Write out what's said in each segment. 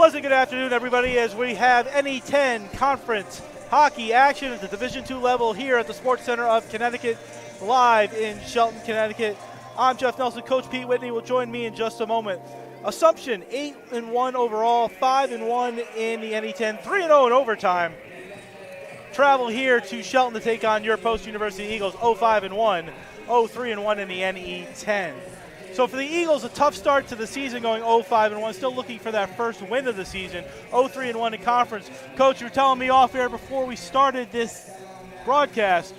pleasant good afternoon, everybody, as we have NE10 Conference Hockey action at the Division II level here at the Sports Center of Connecticut, live in Shelton, Connecticut. I'm Jeff Nelson. Coach Pete Whitney will join me in just a moment. Assumption, 8-1 overall, 5-1 in the NE10, 3-0 in overtime. Travel here to Shelton to take on your Post University Eagles, 0-5-1, 0-3-1 in the NE10. So for the Eagles, a tough start to the season, going 0-5-1, still looking for that first win of the season, 0-3-1 in conference. Coach, you were telling me off air before we started this broadcast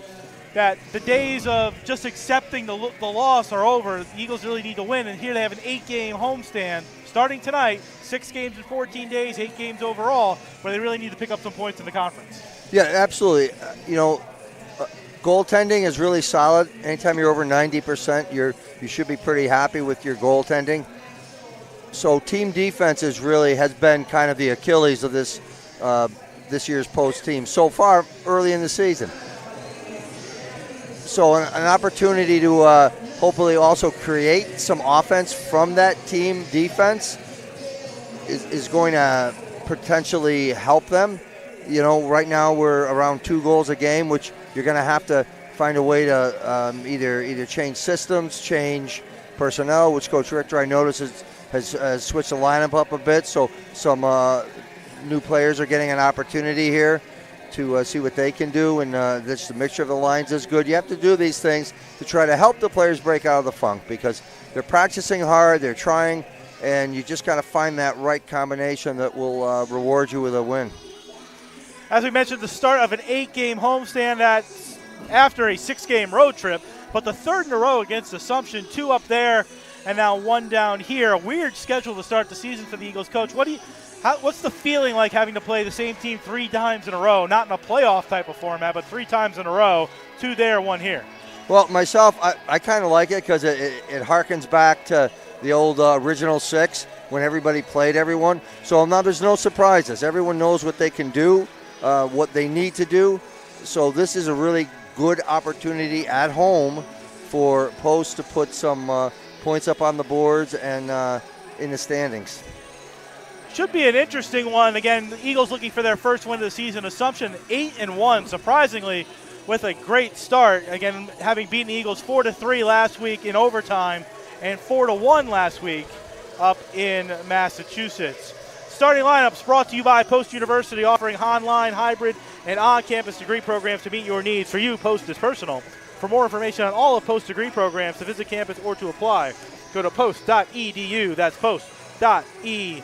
that the days of just accepting the loss are over. The Eagles really need to win, and here they have an 8-game homestand starting tonight, 6 games in 14 days, 8 games overall, where they really need to pick up some points in the conference. Yeah, absolutely. Goaltending is really solid. Anytime you're over 90%, you should be pretty happy with your goaltending. So team defense has been kind of the Achilles of this year's Post team so far early in the season. So an opportunity to hopefully also create some offense from that team defense is going to potentially help them. You know, right now we're around 2 goals a game, which you're going to have to find a way to either change systems, change personnel, which Coach Richter, I noticed, has switched the lineup up a bit. So some new players are getting an opportunity here to see what they can do, and the mixture of the lines is good. You have to do these things to try to help the players break out of the funk because they're practicing hard, they're trying, and you just got to find that right combination that will reward you with a win. As we mentioned, the start of an 8-game homestand that's after a 6-game road trip, but the third in a row against Assumption, 2 up there and now 1 down here. A weird schedule to start the season for the Eagles. Coach, what's the feeling like having to play the same team 3 times in a row, not in a playoff type of format, but 3 times in a row, 2 there, 1 here? Well, myself, I kind of like it because it harkens back to the old original 6 when everybody played everyone. So now there's no surprises. Everyone knows what they can do. What they need to do. So this is a really good opportunity at home for Post to put some points up on the boards and in the standings. Should be an interesting one. Again, the Eagles looking for their first win of the season. Assumption 8-1, surprisingly, with a great start. Again, having beaten the Eagles 4-3 last week in overtime and 4-1 last week up in Massachusetts. Starting lineups brought to you by Post University, offering online, hybrid, and on-campus degree programs to meet your needs. For you, Post is personal. For more information on all of Post degree programs, to visit campus or to apply, go to post.edu. That's post.edu.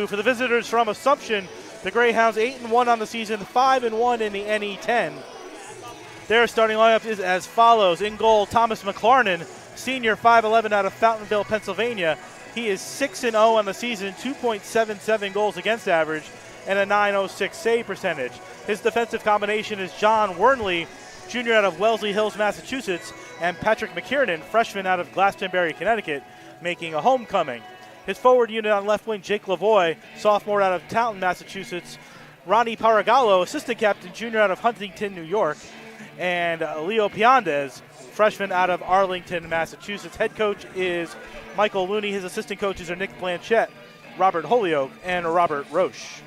For the visitors from Assumption, the Greyhounds 8-1 on the season, 5-1 in the NE10. Their starting lineup is as follows. In goal, Thomas McLarnon, senior, 5'11", out of Fountainville, Pennsylvania. He is 6-0 on the season, 2.77 goals against average, and a .906 save percentage. His defensive combination is John Wernley, junior out of Wellesley Hills, Massachusetts, and Patrick McKiernan, freshman out of Glastonbury, Connecticut, making a homecoming. His forward unit on left wing, Jake Lavoie, sophomore out of Taunton, Massachusetts, Ronnie Paragallo, assistant captain, junior out of Huntington, New York, and Leo Piandez, freshman out of Arlington, Massachusetts. Head coach is Michael Looney. His assistant coaches are Nick Blanchette, Robert Holyoke, and Robert Roche.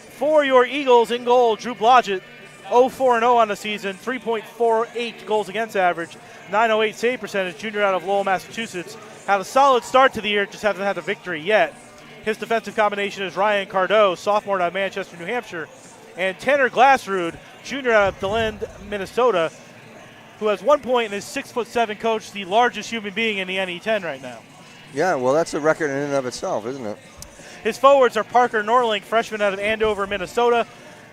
For your Eagles, in goal, Drew Blodgett, 0-4-0 on the season, 3.48 goals against average, .908 save percentage, junior out of Lowell, Massachusetts. Had a solid start to the year, just hasn't had a victory yet. His defensive combination is Ryan Cardo, sophomore out of Manchester, New Hampshire, and Tanner Glassrud, junior out of DeLand, Minnesota, who has 1 point and is 6'7" coach, the largest human being in the NE10 right now. Yeah, well, that's a record in and of itself, isn't it? His forwards are Parker Norling, freshman out of Andover, Minnesota,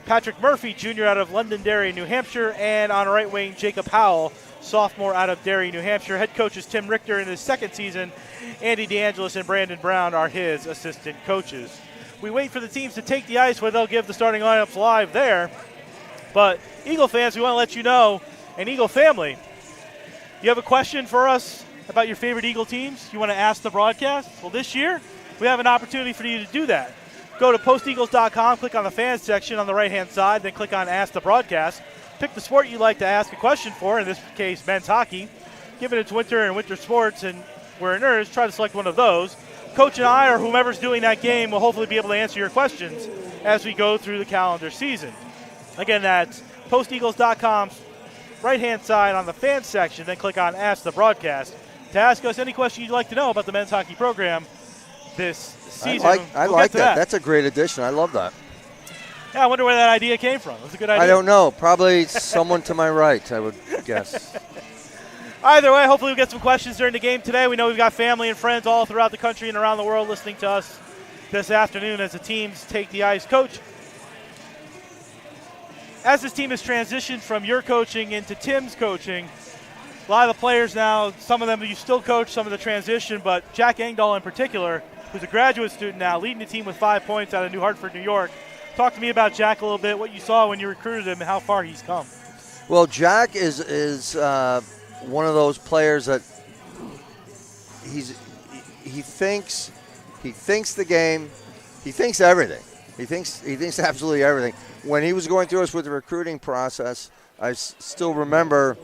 Patrick Murphy, junior out of Londonderry, New Hampshire, and on right wing, Jacob Howell, sophomore out of Derry, New Hampshire. Head coach is Tim Richter in his second season. Andy DeAngelis and Brandon Brown are his assistant coaches. We wait for the teams to take the ice where they'll give the starting lineups live there. But Eagle fans, we want to let you know, and Eagle family, you have a question for us about your favorite Eagle teams? You want to ask the broadcast? Well, this year, we have an opportunity for you to do that. Go to posteagles.com, click on the fans section on the right-hand side, then click on Ask the Broadcast. Pick the sport you'd like to ask a question for, in this case, men's hockey. Given it's winter and winter sports and we're in try to select one of those. Coach and I, or whomever's doing that game, will hopefully be able to answer your questions as we go through the calendar season. Again, that's posteagles.com, right-hand side on the fans section, then click on Ask the Broadcast to ask us any question you'd like to know about the men's hockey program this season. I like that. That's a great addition. I love that. Yeah, I wonder where that idea came from. It was a good idea. I don't know. Probably someone to my right, I would guess. Either way, hopefully we'll get some questions during the game today. We know we've got family and friends all throughout the country and around the world listening to us this afternoon as the teams take the ice. Coach, as this team has transitioned from your coaching into Tim's coaching, a lot of the players now, some of them you still coach, some of the transition, but Jack Engdahl in particular, who's a graduate student now, leading the team with 5 points out of New Hartford, New York. Talk to me about Jack a little bit, what you saw when you recruited him and how far he's come. Well, Jack is one of those players that he thinks the game, he thinks everything. He thinks absolutely everything. When he was going through us with the recruiting process, I still remember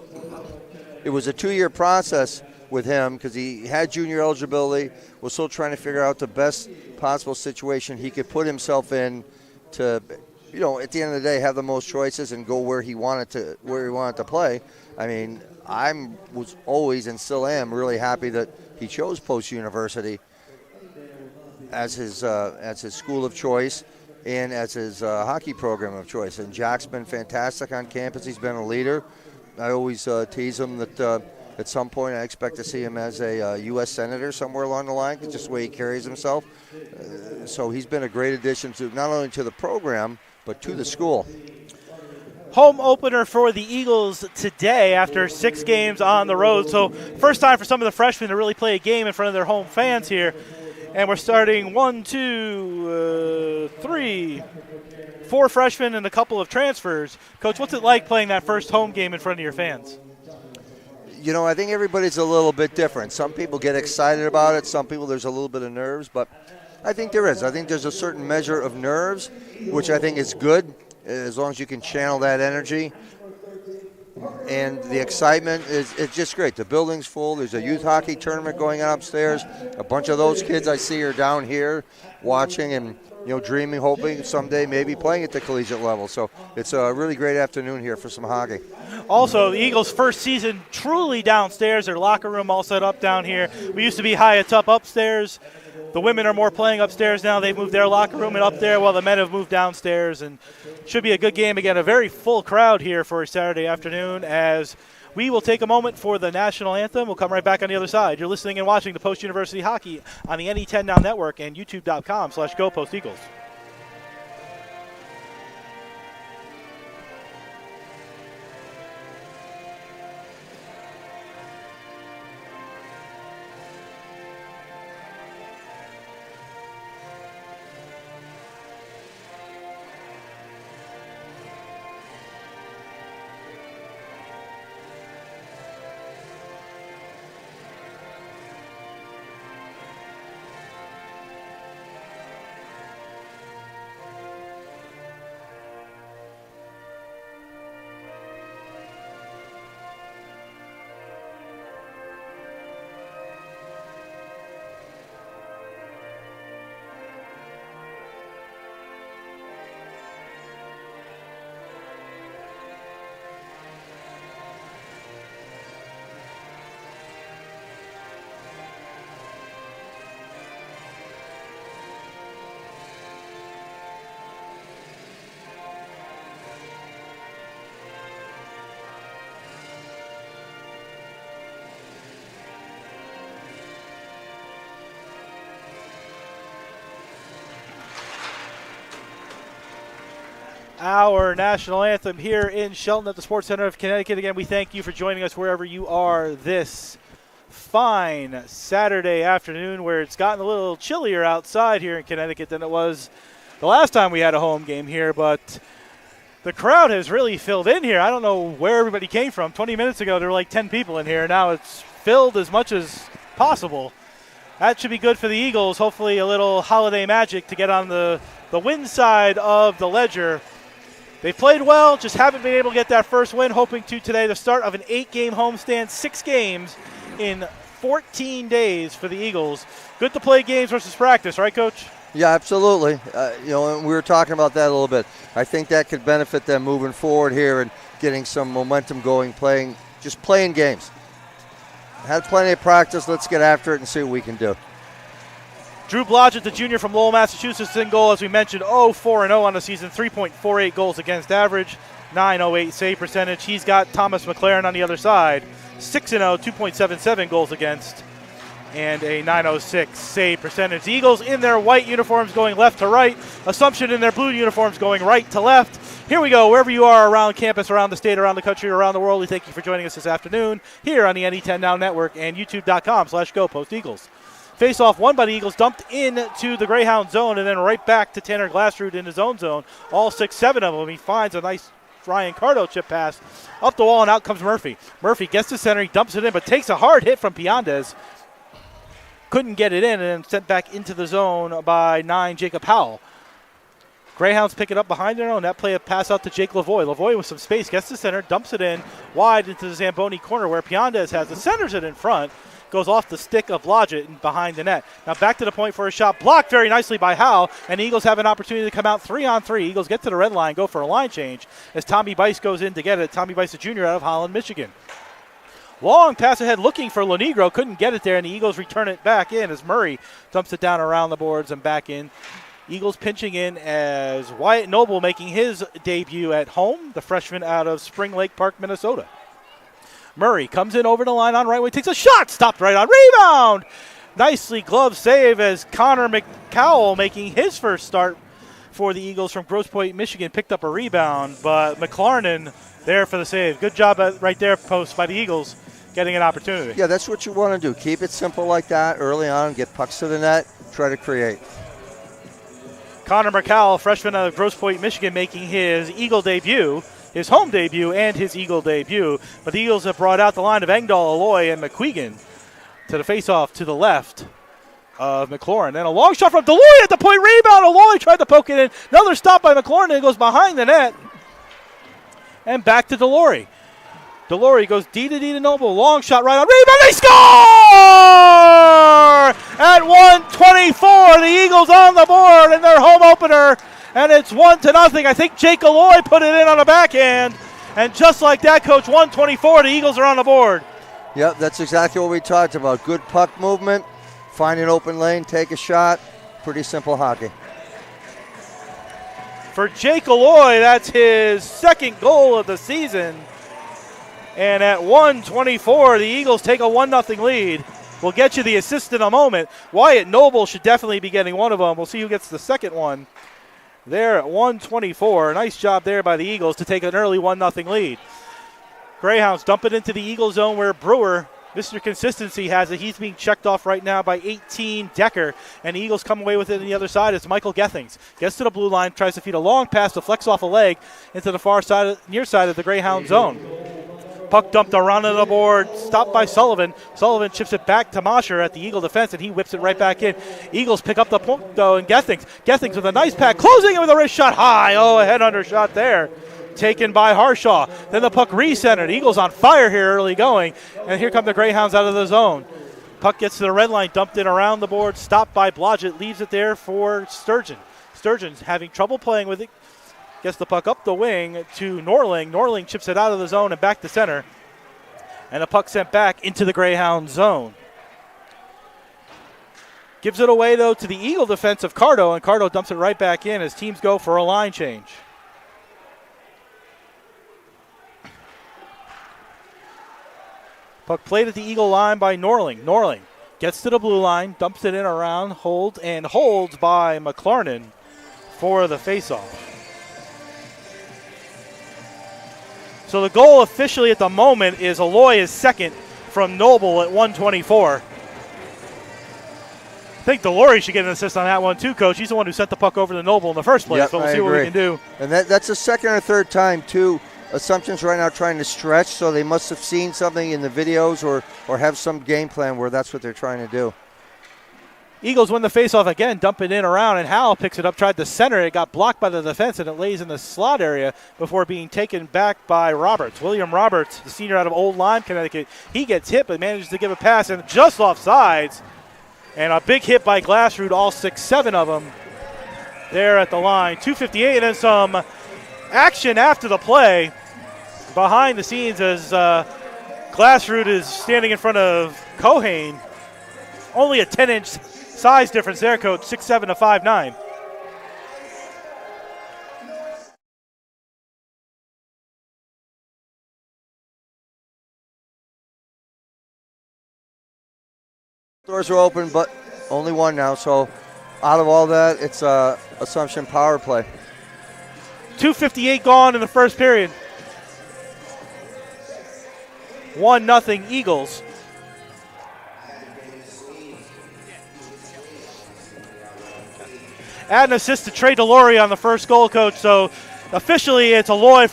it was a 2-year process with him because he had junior eligibility, was still trying to figure out the best possible situation he could put himself in to, at the end of the day, have the most choices and go where he wanted to play. I mean, was always and still am really happy that he chose Post University as his school of choice and as his hockey program of choice. And Jack's been fantastic on campus. He's been a leader. I always tease him that at some point I expect to see him as a U.S. Senator somewhere along the line, just the way he carries himself. So he's been a great addition to not only to the program, but to the school. Home opener for the Eagles today after 6 games on the road. So first time for some of the freshmen to really play a game in front of their home fans here. And we're starting 1, 2, 3, 4 freshmen and a couple of transfers. Coach, what's it like playing that first home game in front of your fans? I think everybody's a little bit different. Some people get excited about it. Some people, there's a little bit of nerves. But I think there is. I think there's a certain measure of nerves, which I think is good, as long as you can channel that energy. And the excitement it's just great. The building's full. There's a youth hockey tournament going on upstairs. A bunch of those kids I see are down here watching and, dreaming, hoping someday maybe playing at the collegiate level. So it's a really great afternoon here for some hockey. Also, the Eagles' first season truly downstairs. Their locker room all set up down here. We used to be high atop upstairs. The women are more playing upstairs now. They've moved their locker room and up there while the men have moved downstairs. And should be a good game. Again, a very full crowd here for a Saturday afternoon as we will take a moment for the national anthem. We'll come right back on the other side. You're listening and watching the Post University Hockey on the NE10 Now Network and youtube.com/GoPostEagles. Our national anthem here in Shelton at the Sports Center of Connecticut. Again, we thank you for joining us wherever you are this fine Saturday afternoon, where it's gotten a little chillier outside here in Connecticut than it was the last time we had a home game here, but the crowd has really filled in here. I don't know where everybody came from. 20 minutes ago, there were like 10 people in here. Now it's filled as much as possible. That should be good for the Eagles. Hopefully a little holiday magic to get on the win side of the ledger. They played well, just haven't been able to get that first win. Hoping to today, the start of an 8-game homestand, 6 games in 14 days for the Eagles. Good to play games versus practice, right, Coach? Yeah, absolutely. And we were talking about that a little bit. I think that could benefit them moving forward here and getting some momentum going, playing games. Had plenty of practice. Let's get after it and see what we can do. Drew Blodgett, the junior from Lowell, Massachusetts, in goal, as we mentioned, 0-4-0 on the season, 3.48 goals against average, 908 save percentage. He's got Thomas McLaren on the other side, 6-0, 2.77 goals against, and a 906 save percentage. The Eagles in their white uniforms going left to right. Assumption in their blue uniforms going right to left. Here we go. Wherever you are around campus, around the state, around the country, around the world, we thank you for joining us this afternoon here on the NE10 Now Network and YouTube.com/GoPostEagles. Face-off won by the Eagles, dumped into the Greyhound zone and then right back to Tanner Glassroot in his own zone. All 6-7 of them. He finds a nice Ryan Cardo chip pass up the wall, and out comes Murphy. Murphy gets to center. He dumps it in, but takes a hard hit from Piandez. Couldn't get it in, and then sent back into the zone by 9, Jacob Howell. Greyhounds pick it up behind their own. That play a pass out to Jake Lavoie. Lavoie with some space, gets to center, dumps it in wide into the Zamboni corner where Piandez has the centers it in front. Goes off the stick of Blodgett and behind the net. Now back to the point for a shot. Blocked very nicely by Howell, and the Eagles have an opportunity to come out 3-on-3. Eagles get to the red line, go for a line change as Tommy Bice goes in to get it. Tommy Bice, a junior out of Holland, Michigan. Long pass ahead looking for Lenegro. Couldn't get it there, and the Eagles return it back in as Murray dumps it down around the boards and back in. Eagles pinching in as Wyatt Noble making his debut at home, the freshman out of Spring Lake Park, Minnesota. Murray comes in over the line on right wing, takes a shot, stopped right on, rebound! Nicely glove save as Connor McCowell making his first start for the Eagles from Grosse Pointe, Michigan, picked up a rebound, but McLarnon there for the save. Good job right there, post by the Eagles, getting an opportunity. Yeah, that's what you want to do. Keep it simple like that early on, get pucks to the net, try to create. Connor McCowell, freshman out of Grosse Pointe, Michigan, making his Eagle debut. His home debut and his Eagle debut. But the Eagles have brought out the line of Engdahl, Alloy, and McQuegan to the faceoff to the left of McLaurin. Then a long shot from Delory at the point. Rebound. Alloy tried to poke it in. Another stop by McLaurin, and it goes behind the net. And back to Delory. Delory goes D to Noble. Long shot right on. Rebound. They score! At 1:24, the Eagles on the board in their home opener. And it's 1-0. I think Jake Alloy put it in on a backhand. And just like that, Coach, 1:24, the Eagles are on the board. Yep, that's exactly what we talked about. Good puck movement, find an open lane, take a shot. Pretty simple hockey. For Jake Alloy, that's his second goal of the season. And at 1:24, the Eagles take a 1-0 lead. We'll get you the assist in a moment. Wyatt Noble should definitely be getting one of them. We'll see who gets the second one. There at 1:24. Nice job there by the Eagles to take an early 1-0 lead. Greyhounds dump it into the Eagle zone where Brewer, Mr. Consistency, has it. He's being checked off right now by 18 Decker, and the Eagles come away with it on the other side. It's Michael Gethings. Gets to the blue line, tries to feed a long pass to flex off a leg into the far side, near side of the Greyhound zone. Puck dumped around the board, stopped by Sullivan. Sullivan chips it back to Mosher at the Eagle defense, and he whips it right back in. Eagles pick up the point, though, and Gethings with a nice pack, closing it with a wrist shot high. Oh, a head-under shot there, taken by Harshaw. Then the puck re-centered. Eagles on fire here early going, and here come the Greyhounds out of the zone. Puck gets to the red line, dumped in around the board, stopped by Blodgett, leaves it there for Sturgeon. Sturgeon's having trouble playing with it. Gets the puck up the wing to Norling. Norling chips it out of the zone and back to center. And the puck sent back into the Greyhound zone. Gives it away, though, to the Eagle defense of Cardo, and Cardo dumps it right back in as teams go for a line change. Puck played at the Eagle line by Norling. Norling gets to the blue line, dumps it in around, holds by McLarnon for the faceoff. So the goal officially at the moment is Alloy is second from Noble at 1:24. I think Delory should get an assist on that one too, Coach. He's the one who sent the puck over to Noble in the first place, so we'll see what we can do. And that's the second or third time, too. Assumption's right now trying to stretch, so they must have seen something in the videos or have some game plan where that's what they're trying to do. Eagles win the faceoff again, dump it in around, and Howell picks it up, tried to center it, got blocked by the defense, and it lays in the slot area before being taken back by Roberts. William Roberts, the senior out of Old Lyme, Connecticut, he gets hit but manages to give a pass and just off sides. And a big hit by Glassrud, all 6-7 of them there at the line. 2:58, and then some action after the play behind the scenes as Glassrud is standing in front of Kohane. Only a 10-inch size difference there, Coach, 6'7" to 5'9". Doors are open, but only one now. So out of all that, it's Assumption power play. 2:58 gone in the first period. 1-0 Eagles. Add an assist to Trey Delory on the first goal, Coach. So officially it's Aloy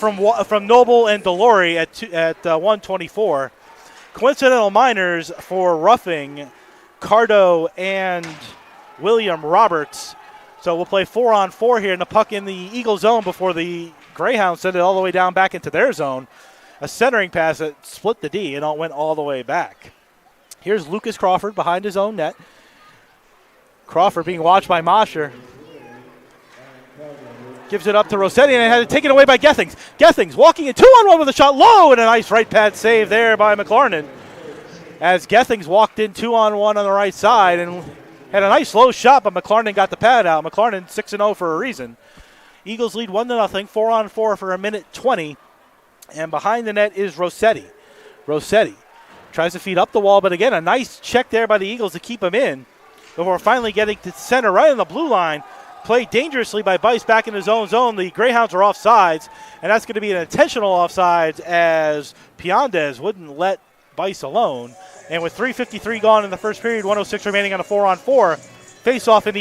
from Noble and Delory at 1:24. Coincidental minors for roughing Cardo and William Roberts. So we'll play 4-on-4 here, and the puck in the Eagle zone before the Greyhounds send it all the way down back into their zone. A centering pass that split the D and went all the way back. Here's Lucas Crawford behind his own net. Crawford being watched by Mosher. Gives it up to Rossetti, and it had it taken away by Gethings. Gethings walking in 2-on-1 with a shot low, and a nice right pad save there by McLarnon. As Gethings walked in 2-on-1 on the right side and had a nice low shot, but McLarnon got the pad out. McLarnon 6-0 for a reason. Eagles lead 1-0, 4-on-4 for a minute 20. And behind the net is Rossetti. Rossetti tries to feed up the wall, but again, a nice check there by the Eagles to keep him in before finally getting to center right on the blue line. Played dangerously by Bice back in his own zone. The Greyhounds are offsides, and that's going to be an intentional offsides as Piandez wouldn't let Bice alone. And with 3:53 gone in the first period, 1:06 remaining on a 4-on-4, face-off in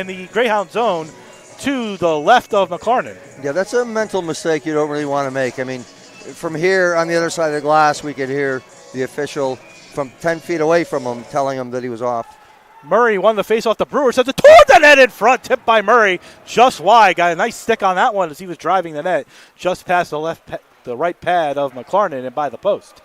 the Greyhound zone to the left of McLarnon. Yeah, that's a mental mistake you don't really want to make. I mean, from here on the other side of the glass, we could hear the official from 10 feet away from him telling him that he was off. Murray won the face-off. The Brewers sends it toward the net in front, tipped by Murray, just wide. Got a nice stick on that one as he was driving the net, just past the right pad of McLarnon and by the post.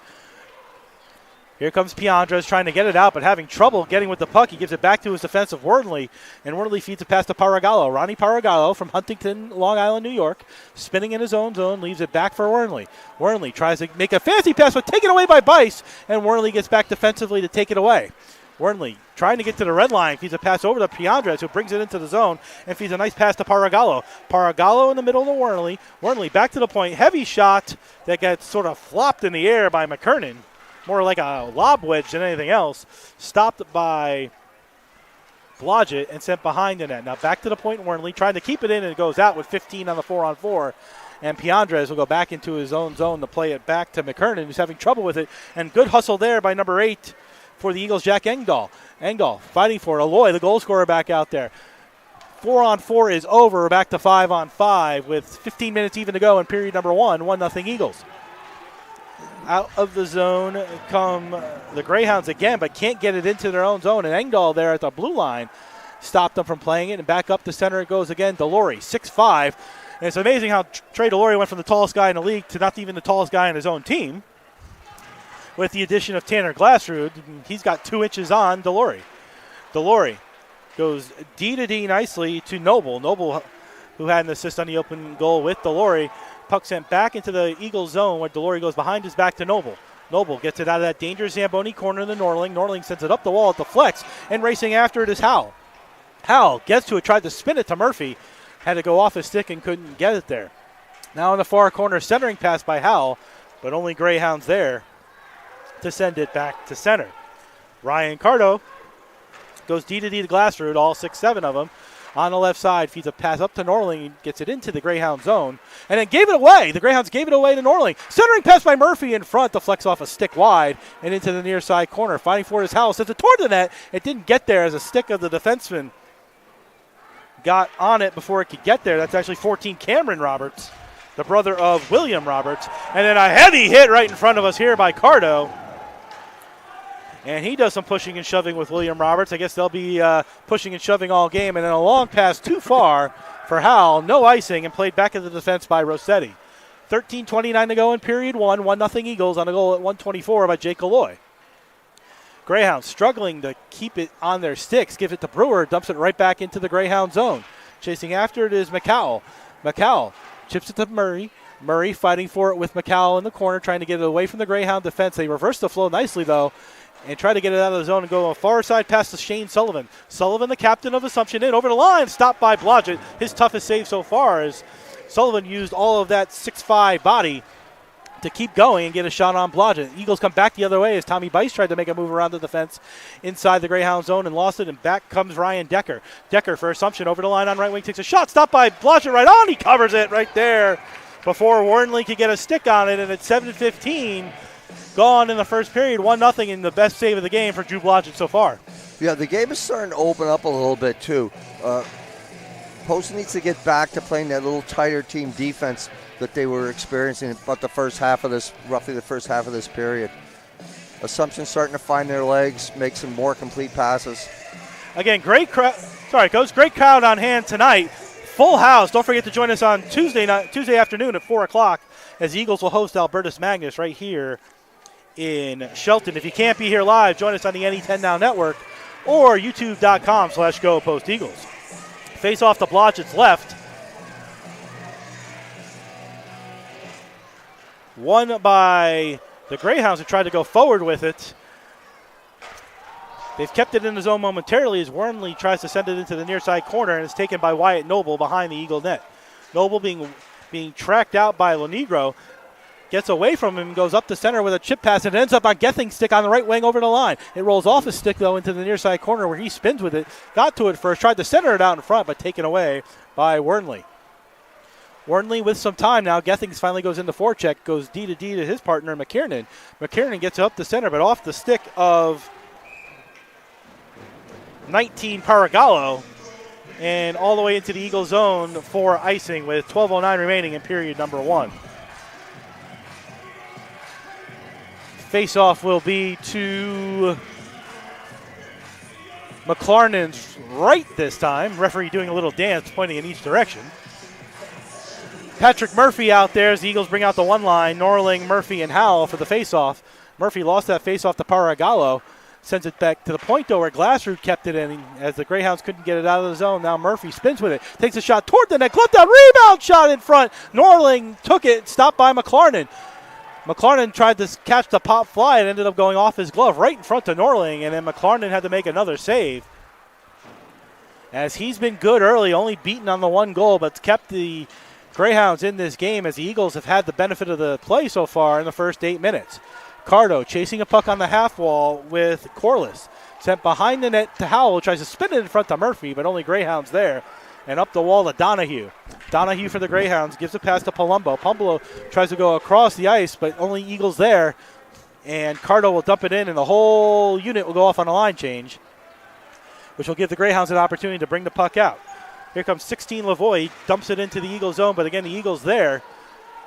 Here comes Piandres trying to get it out, but having trouble getting with the puck. He gives it back to his defensive Wordenley, and Wordenley feeds it past to Paragallo. Ronnie Paragallo from Huntington, Long Island, New York, spinning in his own zone, leaves it back for Wordenley. Wordenley tries to make a fancy pass, but taken away by Bice, and Wordenley gets back defensively to take it away. Wordenley trying to get to the red line, feeds a pass over to Piandres, who brings it into the zone, and feeds a nice pass to Paragallo. Paragallo in the middle of Wordenley. Wordenley back to the point. Heavy shot that gets sort of flopped in the air by McKernan. More like a lob wedge than anything else. Stopped by Blodgett and sent behind the net. Now back to the point, Wordenley trying to keep it in, and it goes out with 15 on the 4-on-4. And Piandres will go back into his own zone to play it back to McKernan, who's having trouble with it. And good hustle there by number 8 for the Eagles, Jack Engdahl. Engdahl fighting for it. Aloy, the goal scorer, back out there. 4-on-4 is over. We're back to 5-on-5 with 15 minutes even to go in period number 1. 1-0 Eagles. Out of the zone come the Greyhounds again, but can't get it into their own zone. And Engdahl there at the blue line stopped them from playing it. And back up the center it goes again. Delory, 6'5". And it's amazing how Trey Delory went from the tallest guy in the league to not even the tallest guy in his own team. With the addition of Tanner Glassrud, he's got 2 inches on Delory. Delory goes D to D nicely to Noble. Noble, who had an assist on the open goal with Delory. Puck sent back into the Eagles zone where Delory goes behind his back to Noble. Noble gets it out of that dangerous Zamboni corner in the Norling. Norling sends it up the wall at the flex, and racing after it is Howell. Howell gets to it, tried to spin it to Murphy. Had to go off his stick and couldn't get it there. Now in the far corner, centering pass by Howell, but only Greyhounds there to send it back to center. Ryan Cardo goes D to D to Glassrud, all 6-7 of them. On the left side, feeds a pass up to Norling, gets it into the Greyhound zone, and then gave it away. The Greyhounds gave it away to Norling. Centering pass by Murphy in front, deflects off a stick wide and into the near side corner. Fighting for it is Howell, sends it toward the net. It didn't get there as a stick of the defenseman got on it before it could get there. That's actually 14 Cameron Roberts, the brother of William Roberts. And then a heavy hit right in front of us here by Cardo. And he does some pushing and shoving with William Roberts. I guess they'll be pushing and shoving all game. And then a long pass too far for Howell. No icing and played back into the defense by Rossetti. 13:29 to go in period one. 1-0 Eagles on a goal at 1:24 by Jake Aloy. Greyhounds struggling to keep it on their sticks. Gives it to Brewer. Dumps it right back into the Greyhound zone. Chasing after it is McCowell. McCowell chips it to Murray. Murray fighting for it with McCowell in the corner, trying to get it away from the Greyhound defense. They reverse the flow nicely, though, and try to get it out of the zone and go on far side pass to Shane Sullivan. Sullivan, the captain of Assumption, in over the line, stopped by Blodgett. His toughest save so far is Sullivan used all of that 6'5" body to keep going and get a shot on Blodgett. Eagles come back the other way as Tommy Bice tried to make a move around the defense inside the Greyhound zone and lost it, and back comes Ryan Decker. Decker for Assumption over the line on right wing, takes a shot, stopped by Blodgett right on. He covers it right there before Warrenly could get a stick on it, and it's 7:15 gone in the first period. 1-0 in the best save of the game for Drew Blodgett so far. Yeah, the game is starting to open up a little bit too. Post needs to get back to playing that little tighter team defense that they were experiencing about roughly the first half of this period. Assumption starting to find their legs, make some more complete passes. Again, great crowd. Sorry, Coach. Great crowd on hand tonight. Full house. Don't forget to join us on Tuesday afternoon at 4 o'clock as the Eagles will host Albertus Magnus right here in Shelton. If you can't be here live, join us on the NE10 Now Network or youtube.com/GoPostEagles. Face off to Blodgett's left. Won by the Greyhounds, who tried to go forward with it. They've kept it in the zone momentarily as Wormley tries to send it into the near side corner, and it's taken by Wyatt Noble behind the Eagle net. Noble being tracked out by Lonegro, gets away from him, goes up the center with a chip pass, and ends up on Gething's stick on the right wing over the line. It rolls off his stick, though, into the near side corner where he spins with it. Got to it first, tried to center it out in front, but taken away by Wormley. Wormley with some time now. Gethings finally goes into forecheck, goes D to his partner, McKiernan. McKiernan gets up the center, but off the stick of 19 Paragallo, and all the way into the Eagle zone for icing with 12:09 remaining in period number one. Face-off will be to McLarnon's right this time. Referee doing a little dance, pointing in each direction. Patrick Murphy out there as the Eagles bring out the one line. Norling, Murphy, and Howell for the face-off. Murphy lost that face-off to Paragallo. Sends it back to the point, though, where Glassroot kept it in as the Greyhounds couldn't get it out of the zone. Now Murphy spins with it, takes a shot toward the net, clipped out, rebound shot in front. Norling took it, stopped by McLarnon. McLarnon tried to catch the pop fly and ended up going off his glove right in front of Norling, and then McLarnon had to make another save. As he's been good early, only beaten on the one goal, but kept the Greyhounds in this game as the Eagles have had the benefit of the play so far in the first 8 minutes. Cardo chasing a puck on the half wall with Corliss. Sent behind the net to Howell, tries to spin it in front to Murphy, but only Greyhounds there. And up the wall to Donahue. Donahue for the Greyhounds gives a pass to Palumbo. Palumbo tries to go across the ice, but only Eagles there. And Cardo will dump it in, and the whole unit will go off on a line change, which will give the Greyhounds an opportunity to bring the puck out. Here comes 16 Lavoie. He dumps it into the Eagle zone, but again, the Eagles there.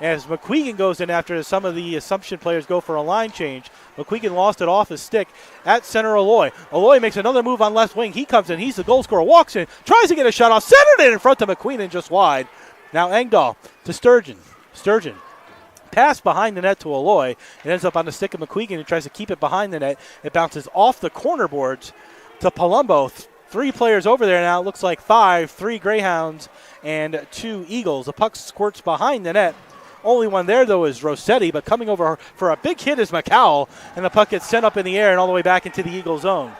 As McQuegan goes in after some of the Assumption players go for a line change. McQuegan lost it off his stick at center Aloy. Aloy makes another move on left wing. He comes in. He's the goal scorer. Walks in. Tries to get a shot off. Centered it in front of McQueen just wide. Now Engdahl to Sturgeon. Sturgeon. Pass behind the net to Aloy. It ends up on the stick of McQuegan, who tries to keep it behind the net. It bounces off the corner boards to Palumbo. 3 players over there now. It looks like 5. 3 Greyhounds and 2 Eagles. The puck squirts behind the net. Only one there, though, is Rossetti, but coming over for a big hit is McCowell, and the puck gets sent up in the air and all the way back into the Eagle zone.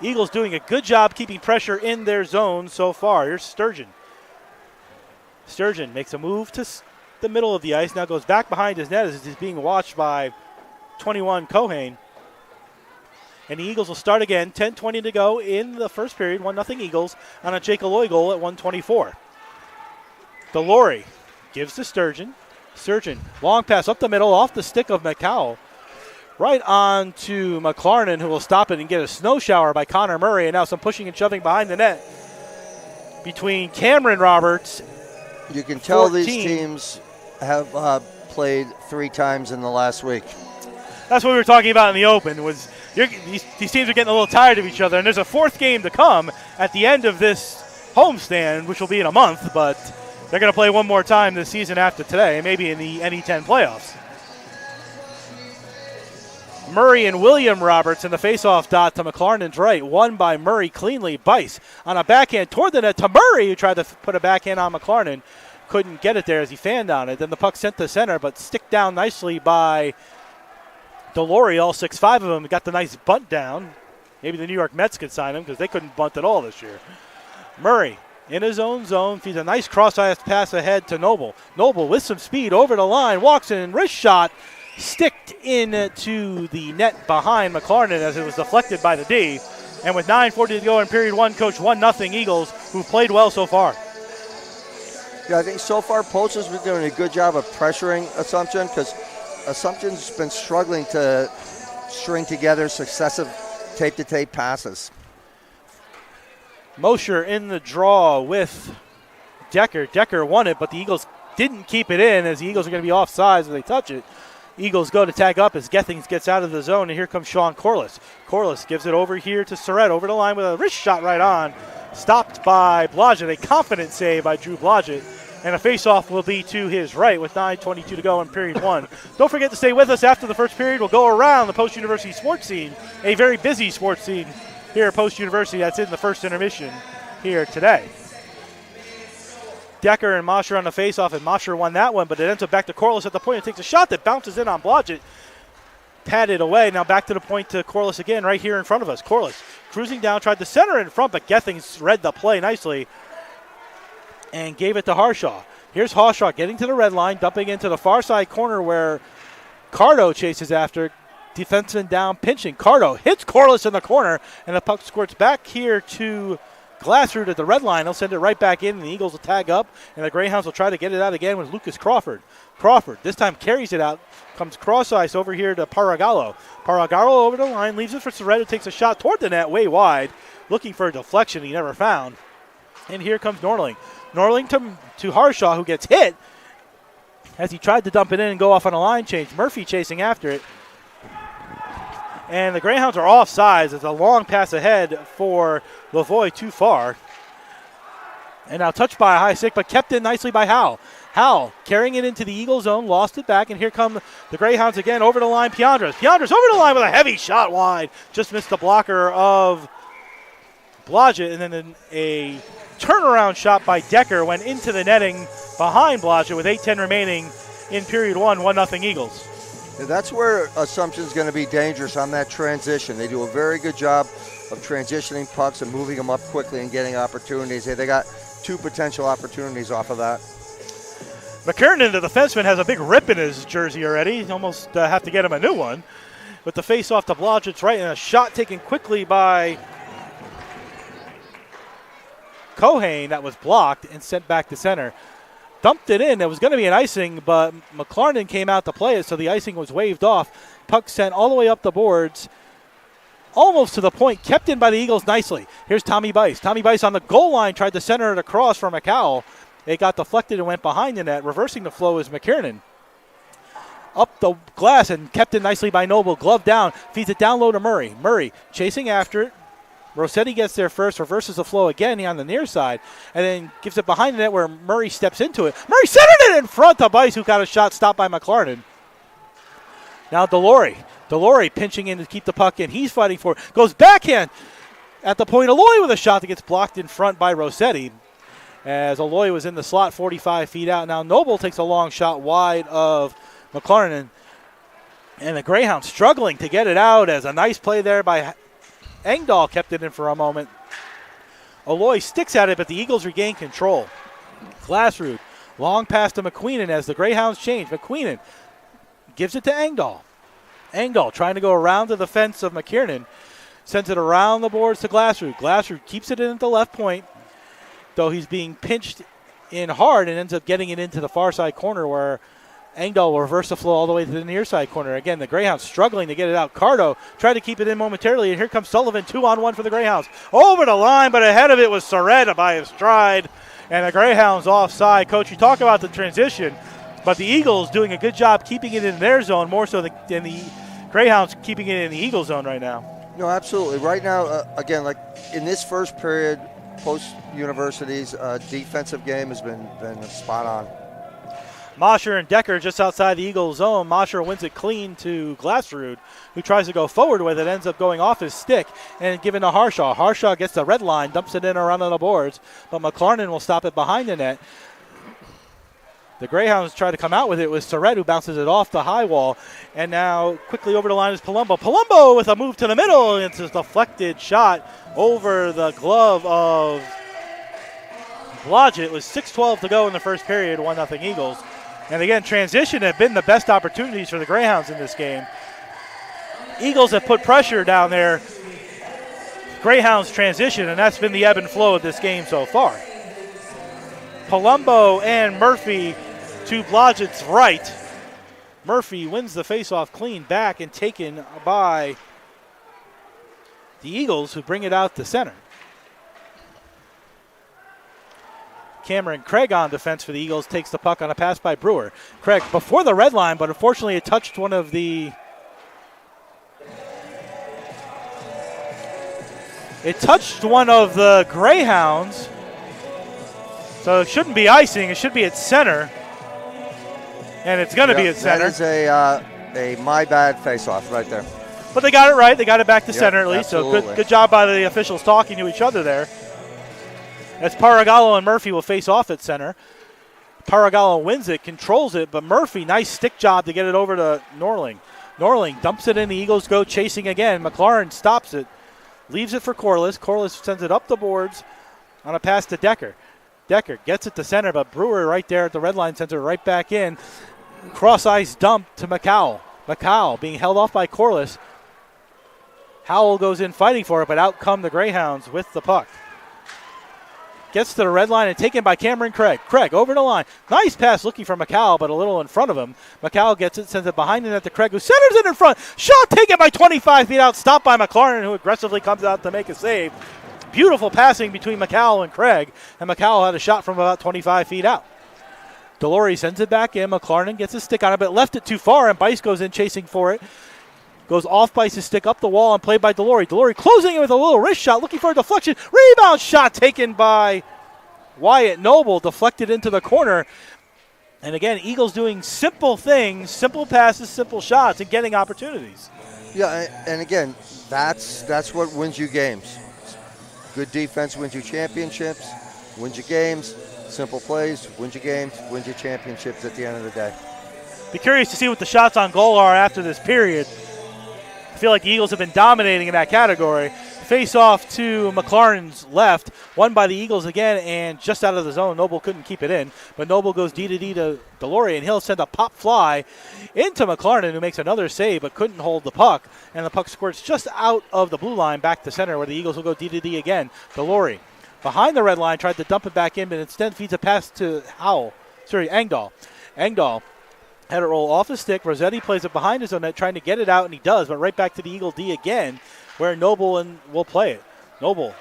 Eagles doing a good job keeping pressure in their zone so far. Here's Sturgeon. Sturgeon makes a move to the middle of the ice, now goes back behind his net as he's being watched by 21 Cohane. And the Eagles will start again. 10:20 to go in the first period. 1-0 Eagles on a Jake Aloy goal at 1:24. Delory gives to Sturgeon. Sturgeon, long pass up the middle off the stick of McCowell. Right on to McLarnon, who will stop it and get a snow shower by Connor Murray. And now some pushing and shoving behind the net between Cameron Roberts. You can tell 14. These teams have played 3 times in the last week. That's what we were talking about in the open, was these teams are getting a little tired of each other, and there's a fourth game to come at the end of this homestand, which will be in a month, but they're going to play one more time this season after today, maybe in the NE10 playoffs. Murray and William Roberts in the faceoff dot to McLarnin's right. Won by Murray cleanly. Bice on a backhand toward the net to Murray, who tried to put a backhand on McLarnin. Couldn't get it there as he fanned on it. Then the puck sent to center, but stick down nicely by Delory. All 6'5" of them got the nice bunt down. Maybe the New York Mets could sign him because they couldn't bunt at all this year. Murray in his own zone feeds a nice cross-ice pass ahead to Noble. Noble with some speed over the line, walks in, wrist shot. Sticked into the net behind McLarnin as it was deflected by the D. And with 9:40 to go in period one, Coach 1-0 Eagles, who've played well so far. Yeah, I think so far Post has been doing a good job of pressuring Assumption because Assumption's been struggling to string together successive tape-to-tape passes. Mosher in the draw with Decker. Decker won it, but the Eagles didn't keep it in as the Eagles are going to be offsides as they touch it. Eagles go to tag up as Gethings gets out of the zone, and here comes Sean Corliss. Corliss gives it over here to Surratt, over the line with a wrist shot right on. Stopped by Blodgett, a confident save by Drew Blodgett, and a face-off will be to his right with 9:22 to go in period one. Don't forget to stay with us after the first period. We'll go around the Post University sports scene, a very busy sports scene here at Post University that's in the first intermission here today. Decker and Mosher on the face-off, and Mosher won that one, but it ends up back to Corliss at the point and takes a shot that bounces in on Blodgett. Patted away. Now back to the point to Corliss again right here in front of us. Corliss cruising down, tried to center in front, but Gethings read the play nicely and gave it to Harshaw. Here's Harshaw getting to the red line, dumping into the far side corner where Cardo chases after. Defenseman down, pinching. Cardo hits Corliss in the corner, and the puck squirts back here to Glassroot at the red line. He'll send it right back in, and the Eagles will tag up, and the Greyhounds will try to get it out again with Lucas Crawford. Crawford this time carries it out, comes cross-ice over here to Paragallo. Paragallo over the line, leaves it for Sorrento, takes a shot toward the net, way wide, looking for a deflection he never found. And here comes Norling. Norling to Harshaw, who gets hit as he tried to dump it in and go off on a line change. Murphy chasing after it. And the Greyhounds are offsides. It's a long pass ahead for Lavoie, too far. And now touched by a high stick, but kept in nicely by Howell. Howell carrying it into the Eagle zone, lost it back, and here come the Greyhounds again over the line. Piandras over the line with a heavy shot wide. Just missed the blocker of Blodgett, and then a turnaround shot by Decker went into the netting behind Blodgett with 8:10 remaining in period one, 1-0 Eagles. That's where Assumption's going to be dangerous on that transition. They do a very good job of transitioning pucks and moving them up quickly and getting opportunities. They got two potential opportunities off of that. McKernan, the defenseman, has a big rip in his jersey already. You almost have to get him a new one. With the face-off to Blodgett's right, and a shot taken quickly by Kohane that was blocked and sent back to center. Dumped it in. It was going to be an icing, but McLarnin came out to play it, so the icing was waved off. Puck sent all the way up the boards, almost to the point, kept in by the Eagles nicely. Here's Tommy Bice. Tommy Bice on the goal line tried to center it across for McCowell. It got deflected and went behind the net. Reversing the flow is McKiernan. Up the glass and kept in nicely by Noble. Glove down, feeds it down low to Murray. Murray chasing after it. Rossetti gets there first, reverses the flow again on the near side, and then gives it behind the net where Murray steps into it. Murray centered it in front of Bice, who got a shot stopped by McLarnin. Now Delory pinching in to keep the puck in. He's fighting for it. Goes backhand at the point. Aloy with a shot that gets blocked in front by Rossetti as Aloy was in the slot 45 feet out. Now Noble takes a long shot wide of McLarnin, and the Greyhounds struggling to get it out as a nice play there by Engdahl kept it in for a moment. Aloy sticks at it, but the Eagles regain control. Glassroot, long pass to McQueenan as the Greyhounds change. McQueenan gives it to Engdahl. Engdahl trying to go around to the fence of McKiernan. Sends it around the boards to Glassroot. Glassroot keeps it in at the left point, though he's being pinched in hard and ends up getting it into the far side corner where Engdahl will reverse the flow all the way to the near side corner. Again, the Greyhounds struggling to get it out. Cardo tried to keep it in momentarily, and here comes Sullivan, 2-on-1 for the Greyhounds. Over the line, but ahead of it was Sorretta by his stride, and the Greyhounds offside. Coach, you talk about the transition, but the Eagles doing a good job keeping it in their zone more so than the Greyhounds keeping it in the Eagle zone right now. No, absolutely. Right now, again, like in this first period, post-universities, defensive game has been spot on. Mosher and Decker just outside the Eagle zone. Mosher wins it clean to Glassrud, who tries to go forward with it, ends up going off his stick and given to Harshaw. Harshaw gets the red line, dumps it in around on the boards, but McLarnon will stop it behind the net. The Greyhounds try to come out with it with Surrett, who bounces it off the high wall. And now quickly over the line is Palumbo. Palumbo with a move to the middle. It's a deflected shot over the glove of Blodgett. It was 6:12 to go in the first period, 1-0 Eagles. And again, transition have been the best opportunities for the Greyhounds in this game. Eagles have put pressure down there. Greyhounds transition, and that's been the ebb and flow of this game so far. Palumbo and Murphy to Blodgett's right. Murphy wins the faceoff clean back and taken by the Eagles, who bring it out to center. Cameron Craig on defense for the Eagles takes the puck on a pass by Brewer. Craig before the red line, but unfortunately it touched one of the Greyhounds. So it shouldn't be icing. It should be at center. And it's going to be at center. That is a my bad face-off right there. But they got it right. They got it back to center at least. Absolutely. So good job by the officials talking to each other there. As Paragallo and Murphy will face off at center. Paragallo wins it, controls it, but Murphy, nice stick job to get it over to Norling. Norling dumps it in. The Eagles go chasing again. McLaren stops it, leaves it for Corliss. Corliss sends it up the boards on a pass to Decker. Decker gets it to center, but Brewer right there at the red line sends it right back in. Cross-ice dump to McCowell. McCowell being held off by Corliss. Howell goes in fighting for it, but out come the Greyhounds with the puck. Gets to the red line and taken by Cameron Craig. Craig over the line. Nice pass looking for McCowell, but a little in front of him. McCowell gets it, sends it behind the net to Craig, who centers it in front. Shot taken by 25 feet out, stopped by McLaren, who aggressively comes out to make a save. Beautiful passing between McCowell and Craig, and McCowell had a shot from about 25 feet out. Delory sends it back in. McLaren gets his stick on it, but left it too far, and Bice goes in chasing for it. Goes off Bice's stick up the wall and played by Delory. Delory closing it with a little wrist shot, looking for a deflection. Rebound shot taken by Wyatt Noble, deflected into the corner. And again, Eagles doing simple things, simple passes, simple shots, and getting opportunities. Yeah, and again, that's what wins you games. Good defense wins you championships, wins you games. Simple plays, wins you games, wins you championships at the end of the day. Be curious to see what the shots on goal are after this period. I feel like the Eagles have been dominating in that category. Face off to McLaren's left, won by the Eagles again, and just out of the zone. Noble couldn't keep it in, but Noble goes D-to-D to Delory, and he'll send a pop fly into McLaren, who makes another save but couldn't hold the puck, and the puck squirts just out of the blue line back to center, where the Eagles will go D-to-D again. Delory behind the red line, tried to dump it back in, but instead feeds a pass to Engdahl. Engdahl had it roll off his stick. Rossetti plays it behind his own net, trying to get it out, and he does, but right back to the Eagle D again, where Noble will play it. Noble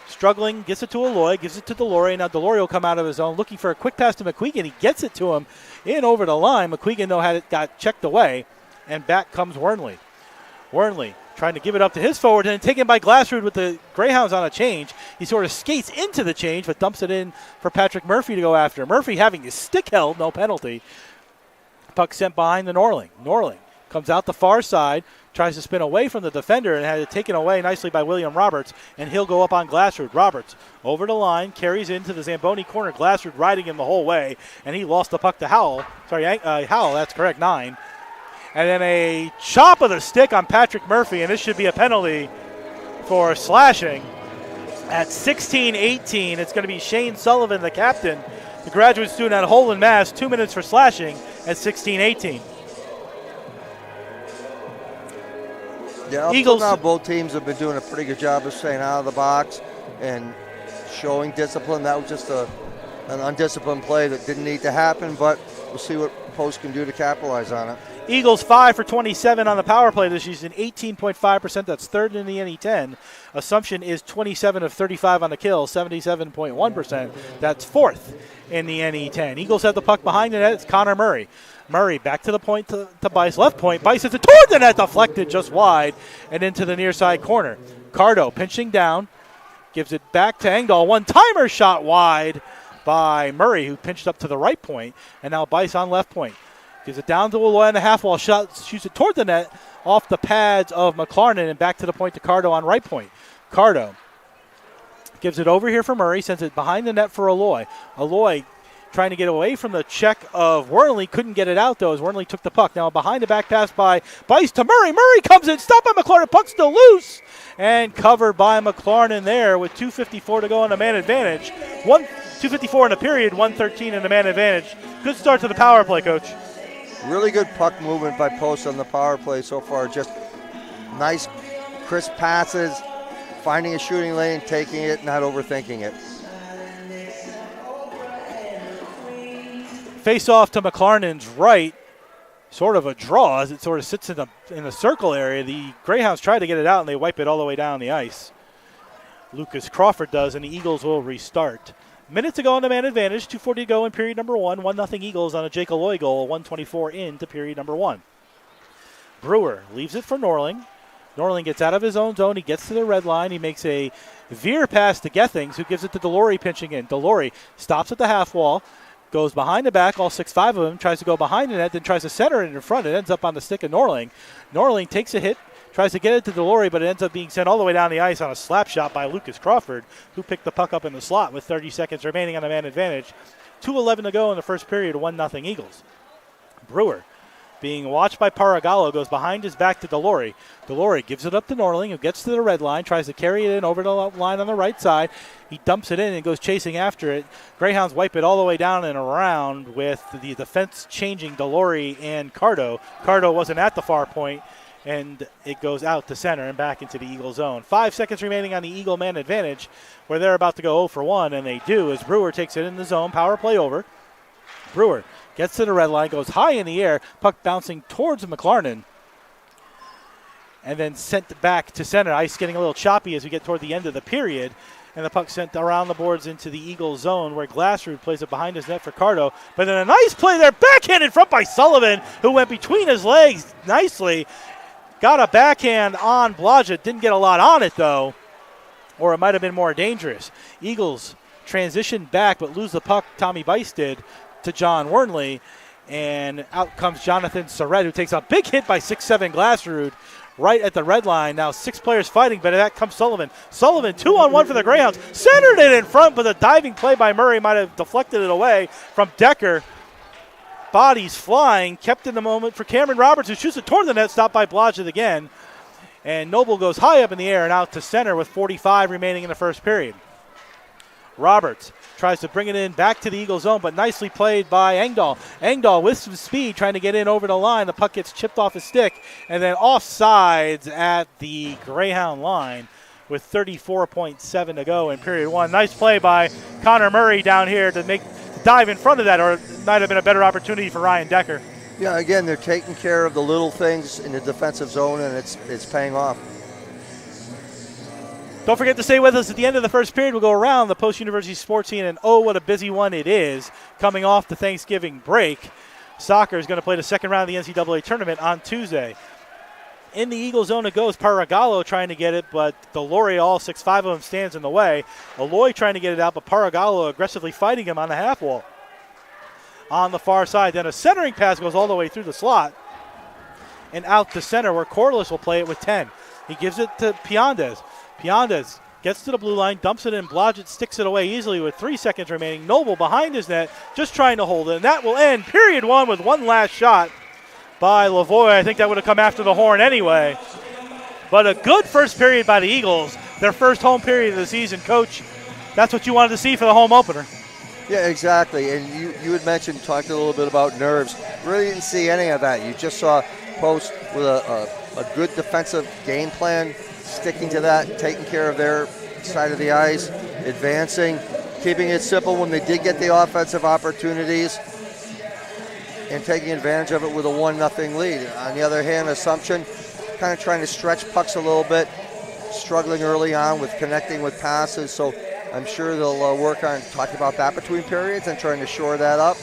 struggling, gets it to Aloy, gives it to Delory. Now Delory will come out of his own, looking for a quick pass to McQuegan. He gets it to him in over the line. McQuegan, though, had it got checked away, and back comes Wernley. Wernley trying to give it up to his forward, and taken by Glassrud with the Greyhounds on a change. He sort of skates into the change, but dumps it in for Patrick Murphy to go after. Murphy having his stick held, no penalty. Puck sent behind the Norling. Norling comes out the far side, tries to spin away from the defender, and had it taken away nicely by William Roberts, and he'll go up on Glassrud. Roberts over the line, carries into the Zamboni corner. Glassrud riding him the whole way, and he lost the puck to Howell. Howell, that's correct, 9. And then a chop of the stick on Patrick Murphy, and this should be a penalty for slashing. At 16-18, it's going to be Shane Sullivan, the captain, the graduate student at Holden, Mass. 2 minutes for slashing at 16-18. Yeah, up Eagles. Till now, both teams have been doing a pretty good job of staying out of the box and showing discipline. That was just an undisciplined play that didn't need to happen, but we'll see what Post can do to capitalize on it. Eagles 5 for 27 on the power play this season, 18.5%. That's third in the NE10. Assumption is 27 of 35 on the kill, 77.1%. That's fourth in the NE10. Eagles have the puck behind the net. It's Connor Murray. Murray back to the point to Bice. Left point. Bice hits it toward the net, deflected just wide and into the near side corner. Cardo pinching down. Gives it back to Engdahl. One-timer shot wide by Murray, who pinched up to the right point. And now Bice on left point. Gives it down to Aloy on the half-wall. Shoots it toward the net off the pads of McLarnon and back to the point to Cardo on right point. Cardo gives it over here for Murray. Sends it behind the net for Aloy. Aloy trying to get away from the check of Worley. Couldn't get it out, though, as Worley took the puck. Now behind the back pass by Bice to Murray. Murray comes in. Stopped by McLarnon. Puck still loose. And covered by McLarnon there with 2:54 to go on the man advantage. 2:54 in the period, 1:13 in the man advantage. Good start to the power play, Coach. Really good puck movement by Post on the power play so far. Just nice, crisp passes, finding a shooting lane, taking it, not overthinking it. Face off to McLarnon's right. Sort of a draw as it sort of sits in the circle area. The Greyhounds try to get it out, and they wipe it all the way down the ice. Lucas Crawford does, and the Eagles will restart. Minute to go on the man advantage. 2:40 to go in period number 1. 1-0 Eagles on a Jake Aloy goal. 1:24 into period number 1. Brewer leaves it for Norling. Norling gets out of his own zone. He gets to the red line. He makes a veer pass to Gethings, who gives it to Delory pinching in. Delory stops at the half wall. Goes behind the back, all 6'5" of them, tries to go behind the net, then tries to center it in front. It ends up on the stick of Norling. Norling takes a hit, tries to get it to Delory, but it ends up being sent all the way down the ice on a slap shot by Lucas Crawford, who picked the puck up in the slot with 30 seconds remaining on the man advantage. 2:11 to go in the first period, 1-0 Eagles. Brewer, being watched by Paragallo, goes behind his back to Delory. Delory gives it up to Norling, who gets to the red line, tries to carry it in over the line on the right side. He dumps it in and goes chasing after it. Greyhounds wipe it all the way down and around with the defense changing Delory and Cardo. Cardo wasn't at the far point, and it goes out to center and back into the Eagle zone. 5 seconds remaining on the Eagle man advantage, where they're about to go 0 for 1, and they do as Brewer takes it in the zone. Power play over. Brewer gets to the red line, goes high in the air, puck bouncing towards McLarnon, and then sent back to center. Ice getting a little choppy as we get toward the end of the period, and the puck sent around the boards into the Eagle zone, where Glassrud plays it behind his net for Cardo. But then a nice play there, backhand in front by Sullivan, who went between his legs nicely. Got a backhand on Blodgett, didn't get a lot on it though, or it might have been more dangerous. Eagles transition back, but lose the puck, Tommy Bice did, to John Wernley, and out comes Jonathan Surrett, who takes a big hit by 6'7" Glassrud right at the red line. Now 6 players fighting, but that comes Sullivan. Sullivan 2-on-1 for the Greyhounds. Centered it in front, but the diving play by Murray might have deflected it away from Decker. Bodies flying, kept in the moment for Cameron Roberts, who shoots it toward the net, stopped by Blodgett again. And Noble goes high up in the air and out to center with 45 remaining in the first period. Roberts tries to bring it in back to the Eagle zone, but nicely played by Engdahl. Engdahl with some speed trying to get in over the line. The puck gets chipped off his stick, and then offsides at the Greyhound line with 34.7 to go in period 1. Nice play by Connor Murray down here to dive in front of that, or it might have been a better opportunity for Ryan Decker. Yeah, again, they're taking care of the little things in the defensive zone, and it's paying off. Don't forget to stay with us at the end of the first period. We'll go around the post-university sports scene, and oh, what a busy one it is coming off the Thanksgiving break. Soccer is going to play the second round of the NCAA tournament on Tuesday. In the Eagle zone it goes. Paragallo trying to get it, but Delory, all 6'5" of them, stands in the way. Aloy trying to get it out, but Paragallo aggressively fighting him on the half wall. On the far side, then a centering pass goes all the way through the slot and out to center, where Corliss will play it with 10. He gives it to Piandez. Piandez gets to the blue line, dumps it in. Blodgett sticks it away easily with 3 seconds remaining. Noble behind his net, just trying to hold it. And that will end period 1 with one last shot by Lavoie. I think that would have come after the horn anyway. But a good first period by the Eagles. Their first home period of the season. Coach, that's what you wanted to see for the home opener. Yeah, exactly. And you had mentioned, talked a little bit about nerves. Really didn't see any of that. You just saw Post with a good defensive game plan, sticking to that, taking care of their side of the ice, advancing, keeping it simple when they did get the offensive opportunities, and taking advantage of it with a 1-0 lead. On the other hand, Assumption kind of trying to stretch pucks a little bit, struggling early on with connecting with passes, so I'm sure they'll work on talking about that between periods and trying to shore that up.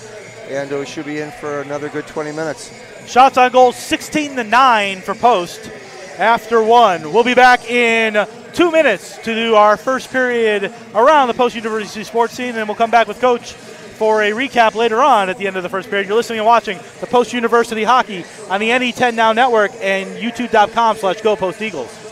and we should be in for another good 20 minutes. Shots on goal 16-9 for Post after one. We'll be back in 2 minutes to do our first period around the Post University sports scene, and we'll come back with Coach for a recap later on at the end of the first period. You're listening and watching the Post University Hockey on the NE10 Now Network and youtube.com/GoPostEagles.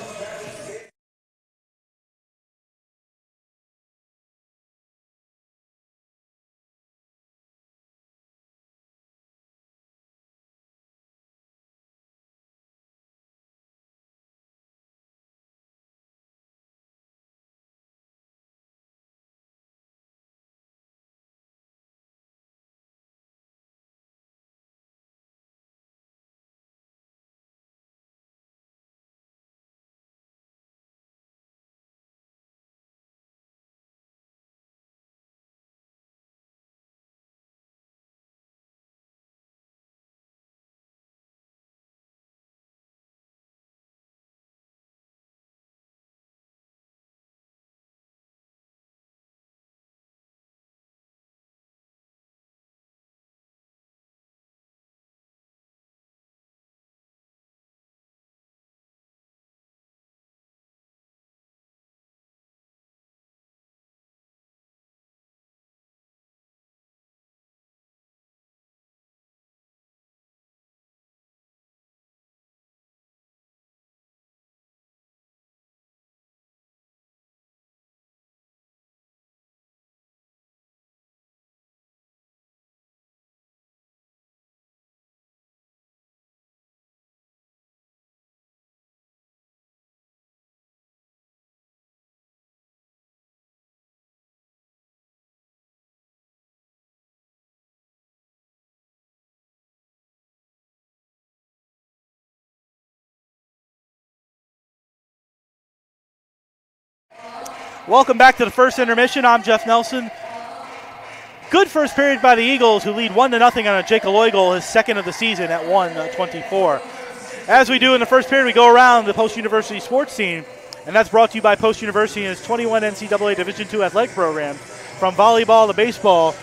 Welcome back to the first intermission. I'm Jeff Nelson. Good first period by the Eagles, who lead 1-0 on a Jake Aloy goal, his second of the season at 1:24. As we do in the first period, we go around the Post University sports scene, and that's brought to you by Post University and its 21 NCAA Division II athletic programs. From volleyball to baseball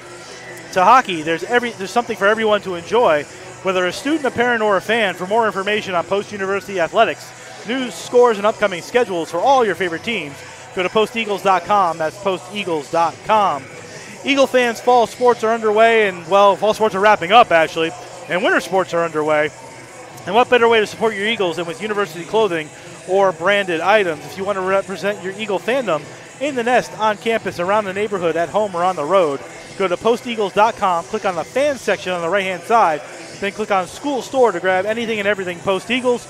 to hockey, there's something for everyone to enjoy, whether a student, a parent, or a fan. For more information on Post University athletics, news, scores, and upcoming schedules for all your favorite teams, go to posteagles.com. That's posteagles.com. Eagle fans, fall sports are underway, and, well, fall sports are wrapping up, actually, and winter sports are underway. And what better way to support your Eagles than with university clothing or branded items? If you want to represent your Eagle fandom in the nest, on campus, around the neighborhood, at home, or on the road, go to posteagles.com, click on the fans section on the right-hand side, then click on School Store to grab anything and everything Post Eagles.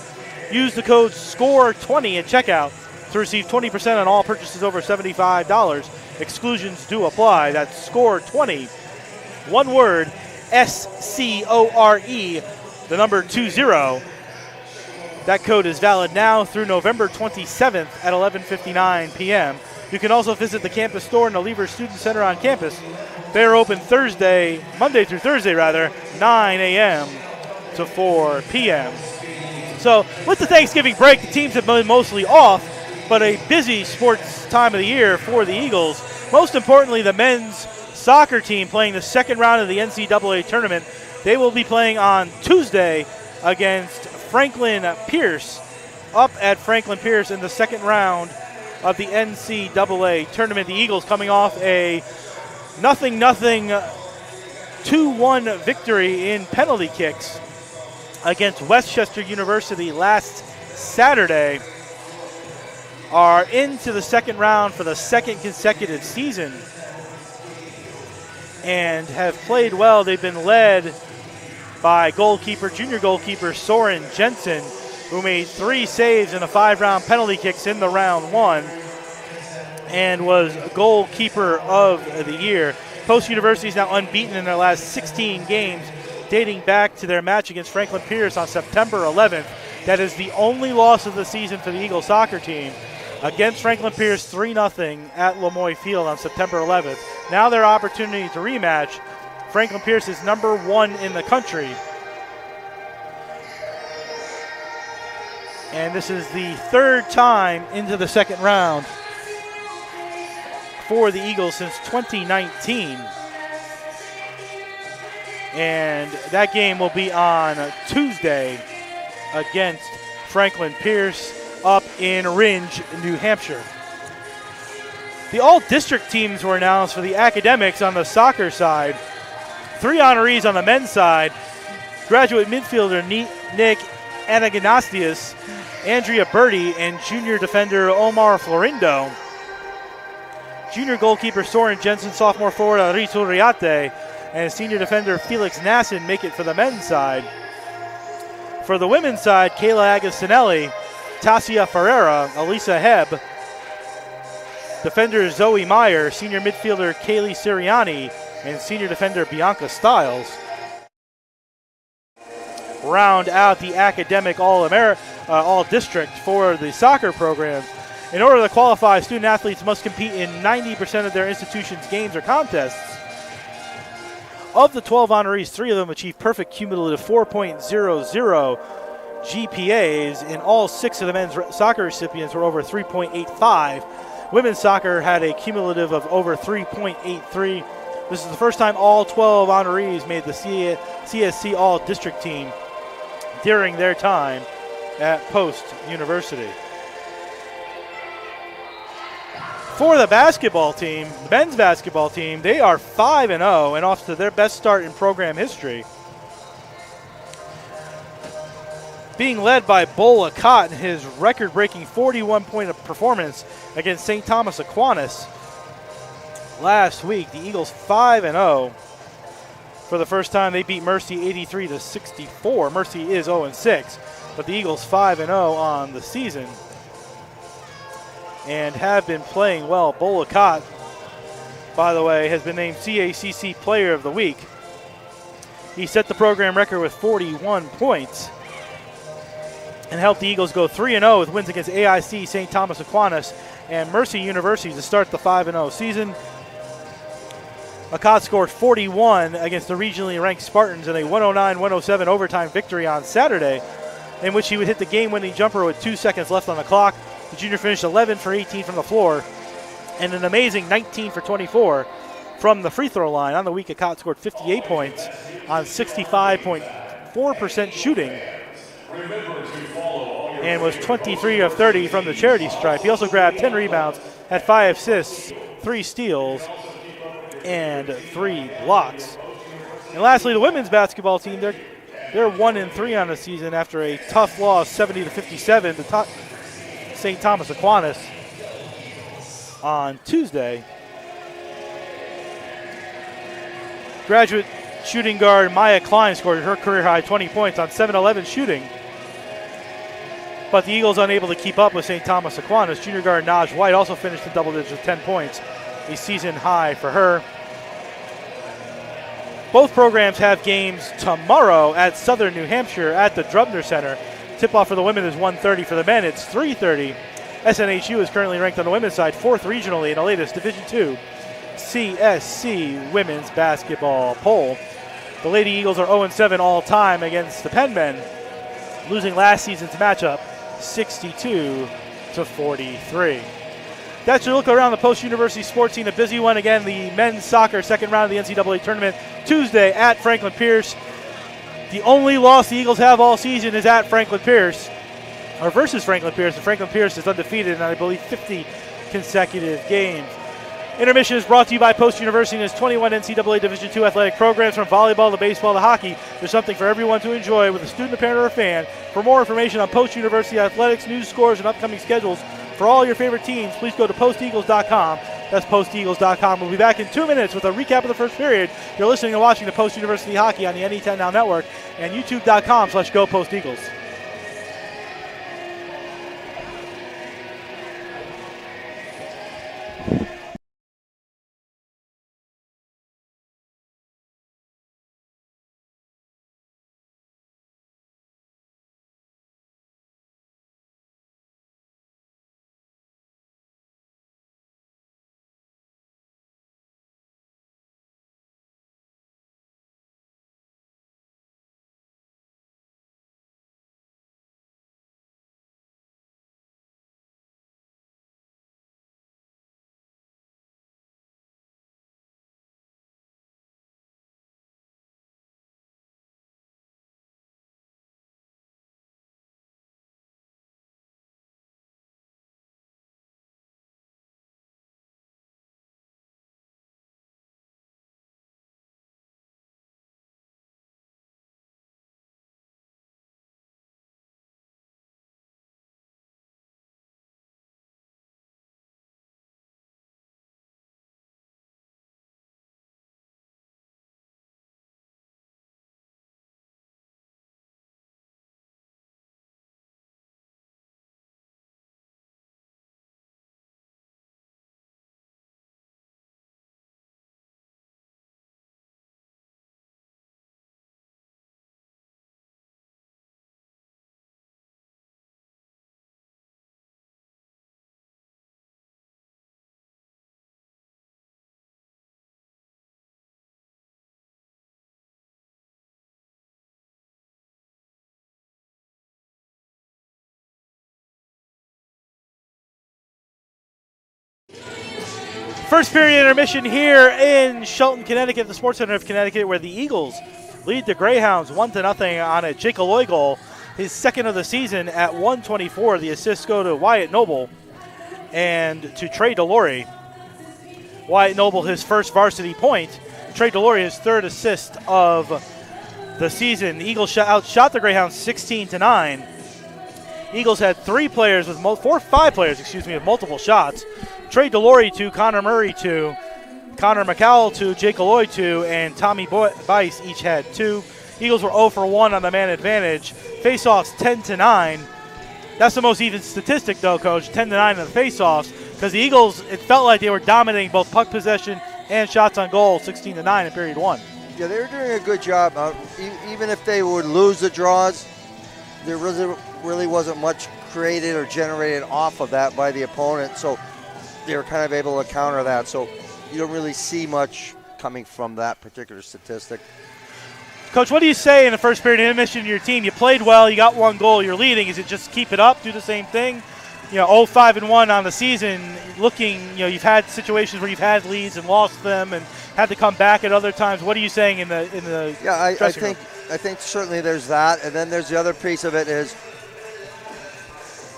Use the code SCORE20 at checkout to receive 20% on all purchases over $75. Exclusions do apply. That's SCORE20. One word, SCORE, the number 20. That code is valid now through November 27th at 11:59 p.m. You can also visit the campus store in the Lever Student Center on campus. They are open Monday through Thursday, 9 a.m. to 4 p.m. So with the Thanksgiving break, the teams have been mostly off, but a busy sports time of the year for the Eagles. Most importantly, the men's soccer team playing the second round of the NCAA tournament. They will be playing on Tuesday against Franklin Pierce, up at Franklin Pierce in the second round of the NCAA tournament. The Eagles coming off a 0-0 2-1 victory in penalty kicks against Westchester University last Saturday, are into the second round for the second consecutive season and have played well. They've been led by junior goalkeeper Soren Jensen, who made 3 saves in the 5-round penalty kicks in the round 1 and was goalkeeper of the year. Post University is now unbeaten in their last 16 games, dating back to their match against Franklin Pierce on September 11th. That is the only loss of the season for the Eagles soccer team. Against Franklin Pierce, 3-0 at Lamoille Field on September 11th. Now their opportunity to rematch. Franklin Pierce is number 1 in the country. And this is the third time into the second round for the Eagles since 2019. And that game will be on Tuesday against Franklin Pierce up in Rindge, New Hampshire. The all-district teams were announced for the academics on the soccer side. 3 honorees on the men's side. Graduate midfielder Nick Anaganastius, Andrea Berti, and junior defender Omar Florindo. Junior goalkeeper Soren Jensen, sophomore forward Aritu Riate, and senior defender Felix Nassin make it for the men's side. For the women's side, Kayla Agostinelli, Tassia Ferreira, Elisa Heb, defender Zoe Meyer, senior midfielder Kaylee Siriani, and senior defender Bianca Stiles. Round out the academic all-district for the soccer programs. In order to qualify, student athletes must compete in 90% of their institution's games or contests. Of the 12 honorees, 3 of them achieved perfect cumulative 4.00 GPAs, and all 6 of the men's soccer recipients were over 3.85. Women's soccer had a cumulative of over 3.83. This is the first time all 12 honorees made the CSC All-District team during their time at Post University. For the basketball team, the men's basketball team, they are 5-0 and off to their best start in program history. Being led by Bo Lacotte in his record-breaking 41-point performance against St. Thomas Aquinas last week. The Eagles 5-0. For the first time, they beat Mercy 83-64. Mercy is 0-6, but the Eagles 5-0 on the season and have been playing well. Bo Lacotte, by the way, has been named CACC Player of the Week. He set the program record with 41 points and helped the Eagles go 3-0 with wins against AIC, St. Thomas Aquinas, and Mercy University to start the 5-0 season. Lacotte scored 41 against the regionally ranked Spartans in a 109-107 overtime victory on Saturday, in which he would hit the game-winning jumper with 2 seconds left on the clock. The junior finished 11 for 18 from the floor and an amazing 19 for 24 from the free throw line. On the week, Lacotte scored 58 points on 65.4% shooting and was 23 of 30 from the charity stripe. He also grabbed 10 rebounds, had 5 assists, 3 steals, and 3 blocks. And lastly, the women's basketball team, they're 1-3 on the season after a tough loss, 70-57 to St. Thomas Aquinas on Tuesday. Graduate shooting guard Maya Klein scored her career-high 20 points on 7-11 shooting. But the Eagles unable to keep up with St. Thomas Aquinas. Junior guard Naj White also finished in double digits with 10 points, a season high for her. Both programs have games tomorrow at Southern New Hampshire at the Drubner Center. Tip-off for the women is 1:30. For the men, it's 3:30. SNHU is currently ranked on the women's side 4th regionally in the latest Division II CSC women's basketball poll. The Lady Eagles are 0-7 all-time against the Penmen, losing last season's matchup 62-43. That's your look around the post-university sports scene. A busy one again, the men's soccer second round of the NCAA tournament Tuesday at Franklin Pierce. The only loss the Eagles have all season is at Franklin Pierce, or versus Franklin Pierce. And Franklin Pierce is undefeated in, I believe, 50 consecutive games. Intermission is brought to you by Post University and its 21 NCAA Division II athletic programs, from volleyball to baseball to hockey. There's something for everyone to enjoy with a student, a parent, or a fan. For more information on Post University athletics, news, scores, and upcoming schedules for all your favorite teams, please go to posteagles.com. That's posteagles.com. We'll be back in 2 minutes with a recap of the first period. You're listening and watching the Post University Hockey on the NE10 Now Network and youtube.com/GoPostEagles. First period intermission here in Shelton, Connecticut, the Sports Center of Connecticut, where the Eagles lead the Greyhounds 1-0 on a Jake Aloy goal, his second of the season at 1:24. The assists go to Wyatt Noble and to Trey Delory. Wyatt Noble, his first varsity point. Trey Delory, his third assist of the season. The Eagles outshot the Greyhounds 16-9. Eagles had five players with multiple shots. Trey Delory 2, Connor Murray 2, Connor McCowell 2, Jake Aloy 2, and Tommy Bice each had 2. Eagles were 0 for 1 on the man advantage. Faceoffs 10-9. That's the most even statistic, though, Coach, 10-9 in the faceoffs, because the Eagles, it felt like they were dominating both puck possession and shots on goal, 16-9 in period 1. Yeah, they were doing a good job. Even if they would lose the draws, there really wasn't much created or generated off of that by the opponent, so they were kind of able to counter that. So you don't really see much coming from that particular statistic. Coach, what do you say in the first period intermission to your team? You played well, you got 1 goal, you're leading. Is it just keep it up, do the same thing? 0-5-1 on the season, you've had situations where you've had leads and lost them and had to come back at other times. What are you saying in the Yeah, I think certainly there's that. And then there's the other piece of it is,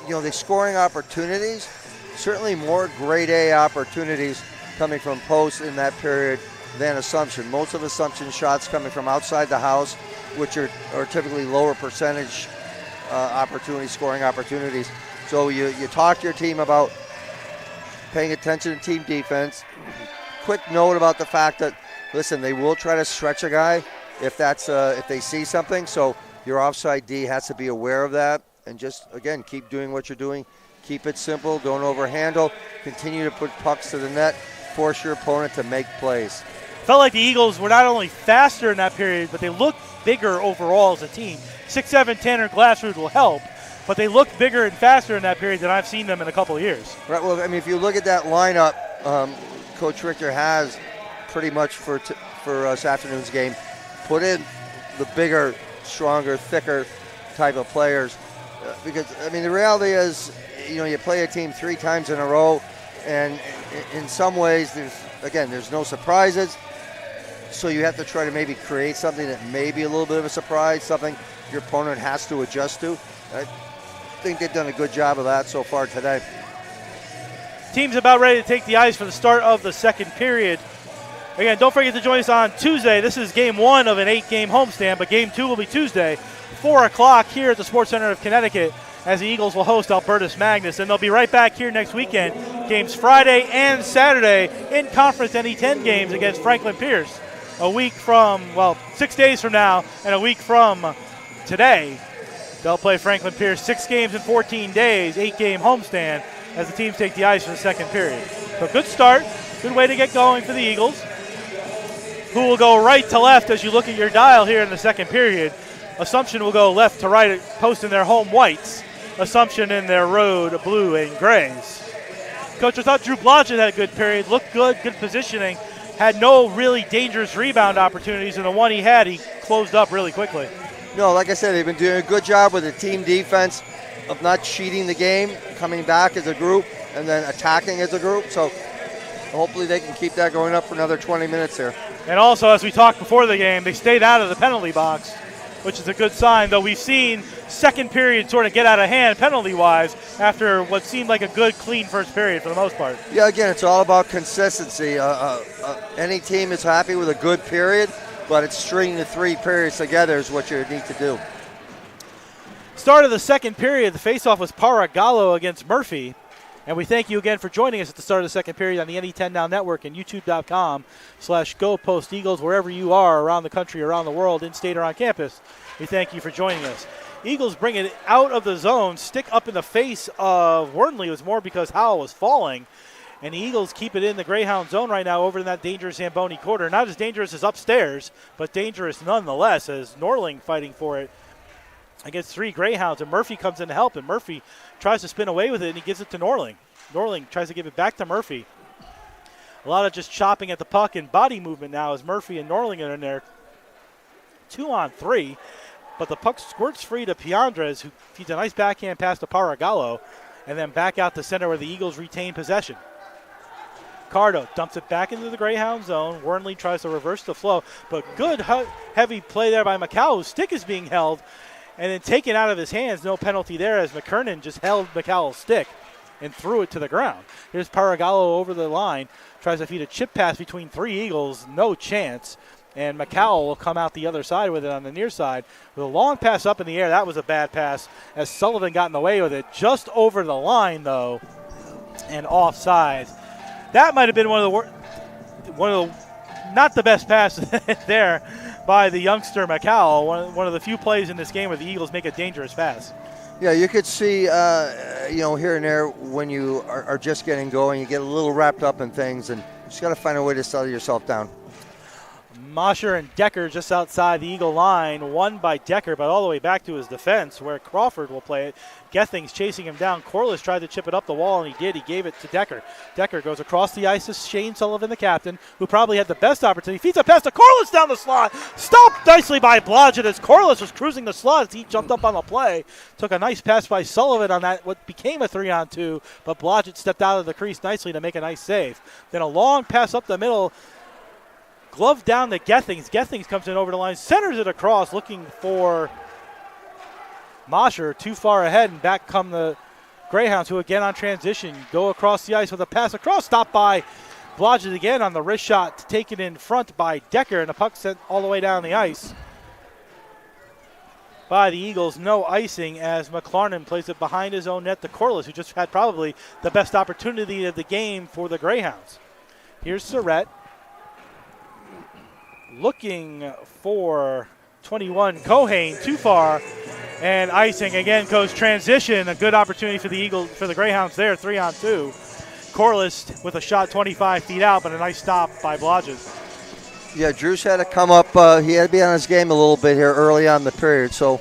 the scoring opportunities, certainly more grade A opportunities coming from posts in that period than Assumption. Most of Assumption shots coming from outside the house, which are typically lower percentage scoring opportunities. So you talk to your team about paying attention to team defense. Quick note about the fact that, listen, they will try to stretch a guy if they see something. So your offside D has to be aware of that, and just, again, keep doing what you're doing. Keep it simple. Don't overhandle. Continue to put pucks to the net. Force your opponent to make plays. Felt like the Eagles were not only faster in that period, but they looked bigger overall as a team. 6'7" Tanner Glassroot will help, but they looked bigger and faster in that period than I've seen them in a couple of years. Right. Well, I mean, if you look at that lineup, Coach Richter has pretty much for this afternoon's game put in the bigger, stronger, thicker type of players. Because, I mean, the reality is, you play a team 3 times in a row, and in some ways, there's no surprises. So you have to try to maybe create something that may be a little bit of a surprise, something your opponent has to adjust to. I think they've done a good job of that so far today. Team's about ready to take the ice for the start of the second period. Again, don't forget to join us on Tuesday. This is game 1 of an 8-game homestand, but game 2 will be Tuesday, 4 o'clock here at the Sports Center of Connecticut, as the Eagles will host Albertus Magnus. And they'll be right back here next weekend. Games Friday and Saturday in conference NE10 games against Franklin Pierce. 6 days from now and a week from today. They'll play Franklin Pierce 6 games in 14 days, 8-game homestand, as the teams take the ice for the second period. So good start, good way to get going for the Eagles, who will go right to left as you look at your dial here in the second period. Assumption will go left to right, posting their home whites. Assumption in their road blue and grays. Coach, I thought Drew Blodgett had a good period, looked good positioning, had no really dangerous rebound opportunities, and the one he had, he closed up really quickly. No, like I said, they've been doing a good job with the team defense of not cheating the game, coming back as a group, and then attacking as a group. So hopefully they can keep that going up for another 20 minutes here. And also, as we talked before the game, they stayed out of the penalty box, which is a good sign, though we've seen second period sort of get out of hand penalty-wise after what seemed like a good, clean first period for the most part. Yeah, again, it's all about consistency. Any team is happy with a good period, but it's stringing the 3 periods together is what you need to do. Start of the second period, the faceoff was Paragallo against Murphy. And we thank you again for joining us at the start of the second period on the NE10 Now Network and YouTube.com/GoPostEagles, wherever you are around the country, around the world, in state or on campus. We thank you for joining us. Eagles bring it out of the zone, stick up in the face of Wernley. It was more because Howell was falling. And the Eagles keep it in the Greyhound zone right now over in that dangerous Zamboni quarter. Not as dangerous as upstairs, but dangerous nonetheless, as Norling fighting for it against 3 Greyhounds. And Murphy comes in to help, and Murphy tries to spin away with it, and he gives it to Norling. Norling tries to give it back to Murphy. A lot of just chopping at the puck and body movement now as Murphy and Norling are in there. 2-on-3, but the puck squirts free to Piandres, who feeds a nice backhand pass to Paragallo, and then back out to center where the Eagles retain possession. Cardo dumps it back into the Greyhound zone. Wernley tries to reverse the flow, but good heavy play there by McCowell. His stick is being held and then taken out of his hands. No penalty there as McKernan just held McCowell's stick and threw it to the ground. Here's Paragallo over the line. Tries to feed a chip pass between 3 Eagles. No chance. And McCowell will come out the other side with it on the near side. With a long pass up in the air, that was a bad pass as Sullivan got in the way with it. Just over the line, though, and offside. That might have been one of the not the best pass there by the youngster McCowell. One of the few plays in this game where the Eagles make a dangerous pass. Yeah, you could see, here and there when you are just getting going, you get a little wrapped up in things, and you just got to find a way to settle yourself down. Mosher and Decker just outside the Eagle line, won by Decker, but all the way back to his defense where Crawford will play it. Gethings chasing him down. Corliss tried to chip it up the wall, and he did. He gave it to Decker. Decker goes across the ice to Shane Sullivan, the captain, who probably had the best opportunity. Feeds a pass to Corliss down the slot. Stopped nicely by Blodgett as Corliss was cruising the slot as he jumped up on the play. Took a nice pass by Sullivan on that, what became a 3-on-2, but Blodgett stepped out of the crease nicely to make a nice save. Then a long pass up the middle. Glove down to Gethings. Gethings comes in over the line, centers it across, looking for Mosher. Too far ahead, and back come the Greyhounds, who again on transition go across the ice with a pass across. Stopped by Blodgett again on the wrist shot, taken in front by Decker, and the puck sent all the way down the ice by the Eagles. No icing as McLarnon plays it behind his own net to Corliss, who just had probably the best opportunity of the game for the Greyhounds. Here's Surrett. Looking for 21 Cohane, too far, and icing again. Goes transition, a good opportunity for the Greyhounds there, 3-on-2. Corliss with a shot 25 feet out, but a nice stop by Blodgett. Yeah, Drew's had to come up. He had to be on his game a little bit here early on in the period, so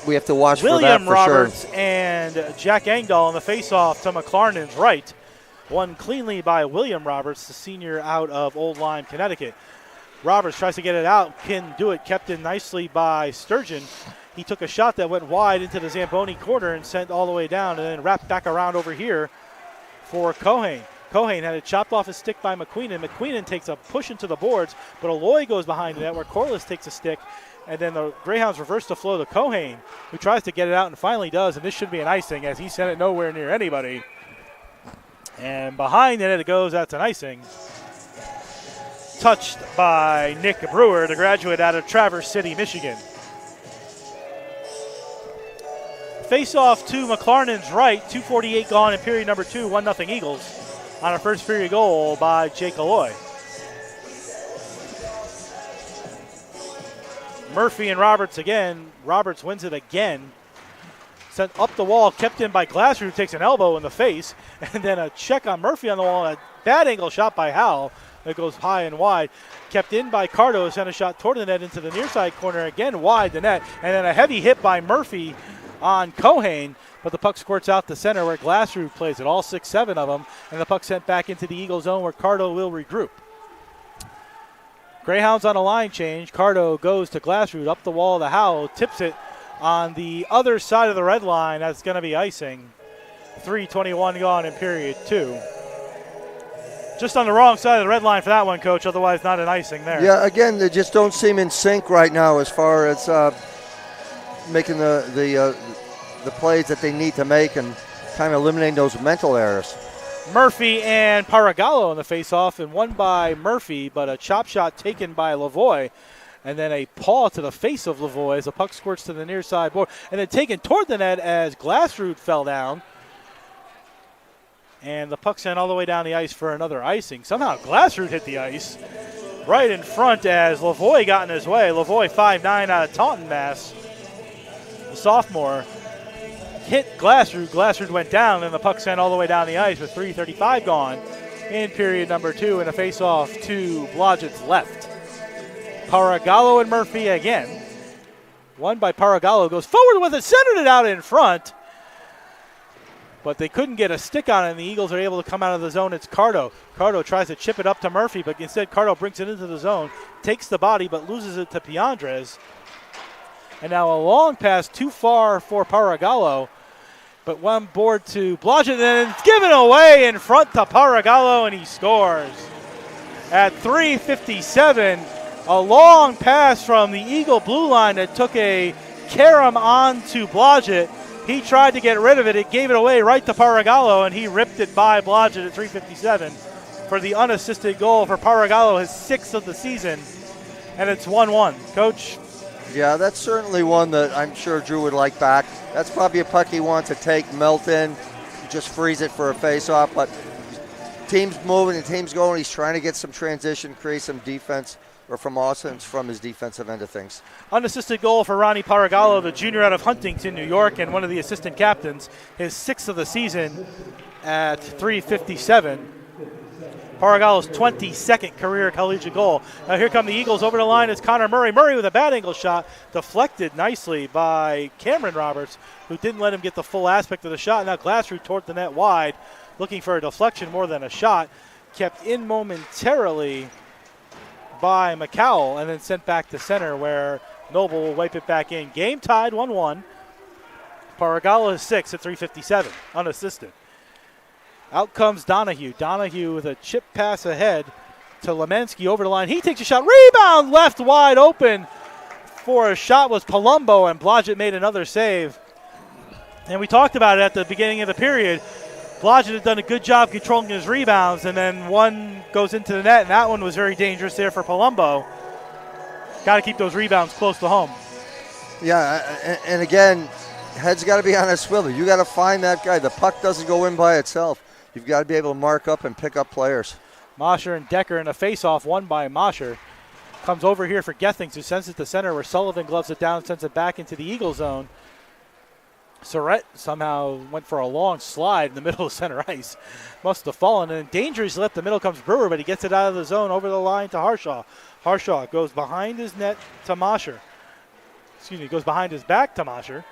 we have to watch for that for sure. William Roberts and Jack Engdahl in the faceoff to McLarnon's right. Won cleanly by William Roberts, the senior out of Old Lyme, Connecticut. Roberts tries to get it out, can do it, kept in nicely by Sturgeon. He took a shot that went wide into the Zamboni corner and sent all the way down, and then wrapped back around over here for Cohane. Cohane had it chopped off his stick by McQueenan. McQueenan takes a push into the boards, but Aloy goes behind the net where Corliss takes a stick, and then the Greyhounds reverse the flow to Cohane, who tries to get it out and finally does, and this should be an icing as he sent it nowhere near anybody. And behind the net it goes, that's an icing. Touched by Nick Brewer, the graduate out of Traverse City, Michigan. Face-off to McLarnon's right, 2:48 gone in period number 2, 1-0 Eagles on a first period goal by Jake Aloy. Murphy and Roberts again. Roberts wins it again. Sent up the wall, kept in by Glasser, who takes an elbow in the face, and then a check on Murphy on the wall, a bad angle shot by Howell. That goes high and wide. Kept in by Cardo, sent a shot toward the net into the near side corner, again wide the net. And then a heavy hit by Murphy on Cohane, but the puck squirts out the center where Glassrud plays it, all 6-7 of them. And the puck sent back into the Eagle zone where Cardo will regroup. Greyhounds on a line change. Cardo goes to Glassrud, up the wall to Howell, tips it on the other side of the red line. That's going to be icing. 3:21 gone in period 2. Just on the wrong side of the red line for that one, Coach. Otherwise, not an icing there. Yeah, again, they just don't seem in sync right now as far as making the plays that they need to make and kind of eliminating those mental errors. Murphy and Paragallo in the face-off, and won by Murphy, but a chop shot taken by Lavoie, and then a paw to the face of Lavoie as the puck squirts to the near side board, and then taken toward the net as Glassrud fell down. And the puck sent all the way down the ice for another icing. Somehow Glassrud hit the ice right in front as Lavoie got in his way. Lavoie 5'9" out of Taunton, Mass. The sophomore hit Glassrud. Glassrud went down, and the puck sent all the way down the ice with 3:35 gone in period number 2, and a face-off to Blodgett's left. Paragallo and Murphy again. Won by Paragallo, goes forward with it, centered it out in front. But they couldn't get a stick on it, and the Eagles are able to come out of the zone. It's Cardo. Cardo tries to chip it up to Murphy, but instead Cardo brings it into the zone, takes the body, but loses it to Piandres. And now a long pass too far for Paragallo. But one board to Blodgett, and then it's given away in front to Paragallo, and he scores. At 3:57, a long pass from the Eagle blue line that took a carom on to Blodgett. He tried to get rid of it. It gave it away right to Paragallo, and he ripped it by Blodgett at 3:57 for the unassisted goal for Paragallo, his 6th of the season, and it's 1-1. Coach? Yeah, that's certainly one that I'm sure Drew would like back. That's probably a puck he wants to take, melt in, just freeze it for a face-off. But team's moving and team's going. He's trying to get some transition, create some defense or from offense from his defensive end of things. Unassisted goal for Ronnie Paragallo, the junior out of Huntington, New York, and one of the assistant captains. His 6th of the season at 3:57. Paragallo's 22nd career collegiate goal. Now here come the Eagles over the line. It's Connor Murray. Murray with a bad angle shot, deflected nicely by Cameron Roberts, who didn't let him get the full aspect of the shot. Now Glassrud toward the net wide, looking for a deflection more than a shot. Kept in momentarily by McCowell and then sent back to center where Noble will wipe it back in. Game tied 1-1. Paragallo is 6 at 3:57, unassisted. Out comes Donahue. Donahue with a chip pass ahead to Lemensky over the line. He takes a shot. Rebound left wide open for a shot was Palumbo, and Blodgett made another save. And we talked about it at the beginning of the period. Blodgett had done a good job controlling his rebounds, and then one goes into the net, and that one was very dangerous there for Palumbo. Got to keep those rebounds close to home. Yeah, and again, head's got to be on a swivel. You got to find that guy. The puck doesn't go in by itself. You've got to be able to mark up and pick up players. Mosher and Decker in a face-off, won by Mosher. Comes over here for Gethings, who sends it to center where Sullivan gloves it down, sends it back into the Eagle zone. Surratt somehow went for a long slide in the middle of center ice. Must have fallen, and dangerously left the middle comes Brewer, but he gets it out of the zone over the line to Harshaw. Harshaw goes behind his net to Mosher. Goes behind his back to Mosher.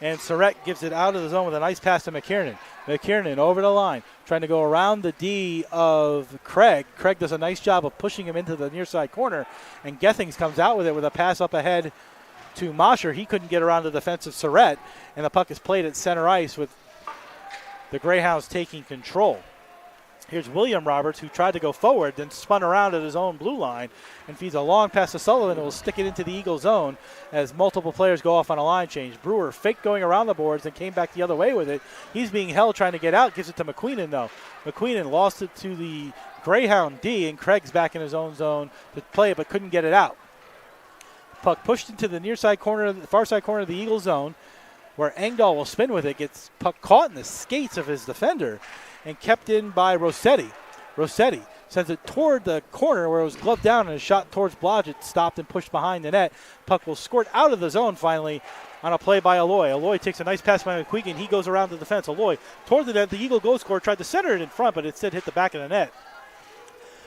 And Surratt gives it out of the zone with a nice pass to McKiernan. McKiernan over the line, trying to go around the D of Craig. Craig does a nice job of pushing him into the near side corner, and Gethings comes out with it with a pass up ahead to Mosher. He couldn't get around the defensive Surratt, and the puck is played at center ice with the Greyhounds taking control. Here's William Roberts, who tried to go forward, then spun around at his own blue line and feeds a long pass to Sullivan, and will stick it into the Eagle zone as multiple players go off on a line change. Brewer faked going around the boards and came back the other way with it. He's being held trying to get out, gives it to McQueenan, though. McQueenan lost it to the Greyhound D, and Craig's back in his own zone to play it, but couldn't get it out. Puck pushed into the near side corner, the far side corner of the Eagle zone, where Engdahl will spin with it, gets puck caught in the skates of his defender, and kept in by Rossetti. Rossetti sends it toward the corner where it was gloved down, and a shot towards Blodgett stopped and pushed behind the net. Puck will squirt out of the zone finally on a play by Aloy. Aloy takes a nice pass by McQueen. He goes around the defense. Aloy toward the net. The Eagle goal scorer tried to center it in front, but instead hit the back of the net.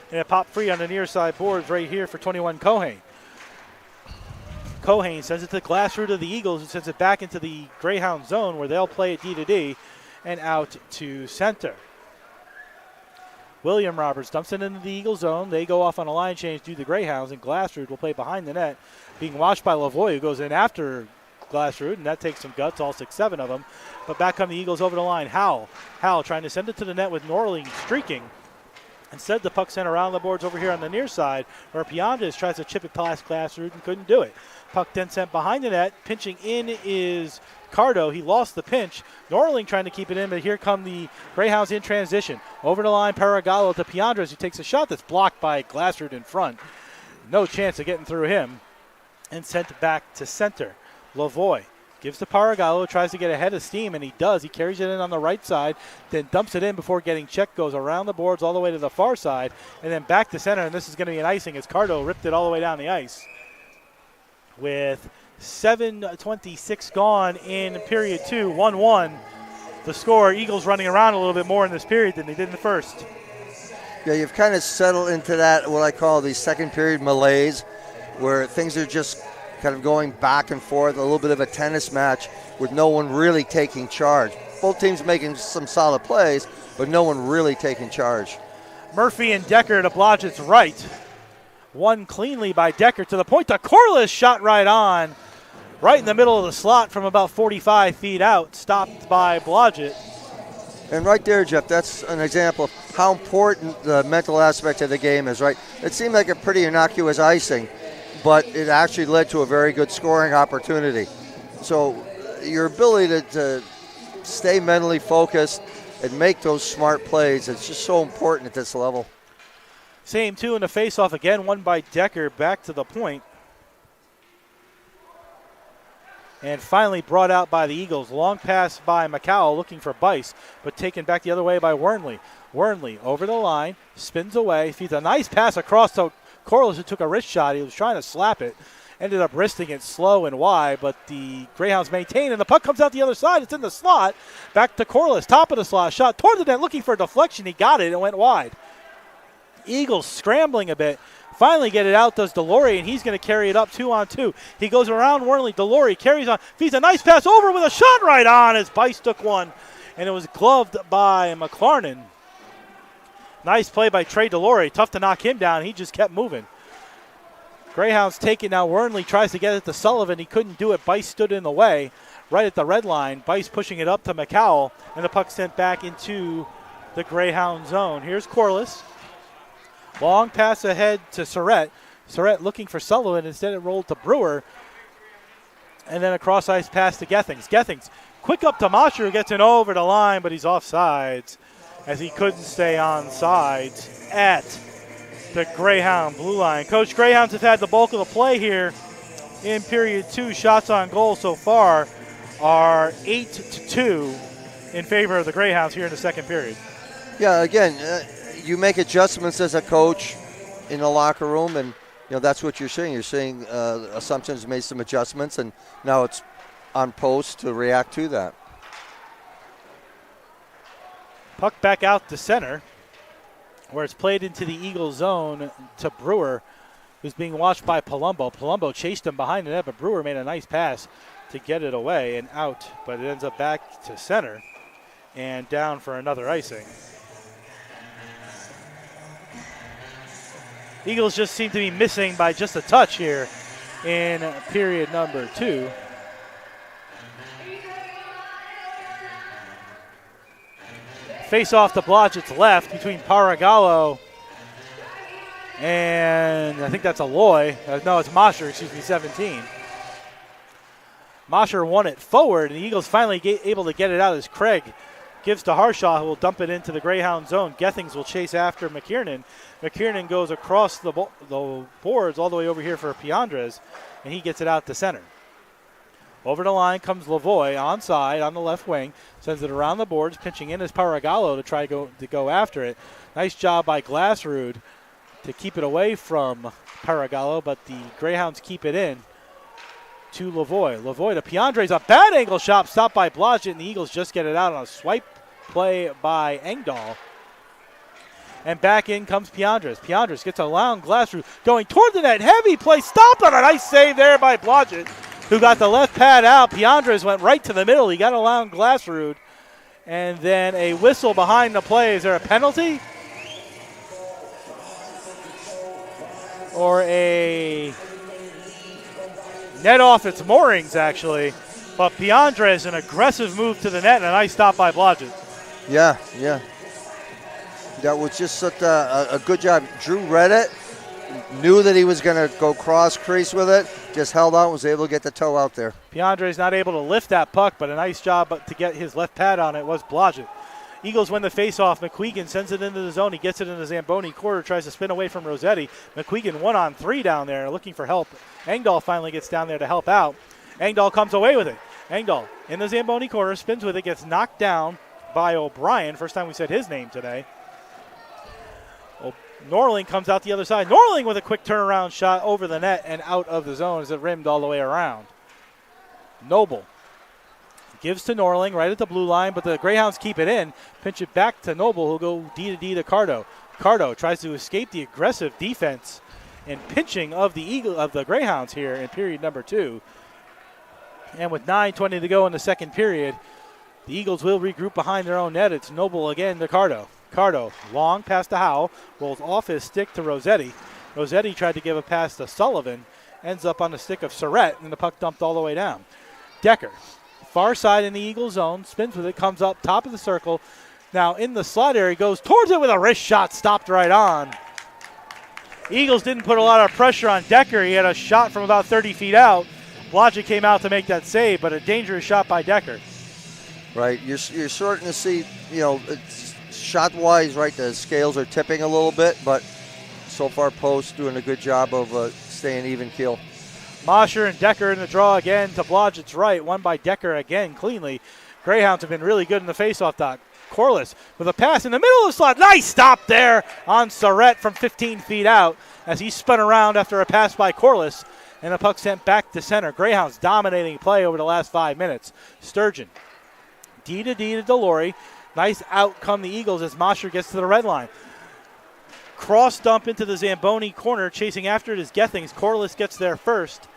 And it popped free on the near side boards right here for 21 Cohane. Cohane sends it to Glassrud of the Eagles, who sends it back into the Greyhound zone where they'll play it D-to-D and out to center. William Roberts dumps it into the Eagle zone. They go off on a line change to the Greyhounds, and Glassrud will play behind the net, being watched by Lavoie, who goes in after Glassrud, and that takes some guts, all 6-7 of them. But back come the Eagles over the line. Howell trying to send it to the net with Norling streaking. Instead, the puck sent around the boards over here on the near side, where Piandres tries to chip it past Glassrud and couldn't do it. Puck then sent behind the net. Pinching in is Cardo. He lost the pinch. Norling trying to keep it in, but here come the Greyhounds in transition. Over the line, Paragallo to Piandres, who takes a shot that's blocked by Glassrud in front. No chance of getting through him. And sent back to center. Lavoie gives to Paragallo, tries to get ahead of steam, and he does. He carries it in on the right side, then dumps it in before getting checked, goes around the boards all the way to the far side, and then back to center, and this is going to be an icing as Cardo ripped it all the way down the ice. With 7:26 gone in period 2, 1-1. The score, Eagles running around a little bit more in this period than they did in the first. Yeah, you've kind of settled into that, what I call the second period malaise, where things are just kind of going back and forth, a little bit of a tennis match with no one really taking charge. Both teams making some solid plays, but no one really taking charge. Murphy and Decker to Blodgett's right. Won cleanly by Decker to the point. The Corliss shot right on. right in the middle of the slot from about 45 feet out, stopped by Blodgett. And right there, Jeff, that's an example of how important the mental aspect of the game is, right? It seemed like a pretty innocuous icing, but it actually led to a very good scoring opportunity. So your ability to stay mentally focused and make those smart plays, it's just so important at this level. Same two in the faceoff again, one by Decker back to the point. And finally brought out by the Eagles. Long pass by McCowell looking for Bice, but taken back the other way by Wernley. Wernley over the line, spins away, feeds a nice pass across to Corliss, who took a wrist shot. He was trying to slap it. Ended up wristing it slow and wide, but the Greyhounds maintain, and the puck comes out the other side. It's in the slot. Back to Corliss, top of the slot. Shot toward the net, looking for a deflection. He got it and went wide. Eagles scrambling a bit. Finally get it out, does Delory, and he's going to carry it up 2-on-2. He goes around Wernley. Delory carries on, feeds a nice pass over with a shot right on as Bice took one, and it was gloved by McLarnon. Nice play by Trey Delory. Tough to knock him down. He just kept moving. Greyhounds take it now. Wernley tries to get it to Sullivan. He couldn't do it. Bice stood in the way right at the red line. Bice pushing it up to McCowell, and the puck sent back into the Greyhound zone. Here's Corliss. Long pass ahead to Surratt. Surratt looking for Sullivan. Instead, it rolled to Brewer. And then a cross-ice pass to Gethings. Gethings quick up to Mosher, who gets it over the line, but he's offsides as he couldn't stay on sides at the Greyhound blue line. Coach, Greyhounds have had the bulk of the play here in period 2. Shots on goal so far are 8-2 in favor of the Greyhounds here in the second period. Yeah, again, you make adjustments as a coach in the locker room, and that's what you're seeing. You're seeing Assumption's made some adjustments, and now it's on post to react to that. Puck back out to center, where it's played into the Eagle zone to Brewer, who's being watched by Palumbo. Palumbo chased him behind the net, but Brewer made a nice pass to get it away and out, but it ends up back to center and down for another icing. Eagles just seem to be missing by just a touch here in period number 2. Face off to Blodgett's left between Paragallo and I think that's Aloy. No, it's Mosher, 17. Mosher won it forward, and the Eagles finally able to get it out as Craig gives to Harshaw, who will dump it into the Greyhound zone. Gethings will chase after McKiernan. McKiernan goes across the boards all the way over here for Piandres, and he gets it out to center. Over the line comes Lavoie onside on the left wing, sends it around the boards, pitching in as Paragallo to try to go after it. Nice job by Glassrud to keep it away from Paragallo, but the Greyhounds keep it in to Lavoie. Lavoie to Piandres, a bad angle shot stopped by Blodgett, and the Eagles just get it out on a swipe play by Engdahl. And back in comes Piandres. Piandres gets around Glassrud, going toward the net. Heavy play, stopped on a nice save there by Blodgett, who got the left pad out. Piandres went right to the middle. He got around Glassrud. And then a whistle behind the play. Is there a penalty? Or a net off its moorings, actually. But Piandres, an aggressive move to the net and a nice stop by Blodgett. Yeah. That was just such a good job. Drew read it, knew that he was going to go cross crease with it, just held on, was able to get the toe out there. Piandres not able to lift that puck, but a nice job to get his left pad on it was Blodgett. Eagles win the faceoff. McQuegan sends it into the zone. He gets it in the Zamboni quarter, tries to spin away from Rossetti. McQuegan 1-on-3 down there, looking for help. Engdahl finally gets down there to help out. Engdahl comes away with it. Engdahl in the Zamboni quarter, spins with it, gets knocked down by O'Brien. First time we said his name today. Norling comes out the other side. Norling with a quick turnaround shot over the net and out of the zone as it rimmed all the way around. Noble gives to Norling right at the blue line, but the Greyhounds keep it in. Pinch it back to Noble, who'll go D to D to Cardo. Cardo tries to escape the aggressive defense and pinching of the Greyhounds here in period number 2. And with 9:20 to go in the second period, the Eagles will regroup behind their own net. It's Noble again to Cardo. Cardo, long pass to Howe, rolls off his stick to Rossetti. Rossetti tried to give a pass to Sullivan, ends up on the stick of Surratt, and the puck dumped all the way down. Decker, far side in the Eagle zone, spins with it, comes up top of the circle. Now in the slot area, goes towards it with a wrist shot, stopped right on. Eagles didn't put a lot of pressure on Decker. He had a shot from about 30 feet out. Blodgett came out to make that save, but a dangerous shot by Decker. Right, you're starting to see, shot-wise, right, the scales are tipping a little bit, but so far Post doing a good job of staying even keel. Mosher and Decker in the draw again to Blodgett's right, won by Decker again cleanly. Greyhounds have been really good in the faceoff dot. Corliss with a pass in the middle of the slot. Nice stop there on Surratt from 15 feet out as he spun around after a pass by Corliss, and the puck sent back to center. Greyhounds dominating play over the last 5 minutes. Sturgeon, D to Delory. Nice outcome the Eagles as Mosher gets to the red line. Cross dump into the Zamboni corner. Chasing after it is Gethings. Corliss gets there first.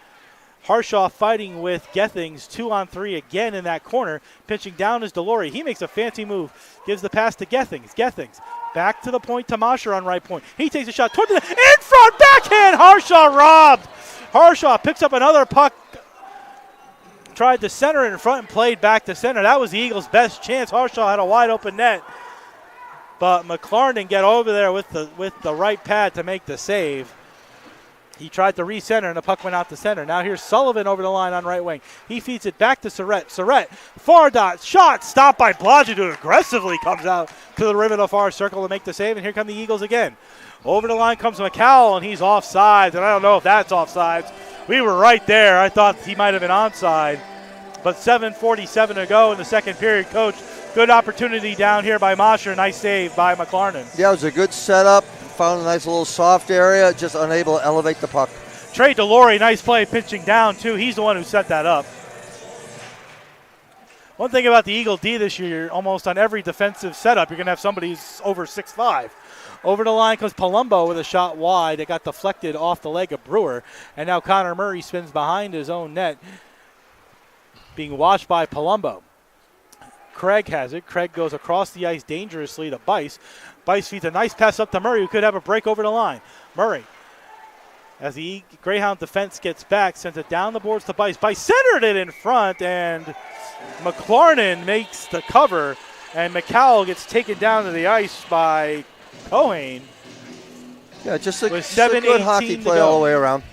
Harshaw fighting with Gethings, 2-on-3 again in that corner. Pitching down is Delory. He makes a fancy move, gives the pass to Gethings. Gethings back to the point to Mosher on right point. He takes a shot toward the net. In front, backhand, Harshaw robbed. Harshaw picks up another puck. Tried to center in front and played back to center. That was the Eagles' best chance. Harshaw had a wide open net, but McLarnon get over there with the right pad to make the save. He tried to recenter, and the puck went out to center. Now here's Sullivan over the line on right wing. He feeds it back to Surratt. Surratt, far dot, shot, stopped by Blodgett, who aggressively comes out to the rim of the far circle to make the save, and here come the Eagles again. Over the line comes McCowell, and he's offsides, and I don't know if that's offsides. We were right there. I thought he might have been onside, but 7:47 to go in the second period. Coach, good opportunity down here by Mosher. Nice save by McLarnon. Yeah, it was a good setup. Found a nice little soft area, just unable to elevate the puck. Trey Delory, nice play pitching down, too. He's the one who set that up. One thing about the Eagle D this year, almost on every defensive setup, you're going to have somebody who's over 6'5". Over the line comes Palumbo with a shot wide. It got deflected off the leg of Brewer. And now Connor Murray spins behind his own net, being watched by Palumbo. Craig has it. Craig goes across the ice dangerously to Bice. Bice feeds a nice pass up to Murray, who could have a break over the line. Murray, as the Greyhound defense gets back, sends it down the boards to Bice. Bice centered it in front, and McLarnon makes the cover, and McCowell gets taken down to the ice by Cohane. Yeah, just a good hockey play all the way around.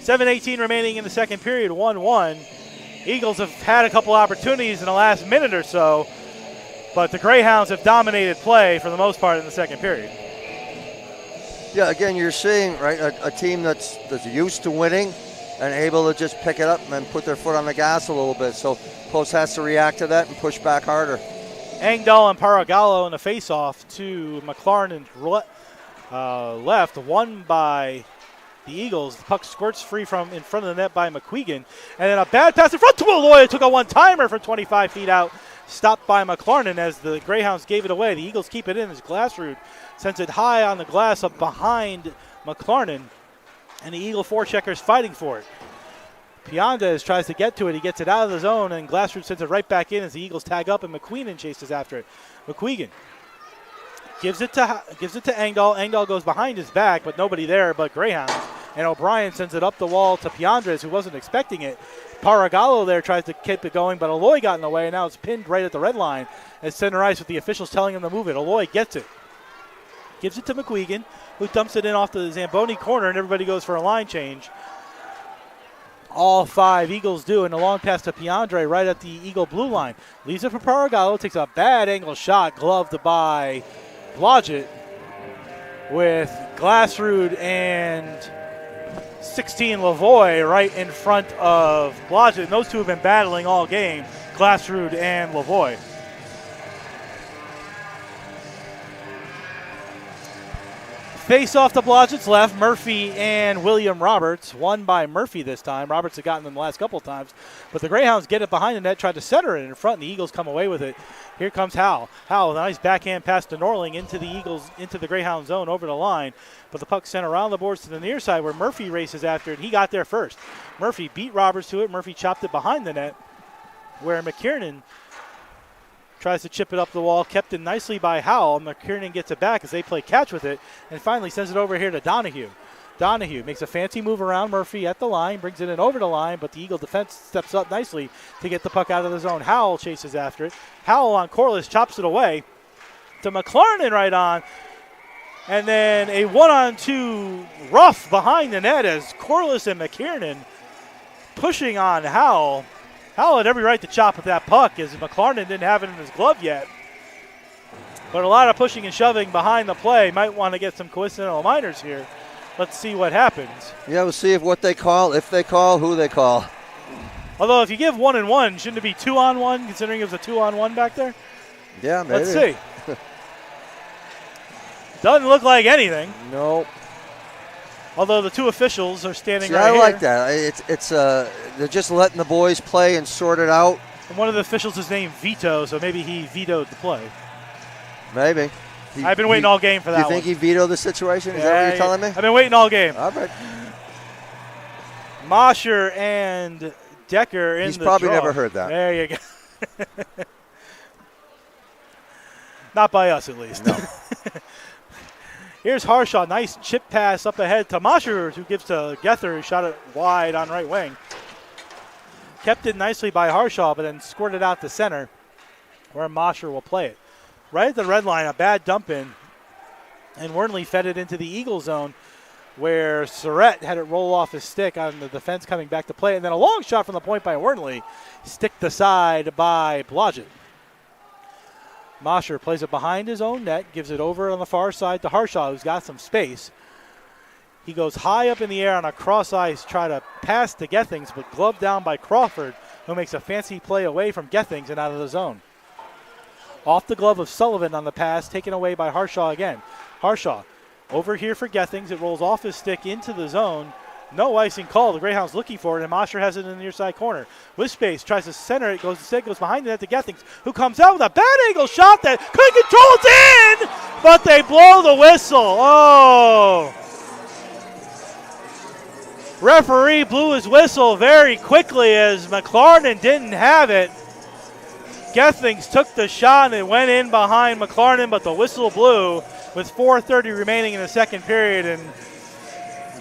7:18 remaining in the second period, 1-1. Eagles have had a couple opportunities in the last minute or so, but the Greyhounds have dominated play for the most part in the second period. Yeah, again, you're seeing, right, a team that's used to winning and able to just pick it up and put their foot on the gas a little bit. So Post has to react to that and push back harder. Engdahl and Paragallo in the face-off to McLarnon's left, won by the Eagles. The puck squirts free from in front of the net by McQuegan. And then a bad pass in front to Aloy. Took a one-timer from 25 feet out. Stopped by McLarnon as the Greyhounds gave it away. The Eagles keep it in as Glassrud sends it high on the glass up behind McLarnon. And the Eagle forecheckers fighting for it. Piandez tries to get to it. He gets it out of the zone, and Glassrud sends it right back in as the Eagles tag up, and McQuegan chases after it. McQuegan gives it to Engdahl. Engdahl goes behind his back, but nobody there but Greyhounds. And O'Brien sends it up the wall to Piandez, who wasn't expecting it. Paragallo there tries to keep it going, but Aloy got in the way, and now it's pinned right at the red line as center ice with the officials telling him to move it. Aloy gets it. Gives it to McQuegan, who dumps it in off the Zamboni corner, and everybody goes for a line change. All five Eagles do, and a long pass to Piandre right at the Eagle blue line. Leaves it for Paragallo, takes a bad angle shot, gloved by Blodgett, with Glassrud and 16 Lavoie right in front of Blodgett. And those two have been battling all game, Glassrud and Lavoie. Face off to Blodgett's left, Murphy and William Roberts. Won by Murphy this time. Roberts had gotten them the last couple of times. But the Greyhounds get it behind the net, tried to center it in front, and the Eagles come away with it. Here comes Howell. Howell with a nice backhand pass to Norling into the Greyhound zone over the line. But the puck sent around the boards to the near side where Murphy races after it. He got there first. Murphy beat Roberts to it. Murphy chopped it behind the net where McKiernan Tries to chip it up the wall, kept in nicely by Howell. McKiernan gets it back as they play catch with it, and finally sends it over here to Donahue. Donahue makes a fancy move around Murphy at the line, brings it in over the line, but the Eagle defense steps up nicely to get the puck out of the zone. Howell chases after it. Howell on Corliss chops it away to McLarnon right on. And then a 1-on-2 rough behind the net as Corliss and McKiernan pushing on Howell. Howell had every right to chop at that puck as McLarnon didn't have it in his glove yet. But a lot of pushing and shoving behind the play. Might want to get some coincidental minors here. Let's see what happens. Yeah, we'll see if they call, who they call. Although if you give 1-1, shouldn't it be 2-on-1 considering it was a 2-on-1 back there? Yeah, maybe. Let's see. Doesn't look like anything. No. Although the two officials are standing right here. I here. like that. It's they're just letting the boys play and sort it out. And one of the officials is named Vito, so maybe he vetoed the play. Maybe. I've been waiting all game for that one. You think he vetoed the situation? Is that what you're telling me? I've been waiting all game. All right. Mosher and Decker in the He's probably draw. never heard that. There you go. Not by us, at least. No. Here's Harshaw. Nice chip pass up ahead to Mosher, who gives to Gether, who shot it wide on right wing. Kept it nicely by Harshaw, but then squirted out to center, where Mosher will play it. Right at the red line, a bad dump in, and Wernley fed it into the Eagle zone, where Surratt had it roll off his stick on the defense coming back to play, and then a long shot from the point by Wernley, sticked aside by Blodgett. Mosher plays it behind his own net, gives it over on the far side to Harshaw, who's got some space. He goes high up in the air on a cross ice, try to pass to Gethings, but gloved down by Crawford, who makes a fancy play away from Gethings and out of the zone. Off the glove of Sullivan on the pass, taken away by Harshaw again. Harshaw over here for Gethings. It rolls off his stick into the zone. No icing call. The Greyhounds looking for it, and Mosher has it in the near side corner. With space, tries to center it, goes behind the net to Gethings, who comes out with a bad angle shot that couldn't control it in, but they blow the whistle. Oh! Referee blew his whistle very quickly as McLarnon didn't have it. Gethings took the shot and it went in behind McLarnon, but the whistle blew with 4:30 remaining in the second period, and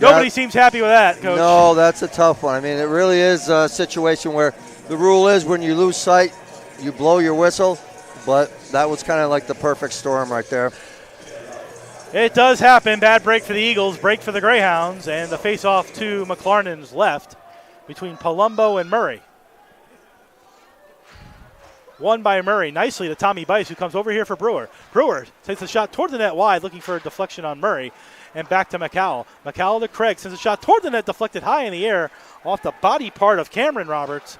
nobody seems happy with that, Coach. No, that's a tough one. I mean, it really is a situation where the rule is when you lose sight, you blow your whistle, but that was kind of like the perfect storm right there. It does happen. Bad break for the Eagles, break for the Greyhounds, and the face-off to McLarnon's left between Palumbo and Murray. Won by Murray nicely to Tommy Bice, who comes over here for Brewer. Brewer takes a shot toward the net wide, looking for a deflection on Murray, and back to McCowell. McCowell to Craig sends a shot toward the net, deflected high in the air off the body part of Cameron Roberts,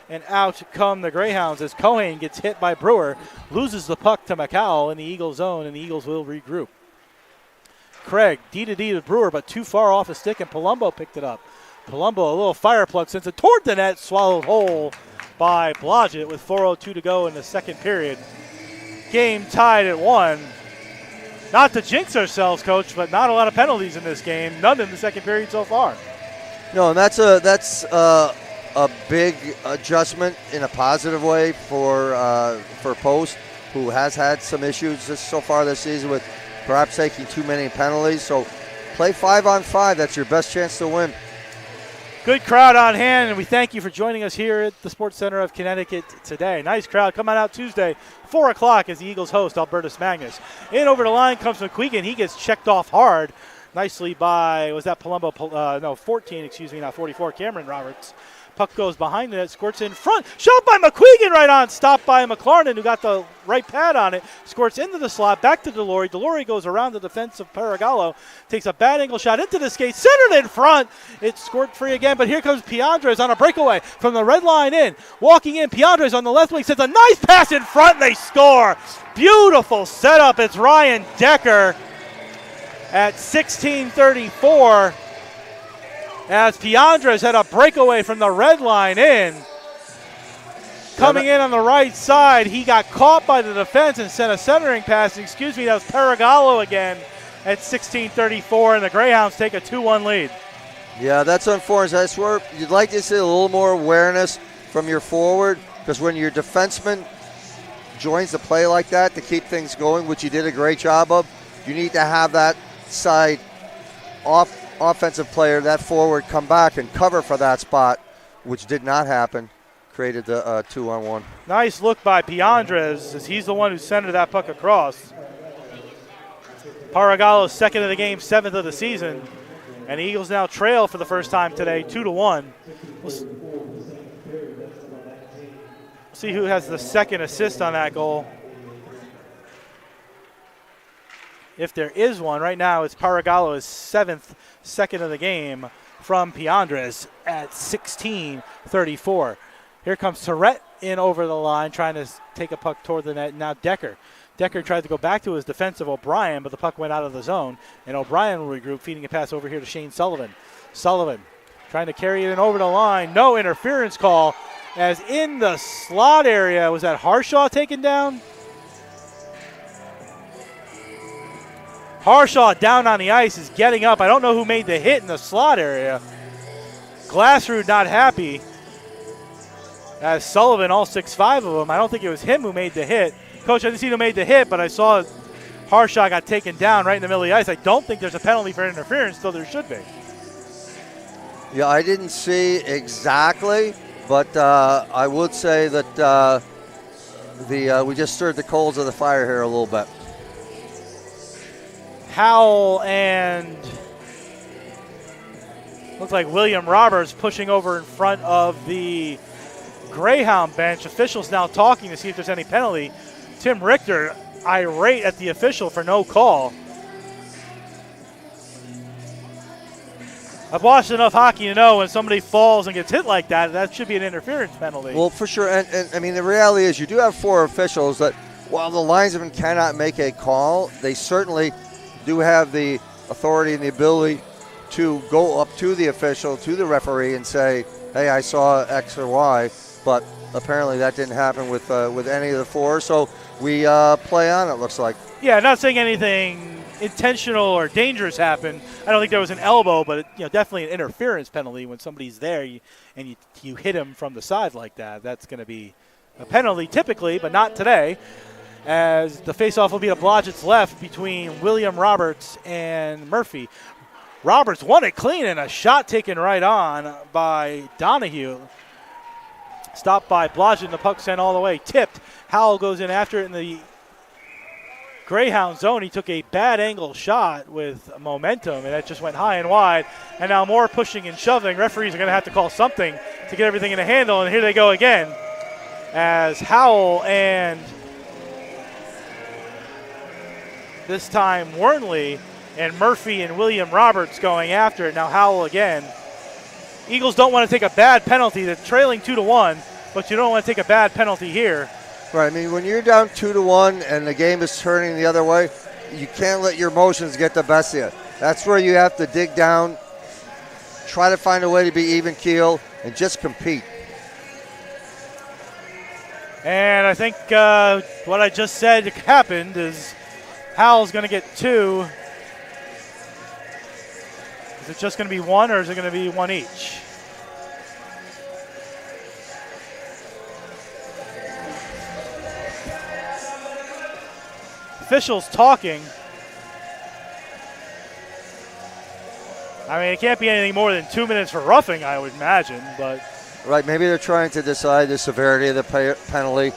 and out come the Greyhounds as Cohen gets hit by Brewer, loses the puck to McCowell in the Eagles zone, and the Eagles will regroup. Craig, D-to-D to Brewer, but too far off his stick, and Palumbo picked it up. Palumbo, a little fire plug, sends it toward the net, swallowed whole by Blodgett with 4:02 to go in the second period. Game tied at 1. Not to jinx ourselves, Coach, but not a lot of penalties in this game. None in the second period so far. No, and that's a big adjustment in a positive way for Post, who has had some issues so far this season with perhaps taking too many penalties. So play 5-on-5. That's your best chance to win. Good crowd on hand, and we thank you for joining us here at the Sports Center of Connecticut today. Nice crowd. Come on out Tuesday, 4 o'clock, as the Eagles host Albertus Magnus. In over the line comes McQuegan. He gets checked off hard nicely by, was that Palumbo? 14, excuse me, not 44, Cameron Roberts. Puck goes behind the net, squirts in front. Shot by McQuegan right on. Stopped by McLarnon, who got the right pad on it. Squirts into the slot, back to Delory. Delory goes around the defense of Paragallo. Takes a bad angle shot into the skate. Centered in front. It's scored free again, but here comes Piandres on a breakaway from the red line in. Walking in, Piandres on the left wing sends a nice pass in front, and they score. Beautiful setup. It's Ryan Decker at 16:34. As Piandres had a breakaway from the red line in. Coming in on the right side, he got caught by the defense and sent a centering pass. Excuse me, that was Paragallo again at 16:34, and the Greyhounds take a 2-1 lead. Yeah, that's unfortunate. I swear you'd like to see a little more awareness from your forward, because when your defenseman joins the play like that to keep things going, which he did a great job of, you need to have that side offensive player, that forward, come back and cover for that spot, which did not happen. Created the 2-on-1. Nice look by Piandres, as he's the one who centered that puck across. Paragallo's second of the game, 7th of the season. And the Eagles now trail for the first time today, 2-1. We'll see who has the second assist on that goal. If there is one, right now it's Paragallo's 7th, second of the game from Piandres at 16:34. Here comes Tourette in over the line, trying to take a puck toward the net. Now Decker. Decker tried to go back to his defensive O'Brien, but the puck went out of the zone. And O'Brien will regroup, feeding a pass over here to Shane Sullivan. Sullivan trying to carry it in over the line. No interference call, as in the slot area. Was that Harshaw taken down? Harshaw down on the ice is getting up. I don't know who made the hit in the slot area. Glassrud not happy. As Sullivan, all 6'5" of them. I don't think it was him who made the hit. Coach, I didn't see who made the hit, but I saw Harshaw got taken down right in the middle of the ice. I don't think there's a penalty for interference, though there should be. Yeah, I didn't see exactly, but I would say that we just stirred the coals of the fire here a little bit. Howell and looks like William Roberts pushing over in front of the Greyhound bench. Officials now talking to see if there's any penalty. Tim Richter irate at the official for no call. I've watched enough hockey to know when somebody falls and gets hit like that, that should be an interference penalty. Well, for sure. And I mean, the reality is you do have 4 officials that, while the linesman cannot make a call, they certainly do have the authority and the ability to go up to the official, to the referee, and say, hey, I saw X or Y. But apparently that didn't happen with any of the 4. So we play on, it looks like. Yeah, not saying anything intentional or dangerous happened. I don't think there was an elbow, but definitely an interference penalty when somebody's there and you hit him from the side like that. That's going to be a penalty typically, but not today, as the faceoff will be to Blodgett's left between William Roberts and Murphy. Roberts won it clean and a shot taken right on by Donahue. Stopped by Blodgett and the puck sent all the way. Tipped. Howell goes in after it in the Greyhound zone. He took a bad angle shot with momentum, and that just went high and wide. And now more pushing and shoving. Referees are going to have to call something to get everything in a handle, and here they go again as Howell and this time Wernley and Murphy and William Roberts going after it. Now Howell again. Eagles don't want to take a bad penalty. They're trailing 2-1, but you don't want to take a bad penalty here. Right. I mean, when you're down 2-1 and the game is turning the other way, you can't let your emotions get the best of you. That's where you have to dig down, try to find a way to be even keel, and just compete. And I think what I just said happened is Howell's going to get 2. Is it just going to be 1, or is it going to be 1 each? Officials talking. I mean, it can't be anything more than 2 minutes for roughing, I would imagine, but. Right, maybe they're trying to decide the severity of the penalty.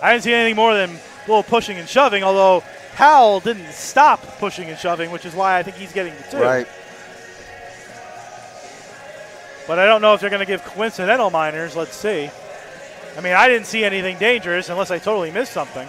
I didn't see anything more than a little pushing and shoving, although Howell didn't stop pushing and shoving, which is why I think he's getting the 2. Right. But I don't know if they're going to give coincidental minors. Let's see. I mean, I didn't see anything dangerous unless I totally missed something.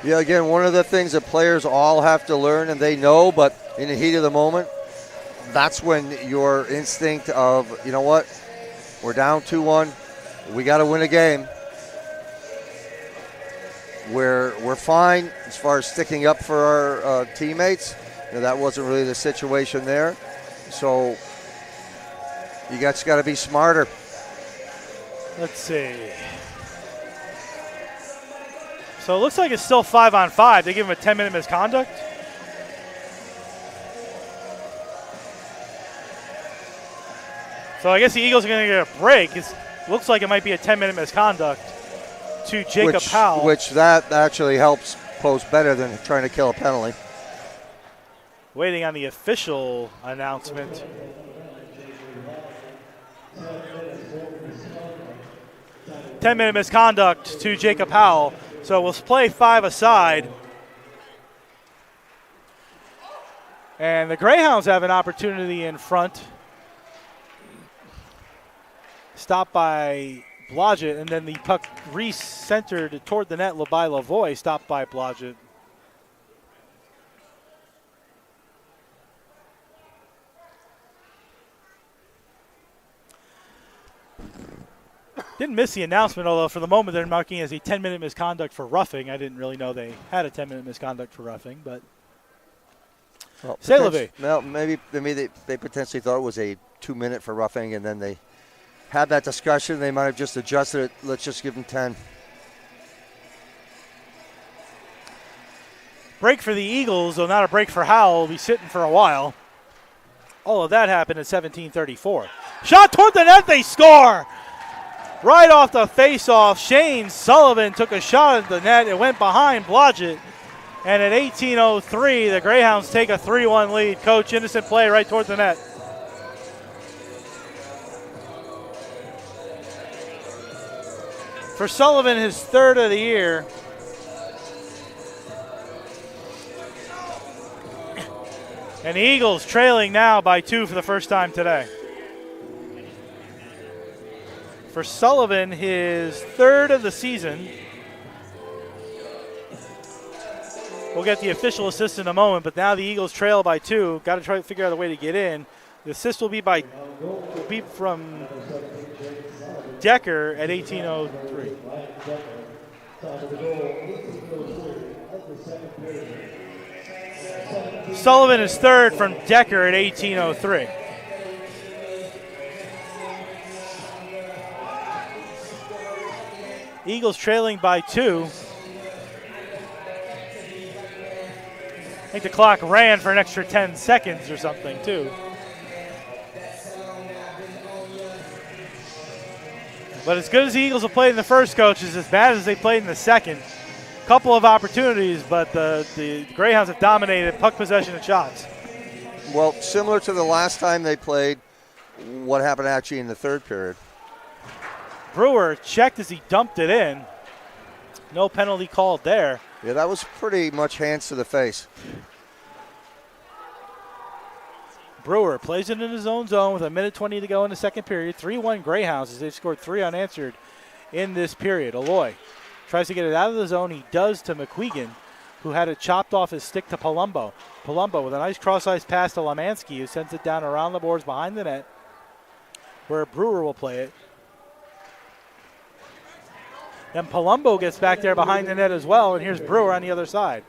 Yeah, again, one of the things that players all have to learn, and they know, but in the heat of the moment, that's when your instinct of, you know what, we're down 2-1, we got to win a game. We're fine as far as sticking up for our teammates. That wasn't really the situation there. So you just got to be smarter. Let's see. So it looks like it's still 5-on-5. They give him a 10-minute misconduct. So I guess the Eagles are going to get a break. It looks like it might be a 10-minute misconduct to Jacob Powell. Which that actually helps Post better than trying to kill a penalty. Waiting on the official announcement. Ten-minute misconduct to Jacob Powell. So we'll play 5 aside. And the Greyhounds have an opportunity in front. Stopped by Blodgett, and then the puck re-centered toward the net by Lavoie, stopped by Blodgett. Didn't miss the announcement, although for the moment they're marking it as a 10-minute misconduct for roughing. I didn't really know they had a 10-minute misconduct for roughing, but well, say Levy. Well, maybe they potentially thought it was a 2-minute for roughing, and then they had that discussion. They might have just adjusted it. Let's just give them 10. Break for the Eagles, though not a break for Howell. Will be sitting for a while. All of that happened at 17:34. Shot toward the net, they score! Right off the face-off, Shane Sullivan took a shot at the net. It went behind Blodgett. And at 18:03, the Greyhounds take a 3-1 lead. Coach, innocent play right toward the net. For Sullivan, his 3rd of the year. And the Eagles trailing now by 2 for the first time today. For Sullivan, his 3rd of the season. We'll get the official assist in a moment, but now the Eagles trail by 2. Got to try to figure out a way to get in. The assist will be from Decker at 18:03. Sullivan is 3rd from Decker at 18:03. Eagles trailing by 2. I think the clock ran for an extra 10 seconds or something, too. But as good as the Eagles have played in the first, coach, is as bad as they played in the second. Couple of opportunities, but the Greyhounds have dominated puck possession and shots. Well, similar to the last time they played, what happened actually in the 3rd period? Brewer checked as he dumped it in. No penalty called there. Yeah, that was pretty much hands to the face. Brewer plays it in his own zone with 1:20 to go in the second period. 3-1 Greyhounds as they've scored 3 unanswered in this period. Aloy tries to get it out of the zone. He does to McQuegan, who had it chopped off his stick to Palumbo. Palumbo with a nice cross-ice pass to Lemansky, who sends it down around the boards behind the net, where Brewer will play it. Then Palumbo gets back there behind the net as well, and here's Brewer on the other side.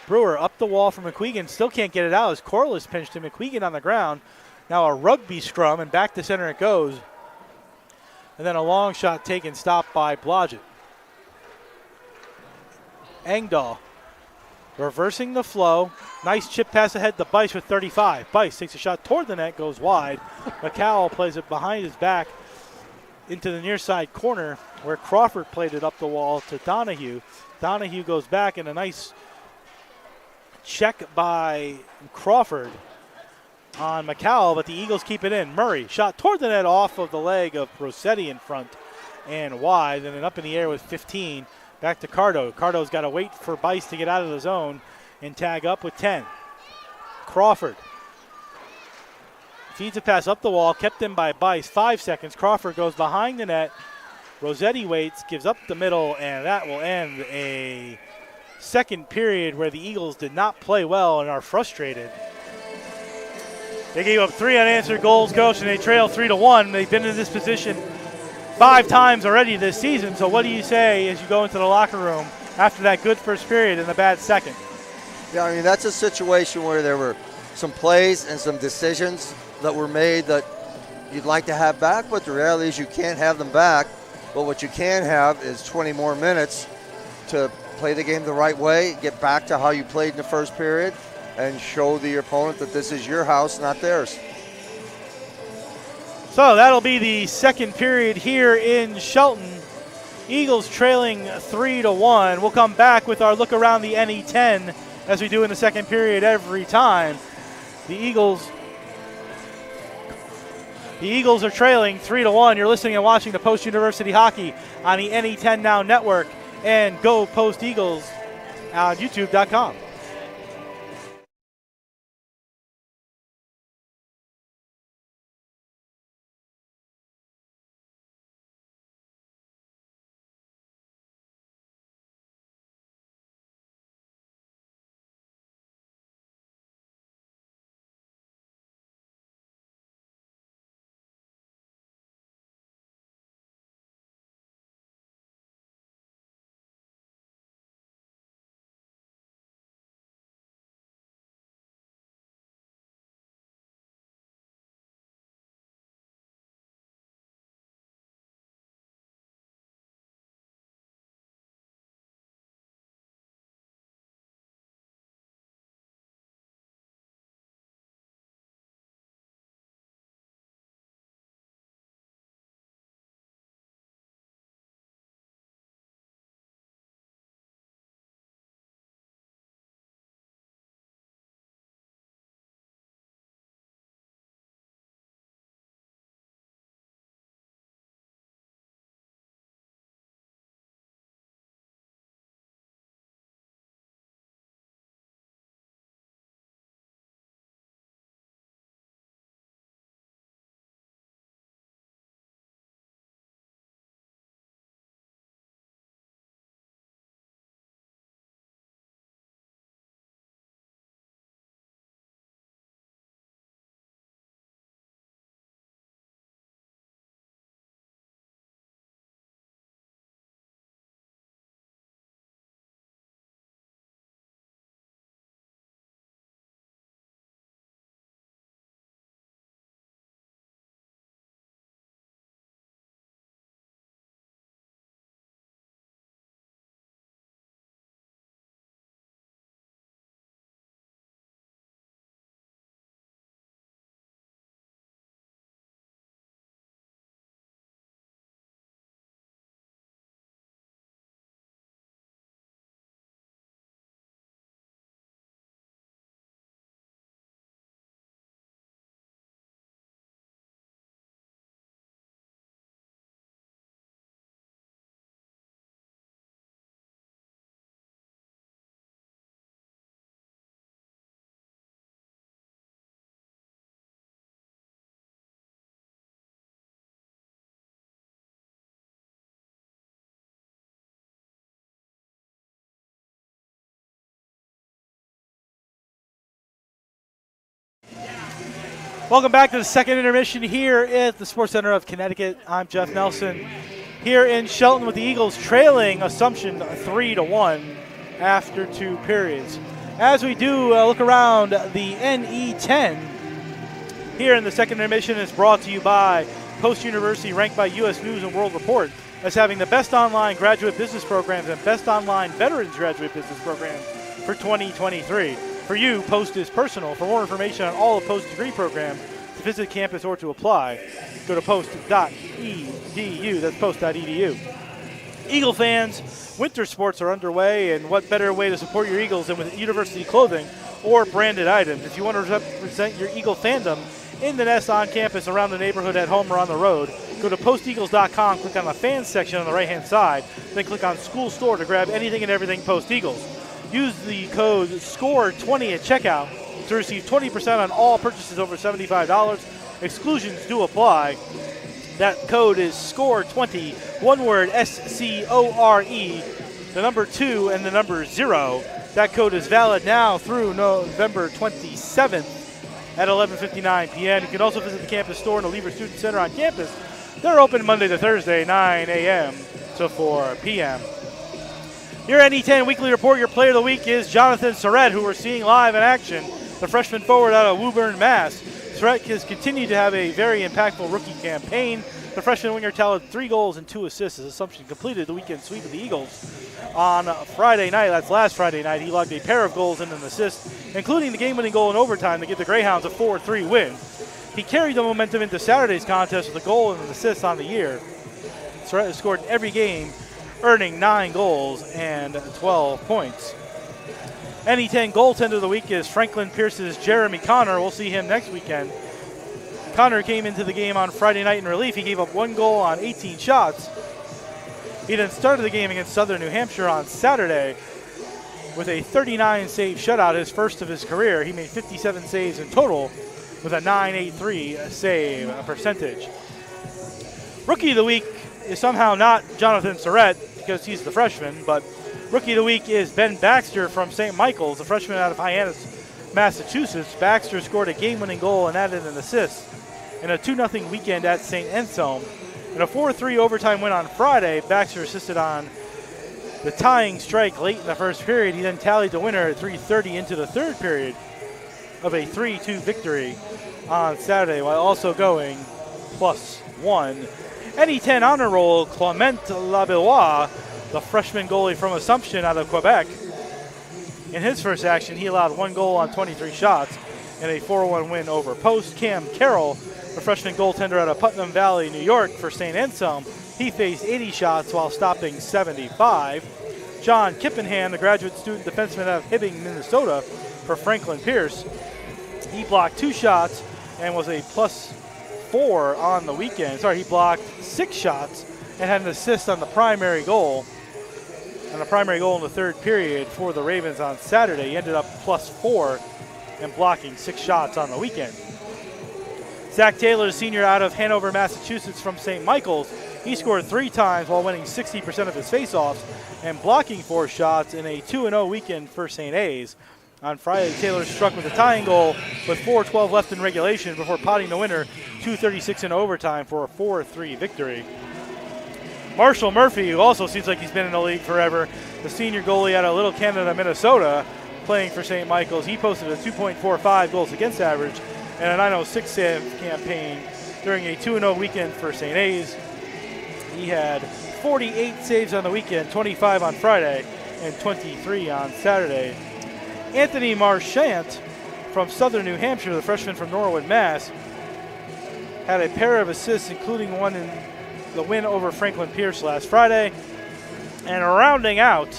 Brewer up the wall from McQuegan, still can't get it out as Corliss pinched to McQuegan on the ground. Now a rugby scrum, and back to center it goes. And then a long shot taken, stopped by Blodgett. Engdahl reversing the flow. Nice chip pass ahead to Bice with 35. Bice takes a shot toward the net, goes wide. McCowell plays it behind his back into the near side corner where Crawford played it up the wall to Donahue. Donahue goes back, and a nice check by Crawford on McCowell, but the Eagles keep it in. Murray shot toward the net off of the leg of Rossetti in front and wide, and then up in the air with 15. Back to Cardo. Cardo's got to wait for Bice to get out of the zone and tag up with 10. Crawford feeds a pass up the wall, kept in by Bice. 5 seconds. Crawford goes behind the net. Rossetti waits, gives up the middle, and that will end a second period where the Eagles did not play well and are frustrated. They gave up 3 unanswered goals, coach, and they trail 3-1. They've been in this position 5 times already this season. So what do you say as you go into the locker room after that good first period and the bad second? Yeah, I mean, that's a situation where there were some plays and some decisions that were made that you'd like to have back, but the reality is you can't have them back. But what you can have is 20 more minutes to play the game the right way, get back to how you played in the first period, and show the opponent that this is your house, not theirs. So that'll be the second period here in Shelton. Eagles trailing 3-1. We'll come back with our look around the NE10 as we do in the second period every time. The Eagles are trailing 3-1. You're listening and watching the Post University Hockey on the NE10 Now Network and Go Post Eagles on YouTube.com. Welcome back to the second intermission here at the Sports Center of Connecticut. I'm Jeff Nelson here in Shelton with the Eagles trailing Assumption 3-1 after two periods. As we do look around the NE10 here in the second intermission, is brought to you by Post University, ranked by U.S. News and World Report as having the best online graduate business programs and best online veterans graduate business programs for 2023. For you, Post is personal. For more information on all of Post's degree programs, to visit campus or to apply, go to post.edu. That's post.edu. Eagle fans, winter sports are underway, and what better way to support your Eagles than with university clothing or branded items? If you want to represent your Eagle fandom in the nest, on campus, around the neighborhood, at home, or on the road, go to posteagles.com, click on the fans section on the right-hand side, then click on School Store to grab anything and everything Post Eagles. Use the code SCORE20 at checkout to receive 20% on all purchases over $75. Exclusions do apply. That code is SCORE20, one word, SCORE, the number 2 and the number 0. That code is valid now through November 27th at 11:59 p.m. You can also visit the campus store in the Lever Student Center on campus. They're open Monday to Thursday, 9 a.m. to 4 p.m. Your NE10 Weekly Report, your player of the week is Jonathan Surratt, who we're seeing live in action, the freshman forward out of Woburn, Mass. Surratt has continued to have a very impactful rookie campaign. The freshman winger tallied 3 goals and 2 assists as Assumption completed the weekend sweep of the Eagles on Friday night. That's last Friday night. He logged a pair of goals and an assist, including the game-winning goal in overtime to give the Greyhounds a 4-3 win. He carried the momentum into Saturday's contest with a goal and an assist on the year. Surratt has scored in every game, earning 9 goals and 12 points. NE10 goaltender of the week is Franklin Pierce's Jeremy Connor. We'll see him next weekend. Connor came into the game on Friday night in relief. He gave up 1 goal on 18 shots. He then started the game against Southern New Hampshire on Saturday with a 39-save shutout, his first of his career. He made 57 saves in total with a .983 save percentage. Rookie of the week is somehow not Jonathan Surratt because he's the freshman, but Rookie of the week is Ben Baxter from St. Michael's, a freshman out of Hyannis, Massachusetts. Baxter scored a game-winning goal and added an assist in a 2-0 weekend at St. Anselm. In a 4-3 overtime win on Friday, Baxter assisted on the tying strike late in the first period. He then tallied the winner at 3:30 into the third period of a 3-2 victory on Saturday, while also going +1. NE10 honor roll, Clement Labillois, the freshman goalie from Assumption out of Quebec. In his first action, he allowed 1 goal on 23 shots in a 4-1 win over Post. Cam Carroll, the freshman goaltender out of Putnam Valley, New York for St. Anselm, he faced 80 shots while stopping 75. John Kippenham, the graduate student defenseman out of Hibbing, Minnesota for Franklin Pierce, he blocked 2 shots and was a +4 on the weekend. He blocked 6 shots and had an assist on the primary goal. And the primary goal in the third period for the Ravens on Saturday. He ended up +4 and blocking 6 shots on the weekend. Zach Taylor, a senior out of Hanover, Massachusetts from St. Michael's. He scored 3 times while winning 60% of his faceoffs and blocking 4 shots in a 2-0 weekend for St. A's. On Friday, Taylor struck with a tying goal with 4:12 left in regulation before potting the winner 2:36 in overtime for a 4-3 victory. Marshall Murphy, who also seems like he's been in the league forever, the senior goalie out of Little Canada, Minnesota, playing for St. Michael's. He posted a 2.45 goals against average and a .906 save campaign during a 2-0 weekend for St. A's. He had 48 saves on the weekend, 25 on Friday, and 23 on Saturday. Anthony Marchant from Southern New Hampshire, the freshman from Norwood, Mass, had a pair of assists, including one in the win over Franklin Pierce last Friday. And rounding out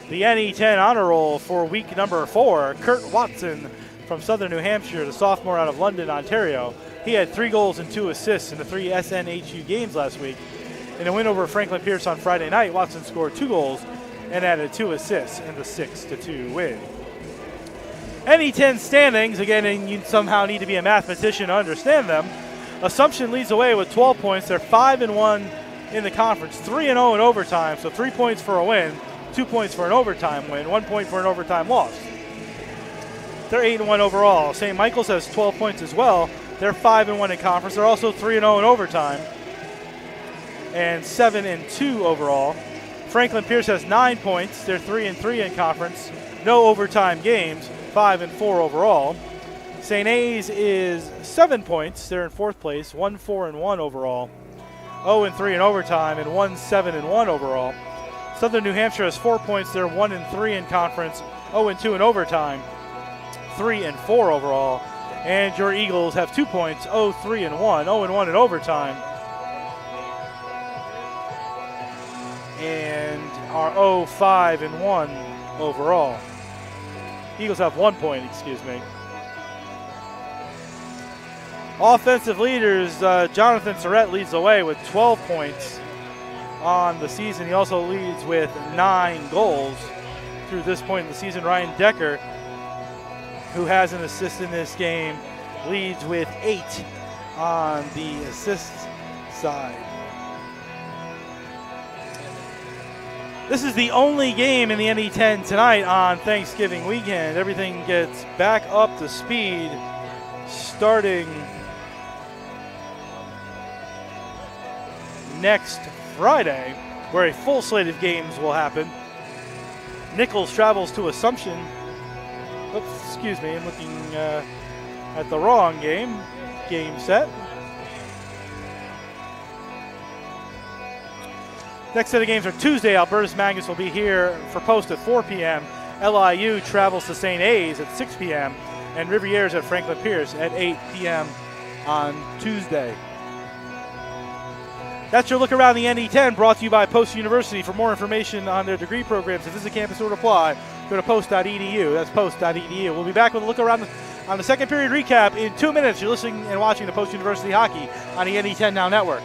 the NE10 honor roll for week number 4, Kurt Watson from Southern New Hampshire, the sophomore out of London, Ontario. He had 3 goals and 2 assists in the 3 SNHU games last week. In a win over Franklin Pierce on Friday night, Watson scored 2 goals and added 2 assists in the 6-2 win. NE10 standings, again, and you somehow need to be a mathematician to understand them. Assumption leads the way with 12 points. They're 5-1 in the conference, 3-0 in overtime, so 3 points for a win, 2 points for an overtime win, 1 point for an overtime loss. They're 8-1 overall. St. Michael's has 12 points as well. They're 5-1 in conference. They're also 3-0 in overtime and 7-2 overall. Franklin Pierce has 9 points. They're 3-3 in conference. No overtime games, 5-4 overall. St. A's is 7 points. They're in 4th place, 1-4-1 overall. 0-3 in overtime and 1-7-1 overall. Southern New Hampshire has 4 points. They're 1-3 in conference, 0-2 in overtime, 3-4 overall. And your Eagles have 2 points, 0-3-1, 0-1 in overtime, and are 0-5-1 overall. Eagles have 1 point, excuse me. Offensive leaders, Jonathan Surratt leads the way with 12 points on the season. He also leads with 9 goals through this point in the season. Ryan Decker, who has an assist in this game, leads with 8 on the assist side. This is the only game in the NE10 tonight on Thanksgiving weekend. Everything gets back up to speed starting next Friday, where a full slate of games will happen. Nichols travels to Assumption. Oops, excuse me, I'm looking at the wrong game set. Next set of games are Tuesday. Albertus Magnus will be here for Post at 4 p.m. LIU travels to St. A's at 6 p.m. and Rivieres at Franklin Pierce at 8 p.m. on Tuesday. That's your look around the NE10, brought to you by Post University. For more information on their degree programs to visit campus or apply, go to post.edu. That's post.edu. We'll be back with a look around on the second period recap in 2 minutes. You're listening and watching the Post University Hockey on the NE10 Now Network.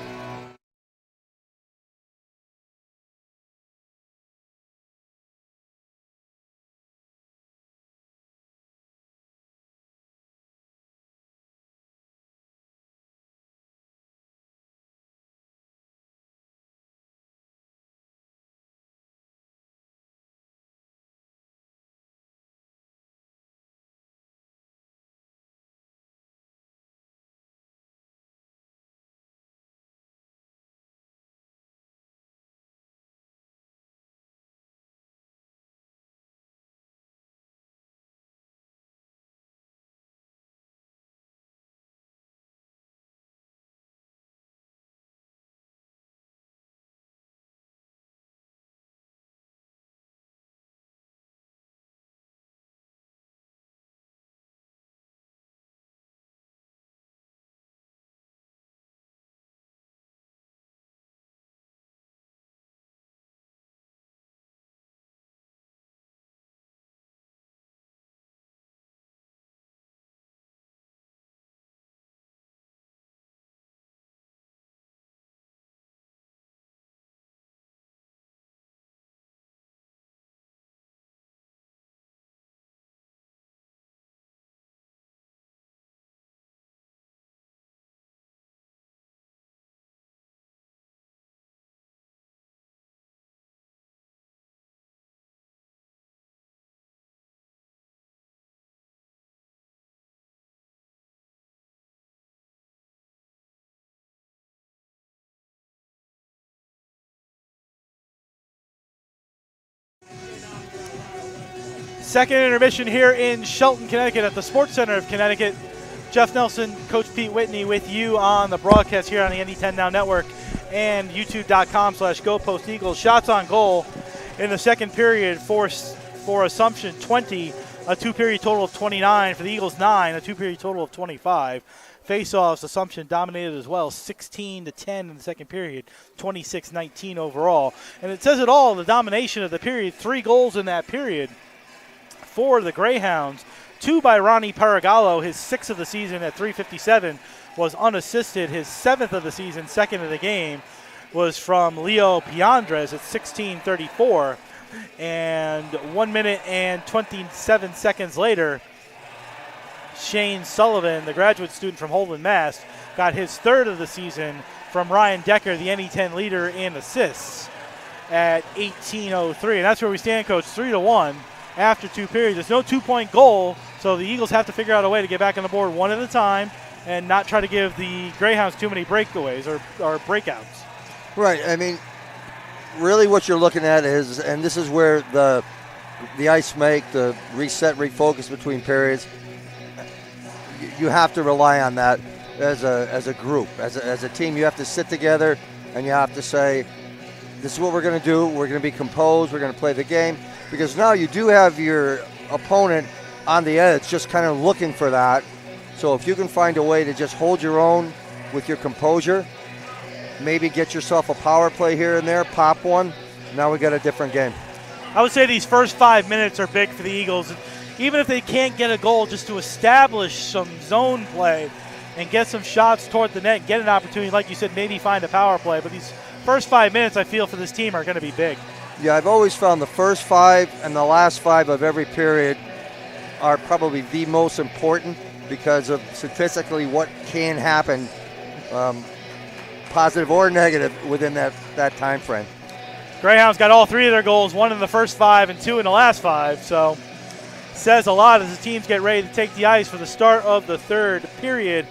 Second intermission here in Shelton, Connecticut at the Sports Center of Connecticut. Jeff Nelson, Coach Pete Whitney with you on the broadcast here on the NE10 Now Network and youtube.com/GoPostEagles. Shots on goal in the second period for Assumption 20, a two-period total of 29. For the Eagles 9, a two-period total of 25. Face-offs, Assumption dominated as well, 16-10 in the second period, 26-19 overall. And it says it all, the domination of the period, 3 goals in that period for the Greyhounds. 2 by Ronnie Paragallo, his 6th of the season at .357, was unassisted. His 7th of the season, second of the game, was from Leo Piandres at 16:34. And 1 minute and 27 seconds later, Shane Sullivan, the graduate student from Holden, Mass., got his 3rd of the season from Ryan Decker, the NE10 leader in assists, at 18:03. And that's where we stand, Coach, 3-1 after 2 periods. There's no 2-point goal, so the Eagles have to figure out a way to get back on the board one at a time and not try to give the Greyhounds too many breakaways or breakouts. Right. I mean, really what you're looking at is, and this is where the ice make, the reset, refocus between periods, you have to rely on that as a group. As a team, you have to sit together and you have to say, this is what we're going to do. We're going to be composed. We're going to play the game. Because now you do have your opponent on the edge just kind of looking for that. So if you can find a way to just hold your own with your composure, maybe get yourself a power play here and there, pop one, now we got a different game. I would say these first 5 minutes are big for the Eagles. Even if they can't get a goal, just to establish some zone play and get some shots toward the net, get an opportunity, like you said, maybe find a power play. But these first 5 minutes, I feel, for this team are going to be big. Yeah, I've always found the first 5 and the last 5 of every period are probably the most important because of statistically what can happen, positive or negative, within that time frame. Greyhounds got all 3 of their goals, 1 in the first 5 and 2 in the last 5. So says a lot as the teams get ready to take the ice for the start of the third period.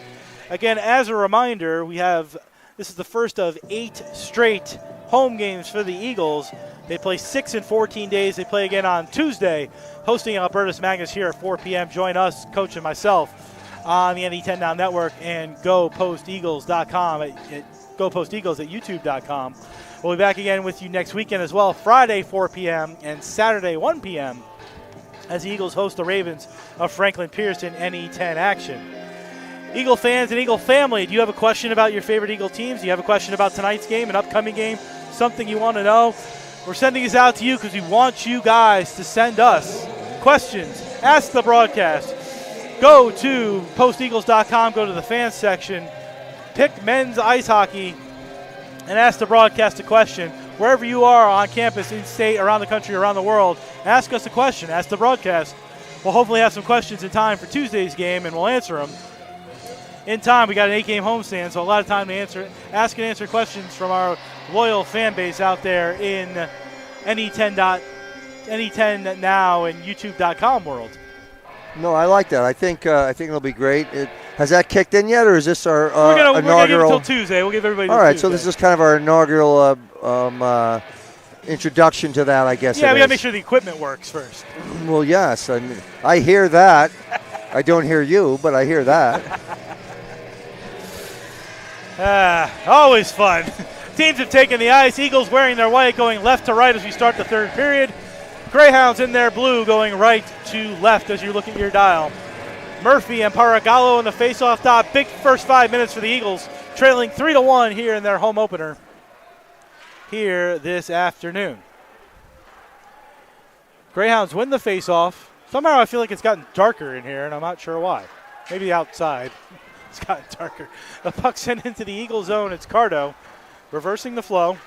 Again, as a reminder, this is the first of 8 straight home games for the Eagles. They play 6 in 14 days. They play again on Tuesday, hosting Albertus Magnus here at 4 p.m. Join us, Coach and myself, on the NE10 Now Network and GoPostEagles.com, at GoPostEagles at YouTube.com. We'll be back again with you next weekend as well, Friday 4 p.m. and Saturday 1 p.m. as the Eagles host the Ravens of Franklin Pierce in NE10 action. Eagle fans and Eagle family, do you have a question about your favorite Eagle teams? Do you have a question about tonight's game, an upcoming game, something you want to know? We're sending this out to you because we want you guys to send us questions. Ask the broadcast. Go to posteagles.com, go to the fans section, pick men's ice hockey, and ask the broadcast a question. Wherever you are on campus, in state, around the country, around the world, ask us a question. Ask the broadcast. We'll hopefully have some questions in time for Tuesday's game, and we'll answer them in time. We got an 8-game homestand, so a lot of time to ask and answer questions from our loyal fan base out there in NE10 now and YouTube.com world. No, I like that. I think it'll be great. Has that kicked in yet, or is this our we're gonna inaugural? Give it until Tuesday. We'll give everybody. All right, Tuesday. so this is kind of our inaugural introduction to that, I guess. Yeah, we got to make sure the equipment works first. Well, yes, I hear that. I don't hear you, but I hear that. Always fun. Teams have taken the ice. Eagles wearing their white, going left to right as we start the third period. Greyhounds in their blue, going right to left as you look at your dial. Murphy and Paragallo in the face-off dot. Big first 5 minutes for the Eagles, trailing 3-1 here in their home opener here this afternoon. Greyhounds win the face-off. Somehow I feel like it's gotten darker in here, and I'm not sure why. Maybe outside it's gotten darker. The puck sent into the Eagle zone. It's Cardo reversing the flow.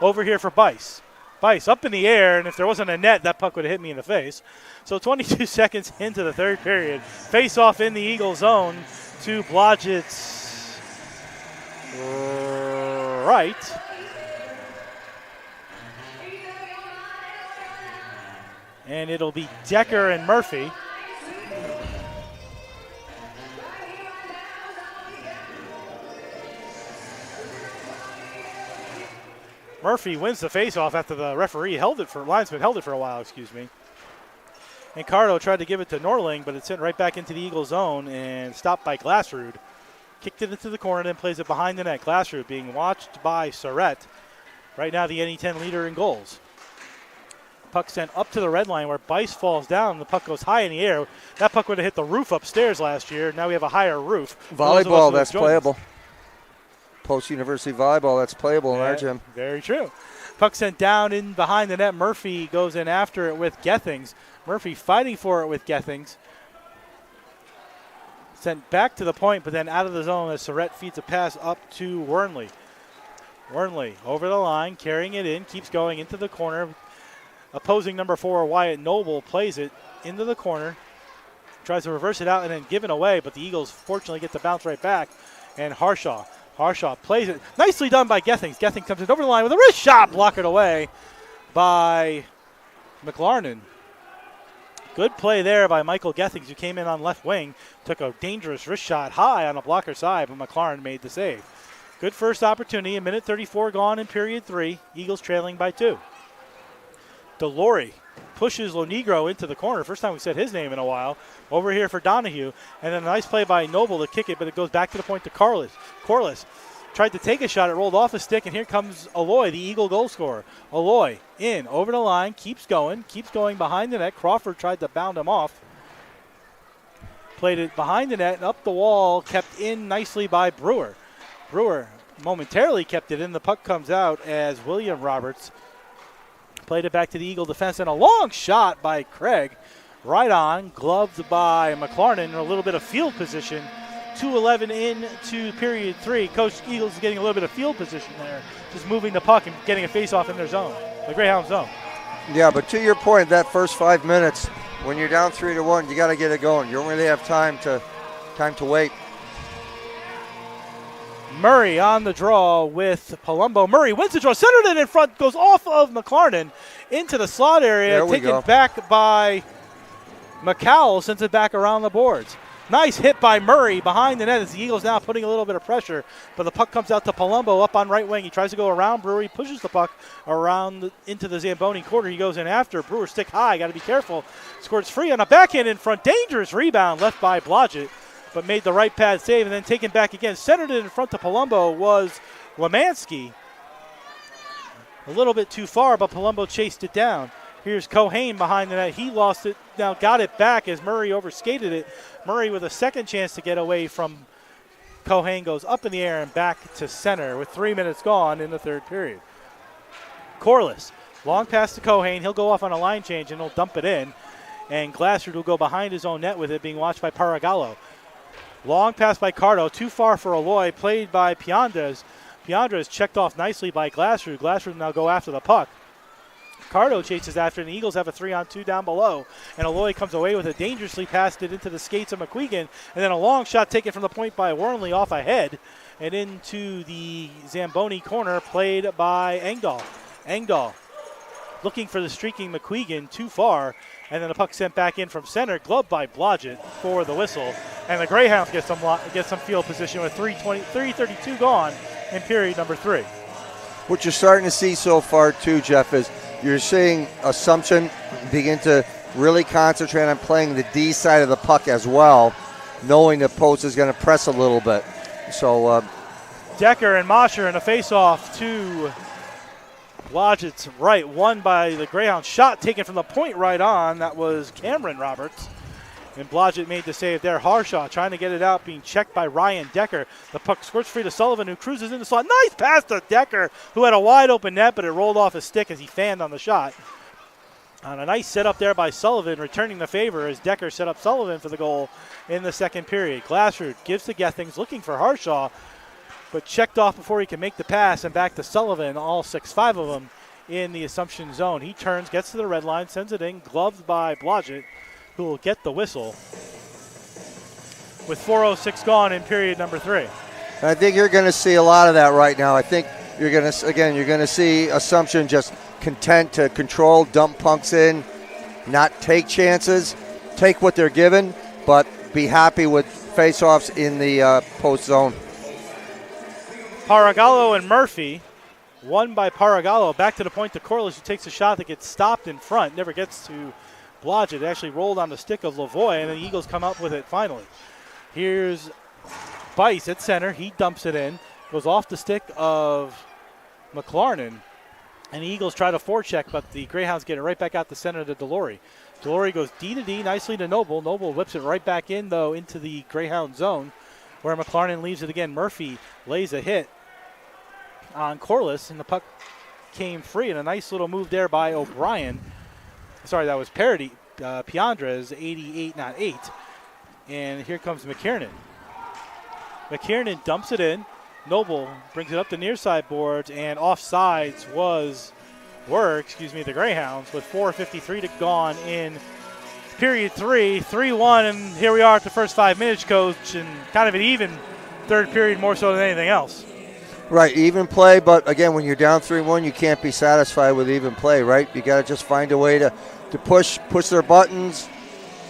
Over here for Bice. Bice up in the air, and if there wasn't a net, that puck would have hit me in the face. So 22 seconds into the third period. Face-off in the Eagle zone to Blodgett's right. And it'll be Decker and Murphy. Murphy wins the faceoff after the referee linesman held it for a while, And Cardo tried to give it to Norling, but it's sent right back into the Eagle zone and stopped by Glassrud. Kicked it into the corner, then plays it behind the net. Glassrud being watched by Surrett. Right now the NE10 leader in goals. Puck sent up to the red line where Bice falls down. The puck goes high in the air. That puck would have hit the roof upstairs last year. Now we have a higher roof. Volleyball, that's playable. Post-university volleyball, that's playable in our gym. Very true. Puck sent down in behind the net. Murphy goes in after it with Gethings. Murphy fighting for it with Gethings. Sent back to the point, but then out of the zone as Surrett feeds a pass up to Wernley. Wernley over the line, carrying it in, keeps going into the corner. Opposing number 4, Wyatt Noble, plays it into the corner. Tries to reverse it out and then give it away, but the Eagles fortunately get the bounce right back. And Harshaw plays it. Nicely done by Gethings. Gethings comes in over the line with a wrist shot. Block it away by McLarnon. Good play there by Michael Gethings, who came in on left wing. Took a dangerous wrist shot high on the blocker side, but McLarnon made the save. Good first opportunity. 1:34 gone in period 3. Eagles trailing by 2. Delory pushes Lonegro into the corner. First time we've said his name in a while. Over here for Donahue. And then a nice play by Noble to kick it, but it goes back to the point to Corliss. Tried to take a shot. It rolled off a stick, and here comes Aloy, the Eagle goal scorer. Aloy in, over the line, keeps going behind the net. Crawford tried to bound him off. Played it behind the net and up the wall, kept in nicely by Brewer. Brewer momentarily kept it in. The puck comes out as William Roberts played it back to the Eagle defense, and a long shot by Craig. Right on, gloved by McLarnon in a little bit of field position. 2:11 into period 3. Coach Eagles is getting a little bit of field position there, just moving the puck and getting a face-off in their zone, the Greyhound zone. Yeah, but to your point, that first 5 minutes, when you're down 3-1, you got to get it going. You don't really have time to wait. Murray on the draw with Palumbo. Murray wins the draw, centered it in front, goes off of McLarnon into the slot area, taken back by McCowell, sends it back around the boards. Nice hit by Murray behind the net as the Eagles now putting a little bit of pressure, but the puck comes out to Palumbo up on right wing. He tries to go around Brewer. He pushes the puck around into the Zamboni quarter. He goes in after. Brewer stick high. Got to be careful. Scores free on a backhand in front. Dangerous rebound left by Blodgett, but made the right pad save and then taken back again. Centered it in front to Palumbo was Lemansky. A little bit too far, but Palumbo chased it down. Here's Cohane behind the net. He lost it, now got it back as Murray overskated it. Murray with a second chance to get away from Cohane goes up in the air and back to center with 3 minutes gone in the third period. Corliss, long pass to Cohane. He'll go off on a line change and he'll dump it in. And Glassford will go behind his own net with it, being watched by Paragallo. Long pass by Cardo, too far for Aloy, played by Piandres. Piandres checked off nicely by Glassford. Glassford will now go after the puck. Cardo chases after it, and the Eagles have a 3-on-2 down below. And Aloy comes away with it, dangerously passed it into the skates of McQuegan. And then a long shot taken from the point by Wormley off ahead and into the Zamboni corner, played by Engdahl. Engdahl looking for the streaking McQuegan, too far. And then the puck sent back in from center, gloved by Blodgett for the whistle. And the Greyhounds get some field position with 3:32 gone in period number 3. What you're starting to see so far, too, Jeff, is you're seeing Assumption begin to really concentrate on playing the D side of the puck as well, knowing the post is going to press a little bit. So Decker and Mosher in a face-off to Blodgett's right, won by the Greyhounds. Shot taken from the point right on. That was Cameron Roberts. And Blodgett made the save there. Harshaw trying to get it out, being checked by Ryan Decker. The puck squirts free to Sullivan, who cruises in the slot. Nice pass to Decker, who had a wide open net, but it rolled off his stick as he fanned on the shot. On a nice setup there by Sullivan, returning the favor as Decker set up Sullivan for the goal in the second period. Glassford gives to Gethings, looking for Harshaw, but checked off before he can make the pass, and back to Sullivan, all 6-5 of them in the Assumption zone. He turns, gets to the red line, sends it in, gloved by Blodgett, who will get the whistle with 4:06 gone in period number 3. And I think you're going to see a lot of that right now. I think you're going to see Assumption just content to control, dump punks in, not take chances, take what they're given, but be happy with face-offs in the post zone. Paragallo and Murphy, won by Paragallo, back to the point to Corliss, who takes a shot that gets stopped in front, never gets to Blodgett. It actually rolled on the stick of Lavoie, and the Eagles come up with it finally. Here's Bice at center. He dumps it in, goes off the stick of McLarnon, and the Eagles try to forecheck, but the Greyhounds get it right back out the center to Delory. Delory goes D to D nicely to Noble. Noble whips it right back in, though, into the Greyhound zone, where McLarnon leaves it again. Murphy lays a hit on Corliss, and the puck came free, and a nice little move there by O'Brien. Sorry, that was Piandres, 88, not 8. And here comes McKiernan. McKiernan dumps it in. Noble brings it up the near side boards, and offsides were the Greyhounds, with 4:53 to gone in period 3, 3-1, and here we are at the first 5 minutes, Coach, and kind of an even third period more so than anything else. Right, even play, but again, when you're down 3-1, you can't be satisfied with even play, right? You got to just find a way to push their buttons,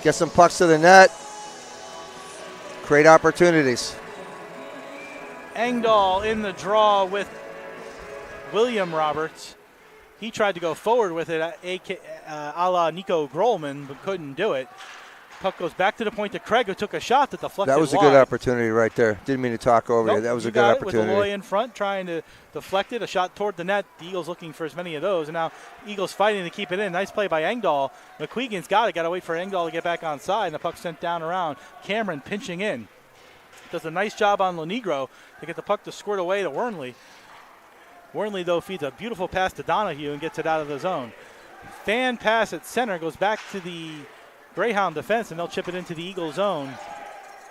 get some pucks to the net, create opportunities. Engdahl in the draw with William Roberts. He tried to go forward with it, a la Nico Grolman, but couldn't do it. Puck goes back to the point to Craig, who took a shot that deflected. That was a good opportunity right there. Didn't mean to talk over you. That was a good opportunity. With Aloy in front, trying to deflect it, a shot toward the net. The Eagles looking for as many of those, and now Eagles fighting to keep it in. Nice play by Engdahl. McQuegan's got it. Got to wait for Engdahl to get back on side, and the puck sent down around. Cameron pinching in. Does a nice job on Lonegro to get the puck to squirt away to Wormley. Wormley, though, feeds a beautiful pass to Donahue and gets it out of the zone. Fan pass at center goes back to the Greyhound defense, and they'll chip it into the Eagle zone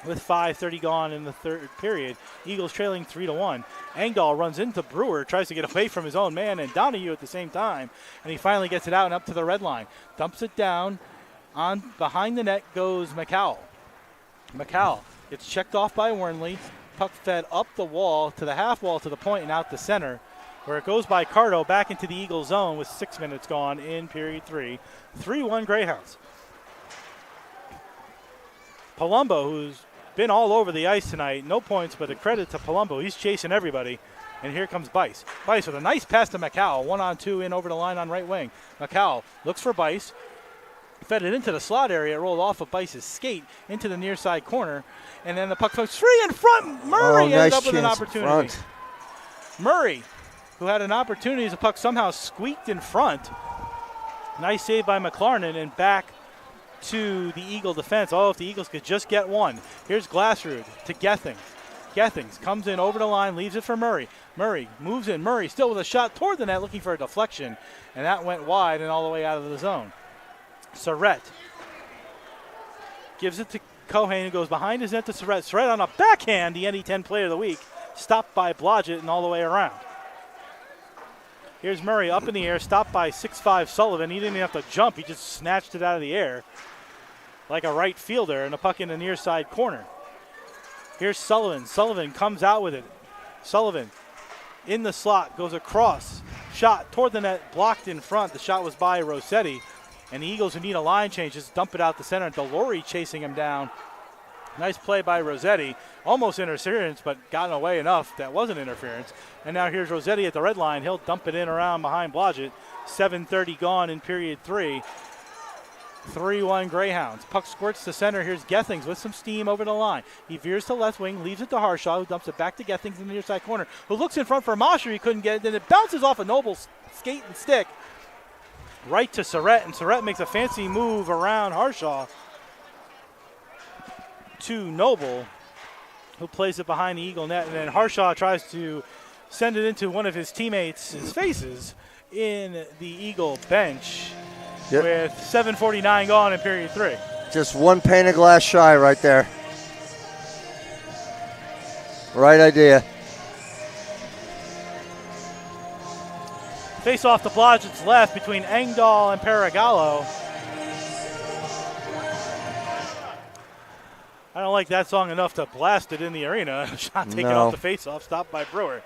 with 5:30 gone in the third period. Eagles trailing 3-1. Engdahl runs into Brewer, tries to get away from his own man and Donahue at the same time, and he finally gets it out and up to the red line. Dumps it down. On behind the net goes McCowell. McCowell gets checked off by Wormley. Puck fed up the wall to the half wall to the point and out the center, where it goes by Cardo back into the Eagle zone with 6 minutes gone in period 3. 3-1 Greyhounds. Palumbo, who's been all over the ice tonight, no points, but a credit to Palumbo. He's chasing everybody. And here comes Bice. Bice with a nice pass to McCowell. 1-on-2 in over the line on right wing. McCowell looks for Bice. Fed it into the slot area. It rolled off of Bice's skate into the near side corner. And then the puck comes free in front. Murray ended up with an opportunity. Murray, who had an opportunity as the puck somehow squeaked in front, Nice save by McLarnon, and back to the Eagle defense. Oh, if the Eagles could just get one. Here's Glassrud to Gethings. Gethings comes in over the line, leaves it for Murray. Murray moves in. Murray still with a shot toward the net, looking for a deflection, and that went wide and all the way out of the zone. Surrett gives it to Cohane, who goes behind his net to Surrett. Surrett on a backhand, the NE10 Player of the Week, stopped by Blodgett and all the way around. Here's Murray up in the air, stopped by 6'5" Sullivan. He didn't even have to jump. He just snatched it out of the air like a right fielder, and a puck in the near side corner. Here's Sullivan. Sullivan comes out with it. Sullivan in the slot, goes across. Shot toward the net, blocked in front. The shot was by Rossetti. And the Eagles, who need a line change, just dump it out the center. Delory chasing him down. Nice play by Rossetti. Almost interference, but gotten away enough that wasn't interference. And now here's Rossetti at the red line. He'll dump it in around behind Blodgett. 7:30 gone in period 3. 3-1 Greyhounds. Puck squirts to center. Here's Gethings with some steam over the line. He veers to left wing, leaves it to Harshaw, who dumps it back to Gethings in the near side corner, who looks in front for Mosher. He couldn't get it. Then it bounces off a Noble's skate and stick right to Surrett, and Surrett makes a fancy move around Harshaw to Noble, who plays it behind the Eagle net, and then Harshaw tries to send it into one of his teammates' faces in the Eagle bench. Yep. With 7:49 gone in period 3. Just one pane of glass shy right there. Right idea. Face off to Blodgett's left between Engdahl and Paragallo. I don't like that song enough to blast it in the arena. Shot taken off the face-off, stopped by Brewer.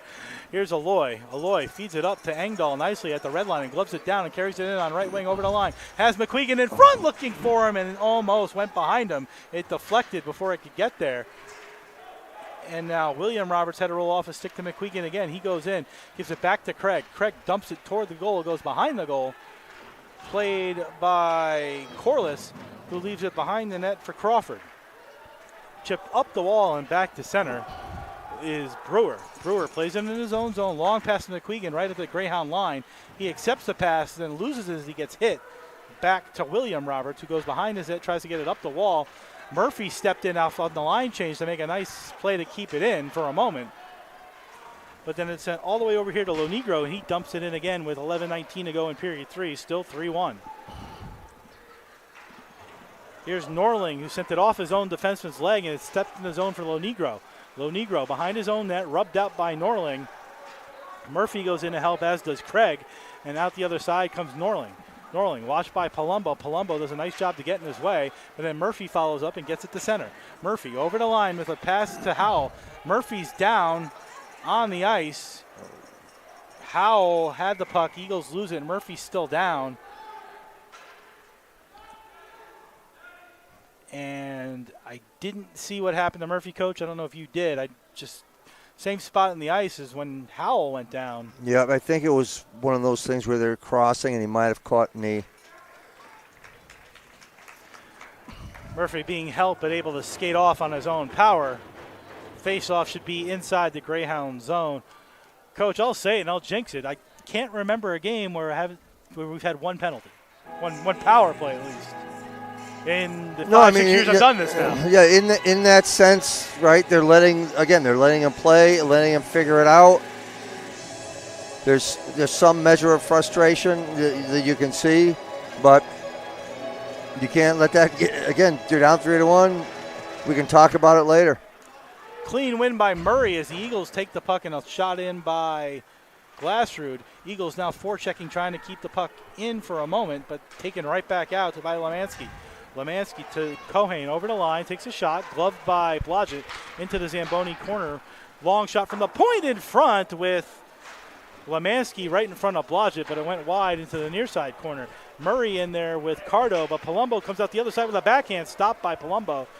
Here's Aloy. Aloy feeds it up to Engdahl nicely at the red line and gloves it down and carries it in on right wing over the line. Has McQuegan in front looking for him and almost went behind him. It deflected before it could get there. And now William Roberts had to roll off a stick to McQuegan again. He goes in, gives it back to Craig. Craig dumps it toward the goal. It goes behind the goal. Played by Corliss, who leaves it behind the net for Crawford. Chipped up the wall and back to center is Brewer. Brewer plays it in his own zone. Long pass to McQuegan right at the Greyhound line. He accepts the pass, then loses it as he gets hit. Back to William Roberts, who goes behind his net, tries to get it up the wall. Murphy stepped in off on the line change to make a nice play to keep it in for a moment. But then it's sent all the way over here to Lonegro, and he dumps it in again with 11:19 to go in period 3, still 3-1. Here's Norling, who sent it off his own defenseman's leg, and it stepped in the zone for Lonegro. Lonegro behind his own net, rubbed out by Norling. Murphy goes in to help, as does Craig, and out the other side comes Norling. Norling watched by Palumbo. Palumbo does a nice job to get in his way, but then Murphy follows up and gets it to center. Murphy over the line with a pass to Howell. Murphy's down on the ice. Howell had the puck. Eagles lose it. Murphy's still down. And I didn't see what happened to Murphy, Coach. I don't know if you did. Same spot in the ice as when Howell went down. Yeah, I think it was one of those things where they're crossing and he might have caught knee. Murphy being helped but able to skate off on his own power. Face-off should be inside the Greyhound zone. Coach, I'll say it and I'll jinx it. I can't remember a game where we've had one penalty. One power play at least. In the 6 years I've done this now. Yeah, in that sense, right? They're letting him play, letting him figure it out. There's some measure of frustration that you can see, but you can't let that get, again, you're down 3-1. We can talk about it later. Clean win by Murray as the Eagles take the puck and a shot in by Glassrud. Eagles now forechecking, trying to keep the puck in for a moment, but taken right back out by Lemansky. Lemansky to Cohane over the line, takes a shot, gloved by Blodgett into the Zamboni corner. Long shot from the point in front with Lemansky right in front of Blodgett, but it went wide into the near side corner. Murray in there with Cardo, but Palumbo comes out the other side with a backhand, stopped by Blodgett,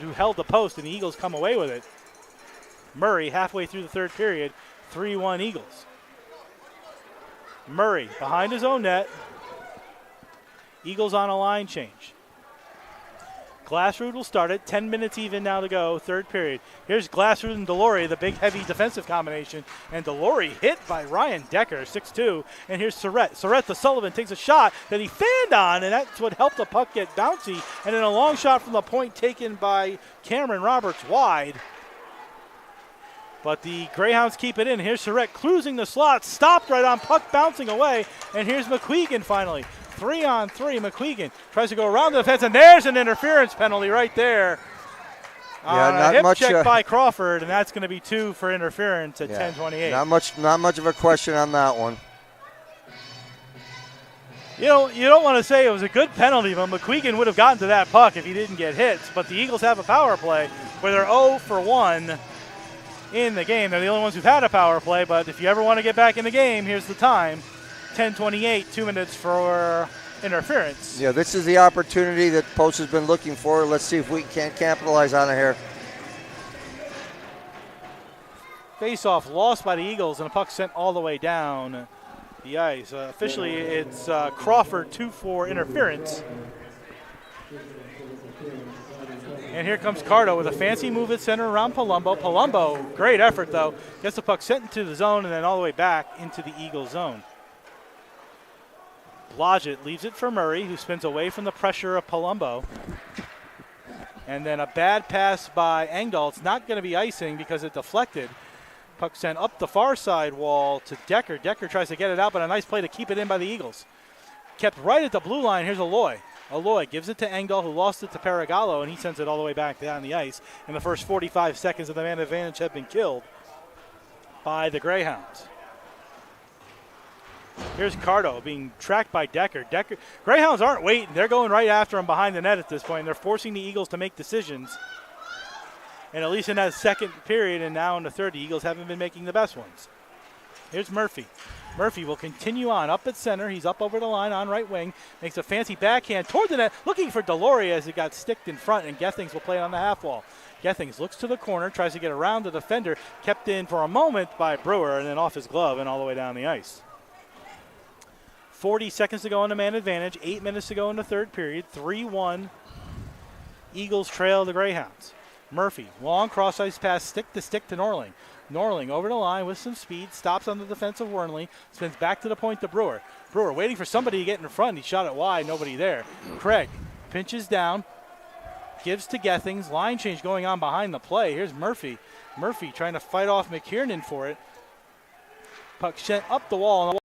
who held the post, and the Eagles come away with it. Murray halfway through the third period, 3-1 Eagles. Murray behind his own net. Eagles on a line change. Glassrud will start it. 10 minutes even now to go, third period. Here's Glassrud and Delory, the big, heavy defensive combination. And Delory hit by Ryan Decker, 6'2". And here's Surrett. Surrett to Sullivan takes a shot that he fanned on, and that's what helped the puck get bouncy. And then a long shot from the point taken by Cameron Roberts wide. But the Greyhounds keep it in. Here's Surrett cruising the slot, stopped right on puck, bouncing away. And here's McQuegan finally. 3-on-3, McQuegan tries to go around the defense, and there's an interference penalty right there. Yeah, a hip check by Crawford, and that's going to be 2 for interference at 10:28. Not much of a question on that one. You don't want to say it was a good penalty, but McQuegan would have gotten to that puck if he didn't get hit. But the Eagles have a power play where they're 0 for 1 in the game. They're the only ones who've had a power play, but if you ever want to get back in the game, here's the time. 10:28, 2 minutes for interference. Yeah, this is the opportunity that Post has been looking for. Let's see if we can't capitalize on it here. Face-off lost by the Eagles, and a puck sent all the way down the ice. Officially, it's Crawford 2 for interference. And here comes Cardo with a fancy move at center around Palumbo. Palumbo, great effort though, gets the puck sent into the zone and then all the way back into the Eagle zone. Blodgett leaves it for Murray, who spins away from the pressure of Palumbo. And then a bad pass by Engdahl. It's not going to be icing because it deflected. Puck sent up the far side wall to Decker. Decker tries to get it out, but a nice play to keep it in by the Eagles. Kept right at the blue line. Here's Aloy. Aloy gives it to Engdahl, who lost it to Paragallo, and he sends it all the way back down the ice. And the first 45 seconds of the man advantage have been killed by the Greyhounds. Here's Cardo being tracked by Decker. Greyhounds aren't waiting. They're going right after him behind the net at this point. They're forcing the Eagles to make decisions. And at least in that second period and now in the third, the Eagles haven't been making the best ones. Here's Murphy. Murphy will continue on up at center. He's up over the line on right wing. Makes a fancy backhand toward the net, looking for Delory as it got sticked in front, and Gethings will play it on the half wall. Gethings looks to the corner, tries to get around the defender, kept in for a moment by Brewer, and then off his glove and all the way down the ice. 40 seconds to go on the man advantage, 8 minutes to go in the third period, 3-1. Eagles trail the Greyhounds. Murphy, long cross-ice pass, stick to Norling. Norling over the line with some speed, stops on the defense of Wernley, spins back to the point to Brewer. Brewer waiting for somebody to get in front. He shot it wide, nobody there. Craig pinches down, gives to Gethings. Line change going on behind the play. Here's Murphy. Murphy trying to fight off McKiernan for it. Puck sent up the wall.